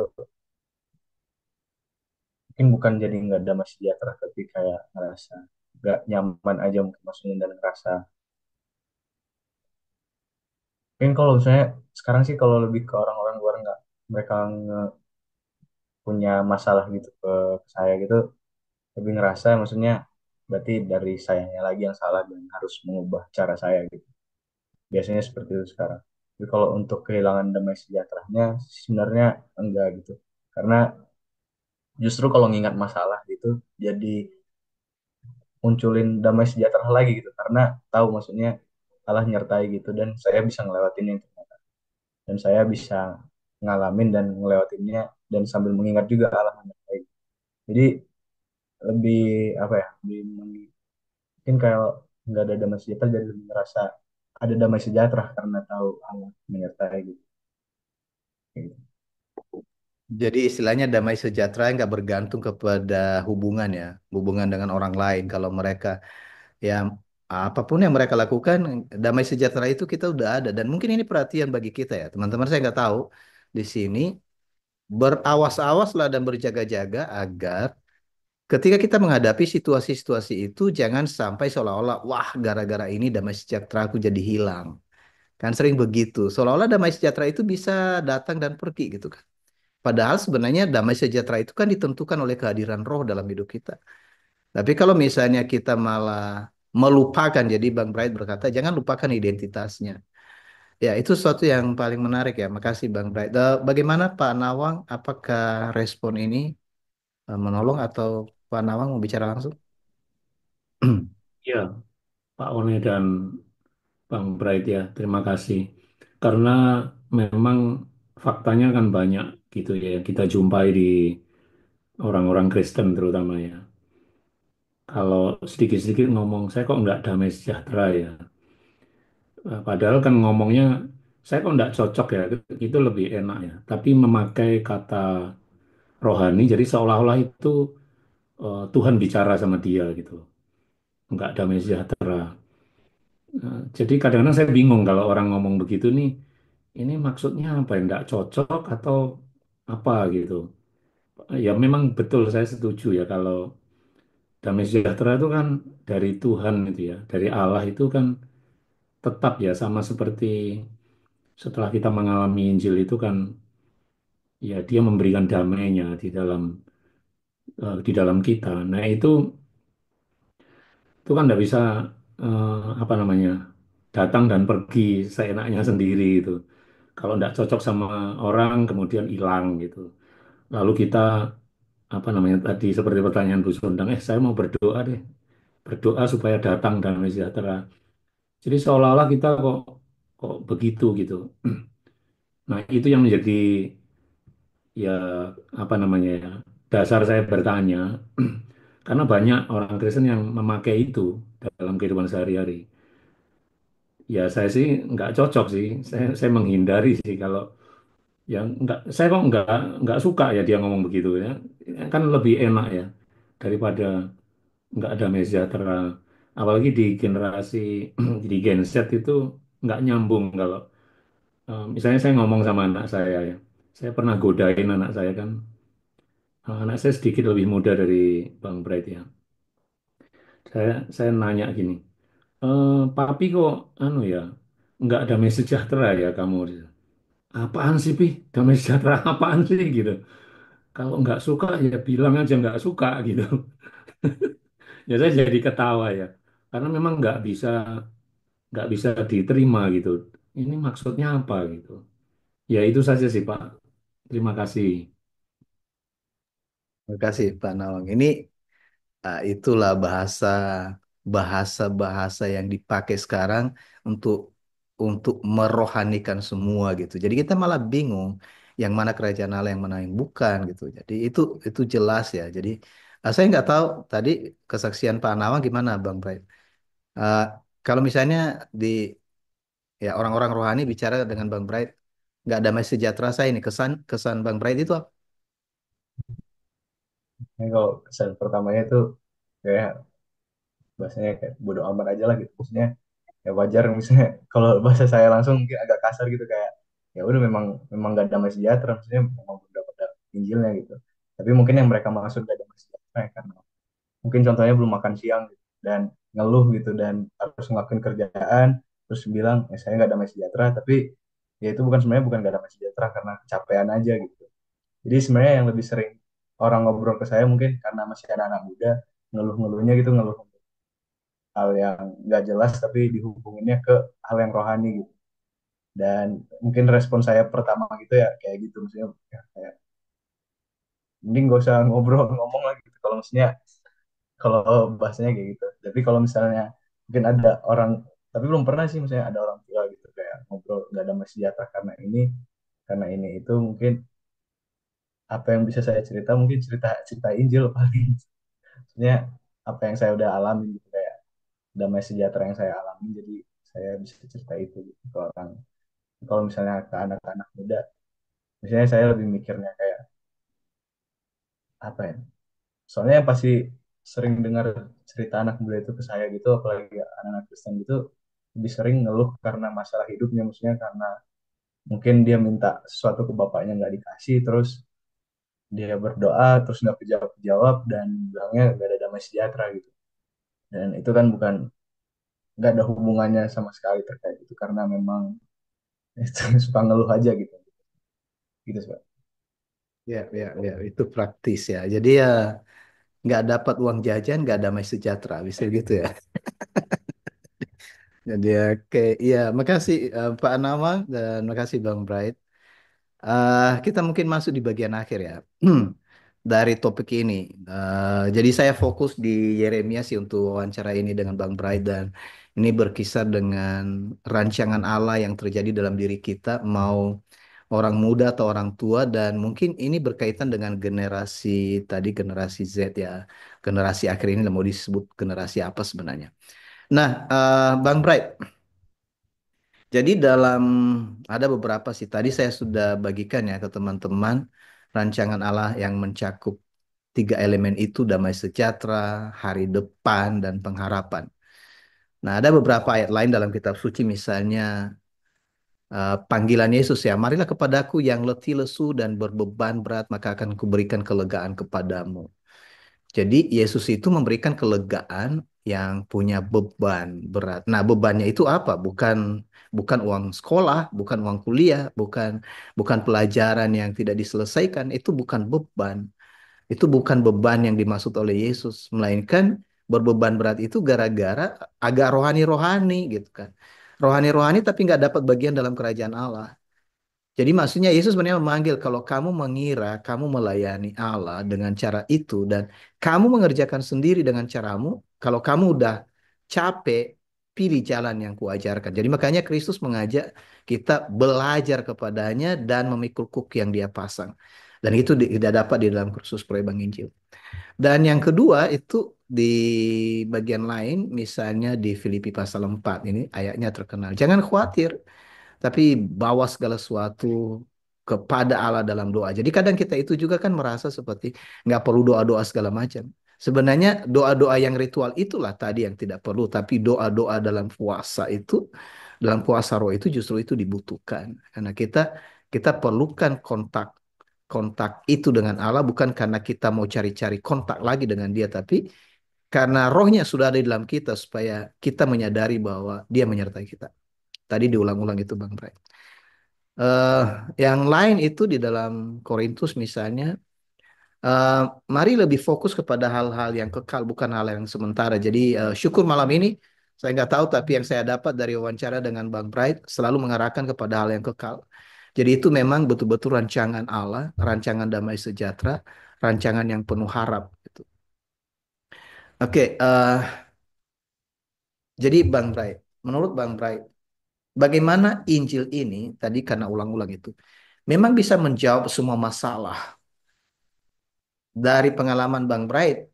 mungkin bukan jadi nggak damai sejahtera, tapi kayak ngerasa nggak nyaman aja mungkin maksudnya, dan ngerasa mungkin kalau misalnya sekarang sih kalau lebih ke orang-orang luar, nggak mereka punya masalah gitu ke saya gitu, lebih ngerasa maksudnya berarti dari sayanya lagi yang salah dan harus mengubah cara saya gitu. Biasanya seperti itu sekarang. Tapi kalau untuk kehilangan damai sejahteranya sebenarnya enggak gitu. Karena justru kalau ngingat masalah gitu jadi munculin damai sejahtera lagi gitu. Karena tahu maksudnya Allah nyertai gitu, dan saya bisa ngelewatin itu. Dan saya bisa ngalamin dan ngelewatinnya, dan sambil mengingat juga Allah menyertai. Jadi lebih apa ya? Mungkin kayak nggak ada damai sejahtera, jadi lebih merasa ada damai sejahtera karena tahu Allah menyertai gitu. Gitu. Jadi istilahnya damai sejahtera nggak bergantung kepada hubungan ya, hubungan dengan orang lain. Kalau mereka ya apapun yang mereka lakukan, damai sejahtera itu kita udah ada. Dan mungkin ini perhatian bagi kita ya, teman-teman saya nggak tahu di sini berawas-awaslah dan berjaga-jaga agar ketika kita menghadapi situasi-situasi itu jangan sampai seolah-olah wah gara-gara ini damai sejahtera aku jadi hilang. Kan sering begitu. Seolah-olah damai sejahtera itu bisa datang dan pergi gitu kan. Padahal sebenarnya damai sejahtera itu kan ditentukan oleh kehadiran roh dalam hidup kita. Tapi kalau misalnya kita malah melupakan, jadi Bang Bright berkata jangan lupakan identitasnya. Ya, itu sesuatu yang paling menarik ya. Makasih Bang Bright. Bagaimana Pak Nawang? Apakah respon ini menolong atau Pak Nawang mau bicara langsung? Ya, Pak One dan Bang Bright ya, terima kasih. Karena memang faktanya kan banyak gitu ya, kita jumpai di orang-orang Kristen terutama ya. Kalau sedikit-sedikit ngomong, saya kok nggak damai sejahtera ya. Padahal kan ngomongnya, saya kok nggak cocok ya, itu lebih enak ya. Tapi memakai kata rohani, jadi seolah-olah itu Tuhan bicara sama dia gitu. Nggak damai sejahtera. Jadi kadang-kadang saya bingung kalau orang ngomong begitu nih, ini maksudnya apa ya? Nggak cocok atau apa gitu. Ya memang betul saya setuju ya kalau damai sejahtera itu kan dari Tuhan itu ya, dari Allah itu kan tetap ya sama seperti setelah kita mengalami Injil itu kan ya dia memberikan damainya di dalam kita. Nah itu kan nggak bisa apa namanya datang dan pergi seenaknya sendiri itu. Kalau nggak cocok sama orang kemudian hilang gitu. Lalu kita apa namanya tadi seperti pertanyaan Bu Sondang, saya mau berdoa deh, berdoa supaya datang damai sejahtera. Jadi seolah-olah kita kok kok begitu gitu. Nah, itu yang menjadi ya apa namanya ya dasar saya bertanya karena banyak orang Kristen yang memakai itu dalam kehidupan sehari-hari. Ya saya sih nggak cocok sih. Saya menghindari sih kalau yang nggak saya kok nggak suka ya dia ngomong begitu ya. Kan lebih enak ya daripada nggak ada damai sejahtera. Apalagi di generasi di Gen Z itu nggak nyambung kalau misalnya saya ngomong sama anak saya ya. Saya pernah godain anak saya kan. Anak saya sedikit lebih muda dari Bang Bright ya. Saya nanya gini, papi kok anu ya, nggak damai sejahtera ya kamu? Apaan sih, Pi? Damai sejahtera apaan sih gitu? Kalau nggak suka ya bilang aja nggak suka gitu. Ya saya jadi ketawa ya, karena memang nggak bisa diterima gitu. Ini maksudnya apa gitu? Ya itu saja sih Pak. Terima kasih. Terima kasih Pak Nawang. Ini itulah bahasa yang dipakai sekarang untuk merohanikan semua gitu. Jadi kita malah bingung yang mana kerajaan Allah yang mana yang bukan gitu. Jadi itu jelas ya. Jadi saya nggak tahu tadi kesaksian Pak Nawang gimana Bang Bright. Uh, Kalau misalnya di ya orang-orang rohani bicara dengan Bang Bright nggak damai sejahtera saya ini kesan kesan Bang Bright itu apa? Ini kalau kesan pertamanya itu kayak bahasanya kayak bodo amat aja lah gitu. Maksudnya ya wajar misalnya kalau bahasa saya langsung mungkin agak kasar gitu kayak ya udah memang memang gak damai sejahtera maksudnya memang udah pada Injilnya gitu. Tapi mungkin yang mereka maksud gak damai sejahtera ya karena mungkin contohnya belum makan siang gitu, dan ngeluh gitu dan harus ngelakuin kerjaan terus bilang ya saya nggak damai sejahtera tapi ya itu bukan sebenarnya bukan gak damai sejahtera karena kecapean aja gitu. Jadi sebenarnya yang lebih sering orang ngobrol ke saya mungkin karena masih anak-anak muda ngeluh-ngeluhnya gitu ngeluh hal yang nggak jelas tapi dihubunginnya ke hal yang rohani gitu. Dan mungkin respon saya pertama gitu ya kayak gitu maksudnya ya, kayak mending gak usah ngobrol ngomong lagi gitu kalau maksudnya kalau bahasanya kayak gitu. Tapi kalau misalnya mungkin ada orang tapi belum pernah sih misalnya ada orang tua gitu kayak ngobrol nggak ada sejahtera karena ini itu mungkin apa yang bisa saya cerita mungkin cerita cerita Injil paling maksudnya apa yang saya udah alami gitu kayak damai sejahtera yang saya alami jadi saya bisa cerita itu gitu ke orang. Kalau misalnya ke anak-anak muda misalnya saya lebih mikirnya kayak apa ya, soalnya yang pasti sering dengar cerita anak muda itu ke saya gitu apalagi anak-anak Kristen gitu lebih sering ngeluh karena masalah hidupnya maksudnya karena mungkin dia minta sesuatu ke bapaknya nggak dikasih terus dia berdoa terus nggak dijawab dan bilangnya nggak ada damai sejahtera gitu. Dan itu kan bukan nggak ada hubungannya sama sekali terkait itu karena memang itu suka ngeluh aja gitu gitu sih Pak. Ya, ya, ya, itu praktis ya. Jadi ya nggak dapat uang jajan, nggak damai sejahtera, bisa gitu ya. Jadi ya, oke, iya, makasih Pak Anama dan makasih Bang Bright. Kita mungkin masuk di bagian akhir ya dari topik ini. Jadi saya fokus di Yeremia sih untuk wawancara ini dengan Bang Bright dan ini berkisar dengan rancangan Allah yang terjadi dalam diri kita, mau orang muda atau orang tua dan mungkin ini berkaitan dengan generasi tadi generasi Z ya, generasi akhir ini mau disebut generasi apa sebenarnya. Nah, Bang Bright. Jadi dalam ada beberapa sih tadi saya sudah bagikan ya ke teman-teman rancangan Allah yang mencakup tiga elemen itu damai sejahtera, hari depan dan pengharapan. Nah, ada beberapa ayat lain dalam kitab suci misalnya panggilan Yesus ya, marilah kepadaku yang letih lesu dan berbeban berat maka akan kuberikan kelegaan kepadamu. Jadi Yesus itu memberikan kelegaan yang punya beban berat. Nah, bebannya itu apa? Bukan bukan uang sekolah, bukan uang kuliah, bukan bukan pelajaran yang tidak diselesaikan. Itu bukan beban. Itu bukan beban yang dimaksud oleh Yesus, melainkan berbeban berat itu gara-gara agak rohani-rohani gitu kan. Rohani-rohani tapi nggak dapat bagian dalam kerajaan Allah. Jadi maksudnya Yesus sebenarnya memanggil kalau kamu mengira kamu melayani Allah dengan cara itu dan kamu mengerjakan sendiri dengan caramu, kalau kamu udah capek, pilih jalan yang kuajarkan. Jadi makanya Kristus mengajak kita belajar kepadanya dan memikul kuk yang dia pasang. Dan itu tidak dapat di dalam kursus Proyek Injil. Dan yang kedua itu di bagian lain, misalnya di Filipi pasal 4 ini ayatnya terkenal. Jangan khawatir, tapi bawa segala sesuatu kepada Allah dalam doa. Jadi kadang kita itu juga kan merasa seperti nggak perlu doa-doa segala macam. Sebenarnya doa-doa yang ritual itulah tadi yang tidak perlu, tapi doa-doa dalam puasa itu, dalam puasa roh itu justru itu dibutuhkan. Karena kita perlukan kontak kontak itu dengan Allah bukan karena kita mau cari-cari kontak lagi dengan Dia, tapi karena rohnya sudah ada di dalam kita supaya kita menyadari bahwa Dia menyertai kita. Tadi diulang-ulang itu Bang Bray. Eh, yang lain itu di dalam Korintus misalnya, eh, mari lebih fokus kepada hal-hal yang kekal, bukan hal yang sementara. Jadi syukur malam ini, saya nggak tahu, tapi yang saya dapat dari wawancara dengan Bang Bright selalu mengarahkan kepada hal yang kekal. Jadi itu memang betul-betul rancangan Allah, rancangan damai sejahtera, rancangan yang penuh harap. Gitu. Oke, jadi Bang Bright, menurut Bang Bright, bagaimana Injil ini, tadi karena ulang-ulang itu, memang bisa menjawab semua masalah dari pengalaman Bang Bright.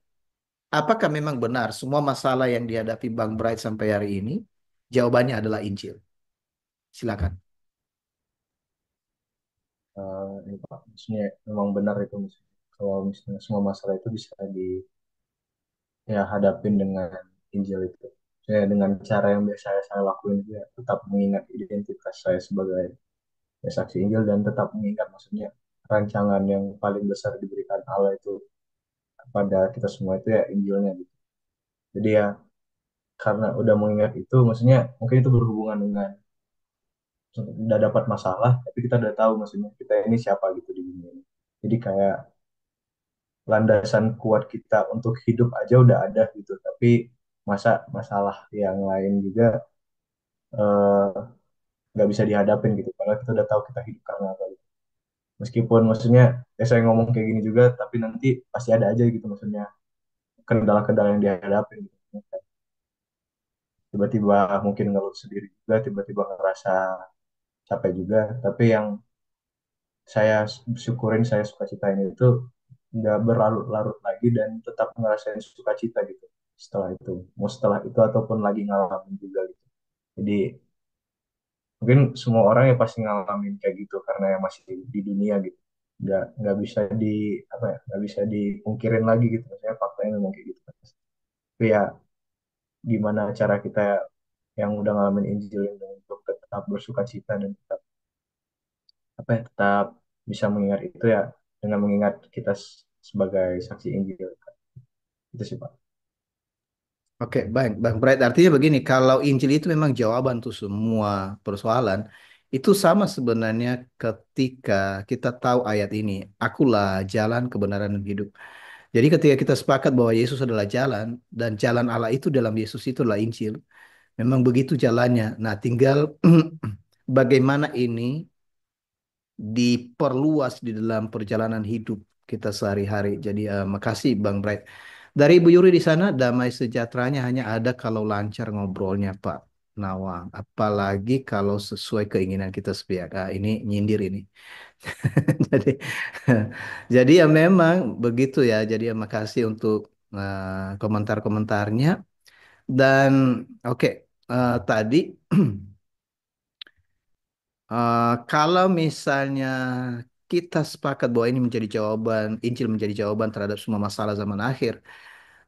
Apakah memang benar semua masalah yang dihadapi Bang Bright sampai hari ini, jawabannya adalah Injil? Silakan. Ini Pak, maksudnya memang benar itu, misalnya kalau misalnya semua masalah itu bisa ya hadapin dengan Injil itu. Saya dengan cara yang biasa saya lakuin juga tetap mengingat identitas saya sebagai ya, saksi Injil, dan tetap mengingat maksudnya rancangan yang paling besar diberikan Allah itu kepada kita semua itu ya Injilnya gitu. Jadi ya karena udah mengingat itu, maksudnya mungkin itu berhubungan dengan udah dapat masalah, tapi kita udah tahu maksudnya kita ini siapa gitu di dunia ini. Jadi kayak landasan kuat kita untuk hidup aja udah ada gitu, tapi masa masalah yang lain juga eh, nggak bisa dihadapin gitu, karena kita udah tahu kita hidup karena apa gitu. Meskipun maksudnya ya saya ngomong kayak gini juga, tapi nanti pasti ada aja gitu maksudnya kendala-kendala yang dihadapin gitu. Tiba-tiba mungkin ngeluh sendiri juga, tiba-tiba ngerasa capek juga, tapi yang saya syukurin, saya sukacitain itu nggak berlarut-larut lagi dan tetap ngerasain sukacita gitu setelah itu, mau setelah itu ataupun lagi ngalamin juga gitu. Jadi mungkin semua orang ya pasti ngalamin kayak gitu karena yang masih di dunia gitu, nggak bisa di apa ya, nggak bisa dipungkirin lagi gitu, maksudnya faktanya memang kayak gitu. Tapi ya gimana cara kita yang udah ngalamin Injil ini untuk tetap bersuka cita dan tetap apa ya, tetap bisa mengingat itu ya dengan mengingat kita sebagai saksi Injil. Itu sih Pak. Oke, baik. Bang Bright, artinya begini, kalau Injil itu memang jawaban untuk semua persoalan, itu sama sebenarnya ketika kita tahu ayat ini, akulah jalan, kebenaran, dan hidup. Jadi ketika kita sepakat bahwa Yesus adalah jalan, dan jalan Allah itu dalam Yesus itu adalah Injil, memang begitu jalannya. Nah, tinggal bagaimana ini diperluas di dalam perjalanan hidup kita sehari-hari. Jadi makasih Bang Bright. Dari Ibu Yuri di sana, damai sejahteranya hanya ada kalau lancar ngobrolnya Pak Nawang. Apalagi kalau sesuai keinginan kita sepihak. Ah, ini nyindir ini. Jadi, jadi ya memang begitu ya. Jadi ya makasih untuk komentar-komentarnya. Dan oke, tadi kalau misalnya kita sepakat bahwa ini menjadi jawaban, Injil menjadi jawaban terhadap semua masalah zaman akhir.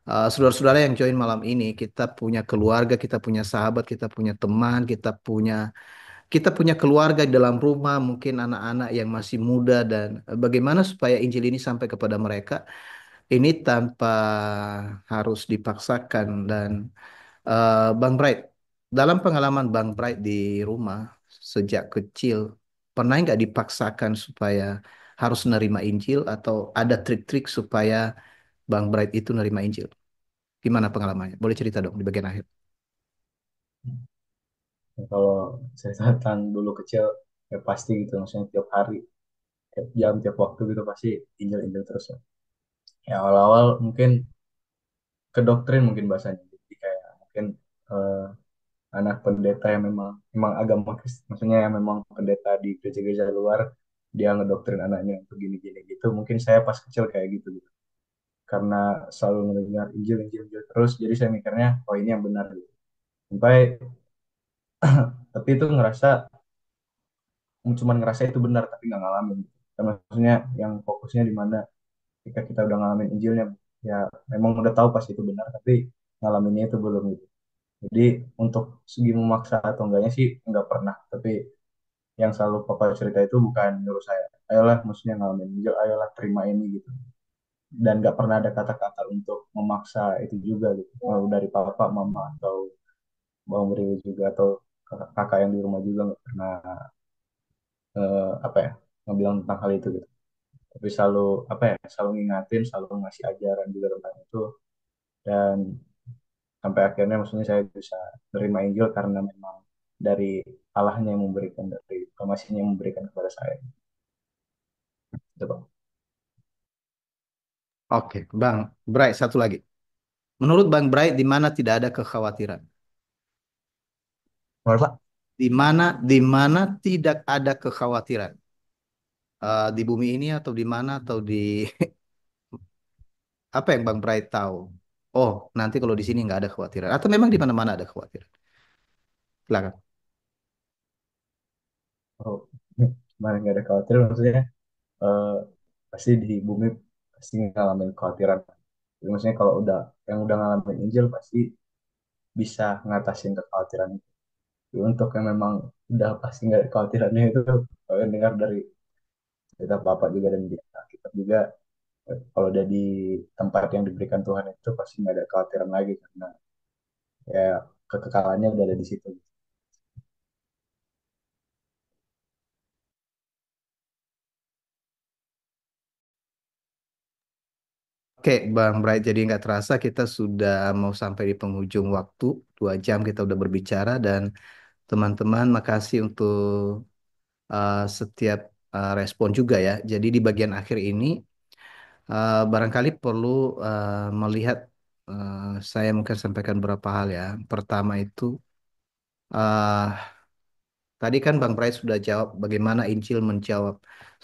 Saudara-saudara yang join malam ini, kita punya keluarga, kita punya sahabat, kita punya teman, kita punya keluarga di dalam rumah, mungkin anak-anak yang masih muda dan bagaimana supaya Injil ini sampai kepada mereka ini tanpa harus dipaksakan dan Bang Bright, dalam pengalaman Bang Bright di rumah sejak kecil, pernah nggak dipaksakan supaya harus nerima Injil atau ada trik-trik supaya Bang Bright itu nerima Injil? Gimana pengalamannya? Boleh cerita dong di bagian akhir. Kalau saya tentang dulu kecil ya pasti gitu, maksudnya tiap hari, tiap jam, tiap waktu gitu pasti Injil-Injil terus ya. Ya awal-awal mungkin ke doktrin mungkin bahasanya. Jadi kayak mungkin eh, anak pendeta yang memang agama Kristen, maksudnya yang memang pendeta di gereja-gereja luar, dia ngedoktrin anaknya untuk gini-gini gitu. Mungkin saya pas kecil kayak gitu, gitu. Karena selalu mendengar Injil, Injil, Injil terus, jadi saya mikirnya, oh ini yang benar gitu. Sampai, tapi itu cuman ngerasa itu benar, tapi nggak ngalamin. Gitu. Dan maksudnya yang fokusnya di mana ketika kita udah ngalamin Injilnya, ya memang udah tahu pasti itu benar, tapi ngalaminnya itu belum gitu. Jadi untuk segi memaksa atau enggaknya sih nggak pernah. Tapi yang selalu papa cerita itu bukan nyuruh saya, ayolah maksudnya ngalamin Injil, ayolah terima ini gitu. Dan nggak pernah ada kata-kata untuk memaksa itu juga gitu. Mau dari papa, mama atau bang Bri juga atau kakak yang di rumah juga nggak pernah apa ya ngebilang tentang hal itu gitu. Tapi selalu apa ya selalu ngingatin, selalu ngasih ajaran juga tentang itu dan sampai akhirnya maksudnya saya bisa terima Injil karena memang dari Allahnya yang memberikan dari informasinya yang memberikan kepada saya. Itu Bang. Oke, Bang Bright, satu lagi. Menurut Bang Bright, di mana tidak ada kekhawatiran? Boleh, Pak? Di mana tidak ada kekhawatiran? Di bumi ini atau di mana atau di apa yang Bang Bright tahu? Oh, nanti kalau di sini nggak ada kekhawatiran. Atau memang di mana-mana ada kekhawatiran? Silakan. Oh, kemarin nggak ada khawatir maksudnya eh, pasti di bumi pasti ngalamin kekhawatiran. Jadi maksudnya kalau yang udah ngalamin Injil pasti bisa ngatasin kekhawatiran itu. Jadi untuk yang memang udah pasti nggak ada kekhawatirannya itu kalau yang dengar dari cerita Bapak juga dan di Alkitab juga kalau udah di tempat yang diberikan Tuhan itu pasti nggak ada kekhawatiran lagi karena ya kekekalannya udah ada di situ. Oke, Bang Bright, jadi nggak terasa kita sudah mau sampai di penghujung waktu. 2 jam kita udah berbicara dan teman-teman makasih untuk setiap respon juga ya. Jadi di bagian akhir ini barangkali perlu melihat saya mungkin sampaikan beberapa hal ya. Pertama itu uh, tadi kan Bang Bright sudah jawab bagaimana Injil menjawab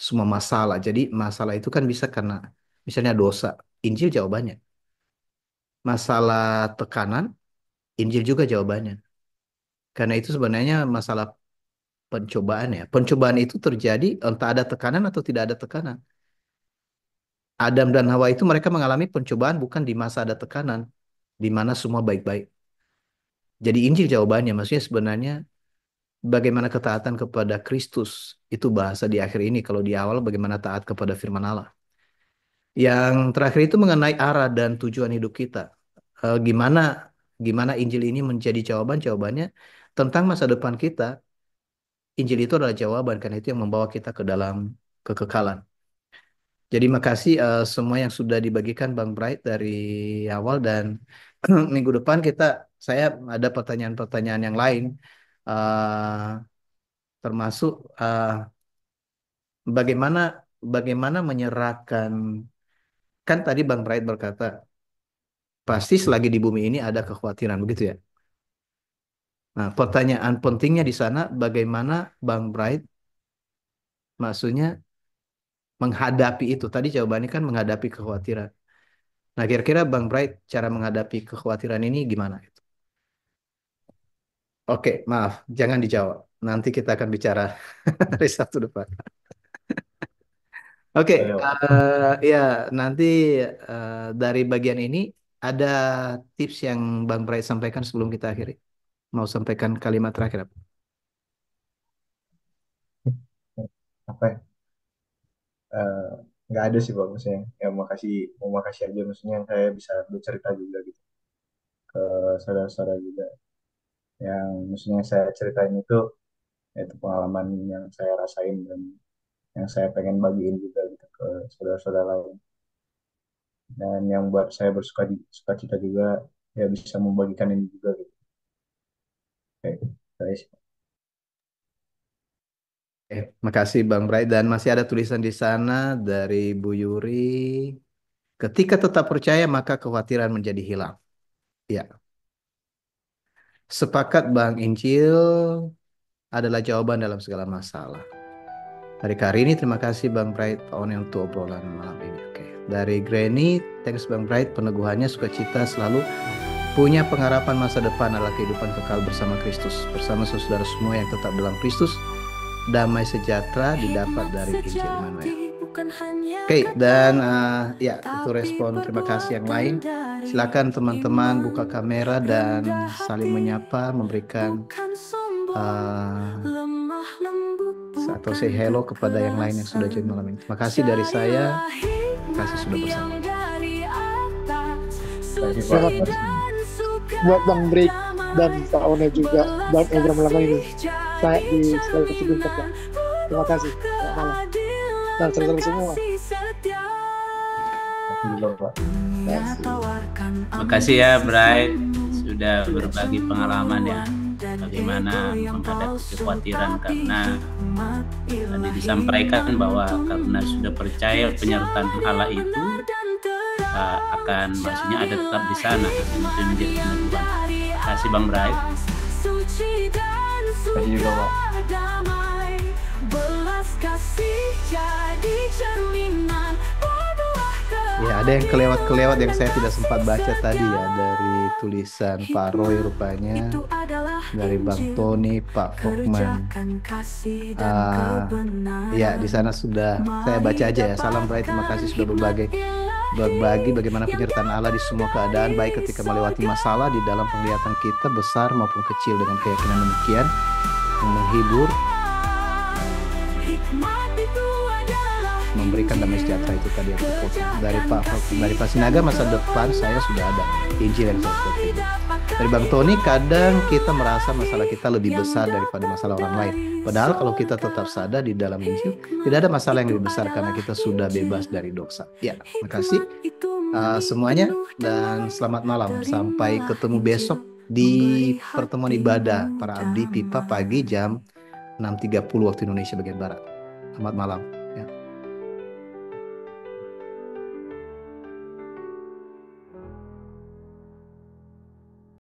semua masalah. Jadi masalah itu kan bisa karena misalnya dosa. Injil jawabannya. Masalah tekanan, Injil juga jawabannya. Karena itu sebenarnya masalah pencobaan ya. Pencobaan itu terjadi entah ada tekanan atau tidak ada tekanan. Adam dan Hawa itu mereka mengalami pencobaan bukan di masa ada tekanan, di mana semua baik-baik. Jadi Injil jawabannya, maksudnya sebenarnya bagaimana ketaatan kepada Kristus itu bahasa di akhir ini. Kalau di awal bagaimana taat kepada firman Allah. Yang terakhir itu mengenai arah dan tujuan hidup kita. Gimana gimana Injil ini menjadi jawaban? Jawabannya tentang masa depan kita. Injil itu adalah jawaban karena itu yang membawa kita ke dalam kekekalan. Jadi makasih semua yang sudah dibagikan Bang Bright dari awal dan minggu depan saya ada pertanyaan-pertanyaan yang lain eh, termasuk bagaimana bagaimana menyerahkan kan tadi Bang Bright berkata pasti selagi di bumi ini ada kekhawatiran begitu ya. Nah, pertanyaan pentingnya di sana bagaimana Bang Bright maksudnya menghadapi itu. Tadi jawabannya kan menghadapi kekhawatiran. Nah, kira-kira Bang Bright cara menghadapi kekhawatiran ini gimana? Oke, maaf, jangan dijawab. Nanti kita akan bicara hari Sabtu depan. Oke, Oh, ya, ya nanti dari bagian ini ada tips yang Bang Bray sampaikan sebelum kita akhiri. Mau sampaikan kalimat terakhir apa? apa ya? Eh, nggak ada sih Pak maksudnya ya mau makasih aja maksudnya saya bisa bercerita juga gitu ke saudara-saudara juga yang maksudnya saya ceritain itu pengalaman yang saya rasain dan yang saya pengen bagiin juga gitu ke saudara-saudara lain dan yang buat saya suka cita juga ya bisa membagikan ini juga gitu. Oke, guys. Makasih Bang Bray dan masih ada tulisan di sana dari Bu Yuri. Ketika tetap percaya maka kekhawatiran menjadi hilang. Ya, Sepakat Bang, Injil adalah jawaban dalam segala masalah. Dari Karini, terima kasih Bang Bright Pak One untuk obrolan malam ini. Oke. Dari Granny, thanks Bang Bright, peneguhannya sukacita selalu punya pengharapan masa depan adalah kehidupan kekal bersama Kristus. Bersama saudara semua yang tetap dalam Kristus, damai sejahtera didapat dari Injil Immanuel. Oke, dan ya itu respon terima kasih yang lain. Silakan teman-teman buka kamera dan saling menyapa, memberikan atau say hello kepada yang lain yang sudah join malam ini. Terima kasih dari saya. Terima kasih sudah bersama. Terima kasih buat Bang Break dan Pak One juga buat program malam ini. Saya di sekali sebelum Pak. Terima kasih. Selamat malam. Dan saudara semua. Terima kasih ya Bright sudah berbagi pengalaman ya bagaimana menghadapi kekhawatiran, karena tadi disampaikan bahwa karena sudah percaya penyertaan Allah itu akan maksudnya ada tetap di sana, itu menjadi peneguhan. Terima kasih Bang Bright. Terima kasih juga Pak. Ya, ada yang kelewat-kelewat yang saya tidak sempat baca tadi ya, dari tulisan Pak Roy rupanya, dari Bang Tony, Pak Fokman. Ya, di sana sudah saya baca aja ya. Salam Bright, terima kasih sudah berbagi bagaimana penyertaan Allah di semua keadaan, baik ketika melewati masalah di dalam penglihatan kita besar maupun kecil, dengan keyakinan demikian yang menghibur, memberikan damai sejahtera itu tadi yang dari Pak Sinaga, masa depan saya sudah ada Injil yang saya sudah terima. Dari Bang Tony, kadang kita merasa masalah kita lebih besar daripada masalah orang lain, padahal kalau kita tetap sadar di dalam Injil tidak ada masalah yang lebih besar karena kita sudah bebas dari dosa. Ya, terima kasih semuanya dan selamat malam, sampai ketemu besok di pertemuan ibadah para abdi pipa pagi jam 6.30 waktu Indonesia bagian Barat. Selamat malam.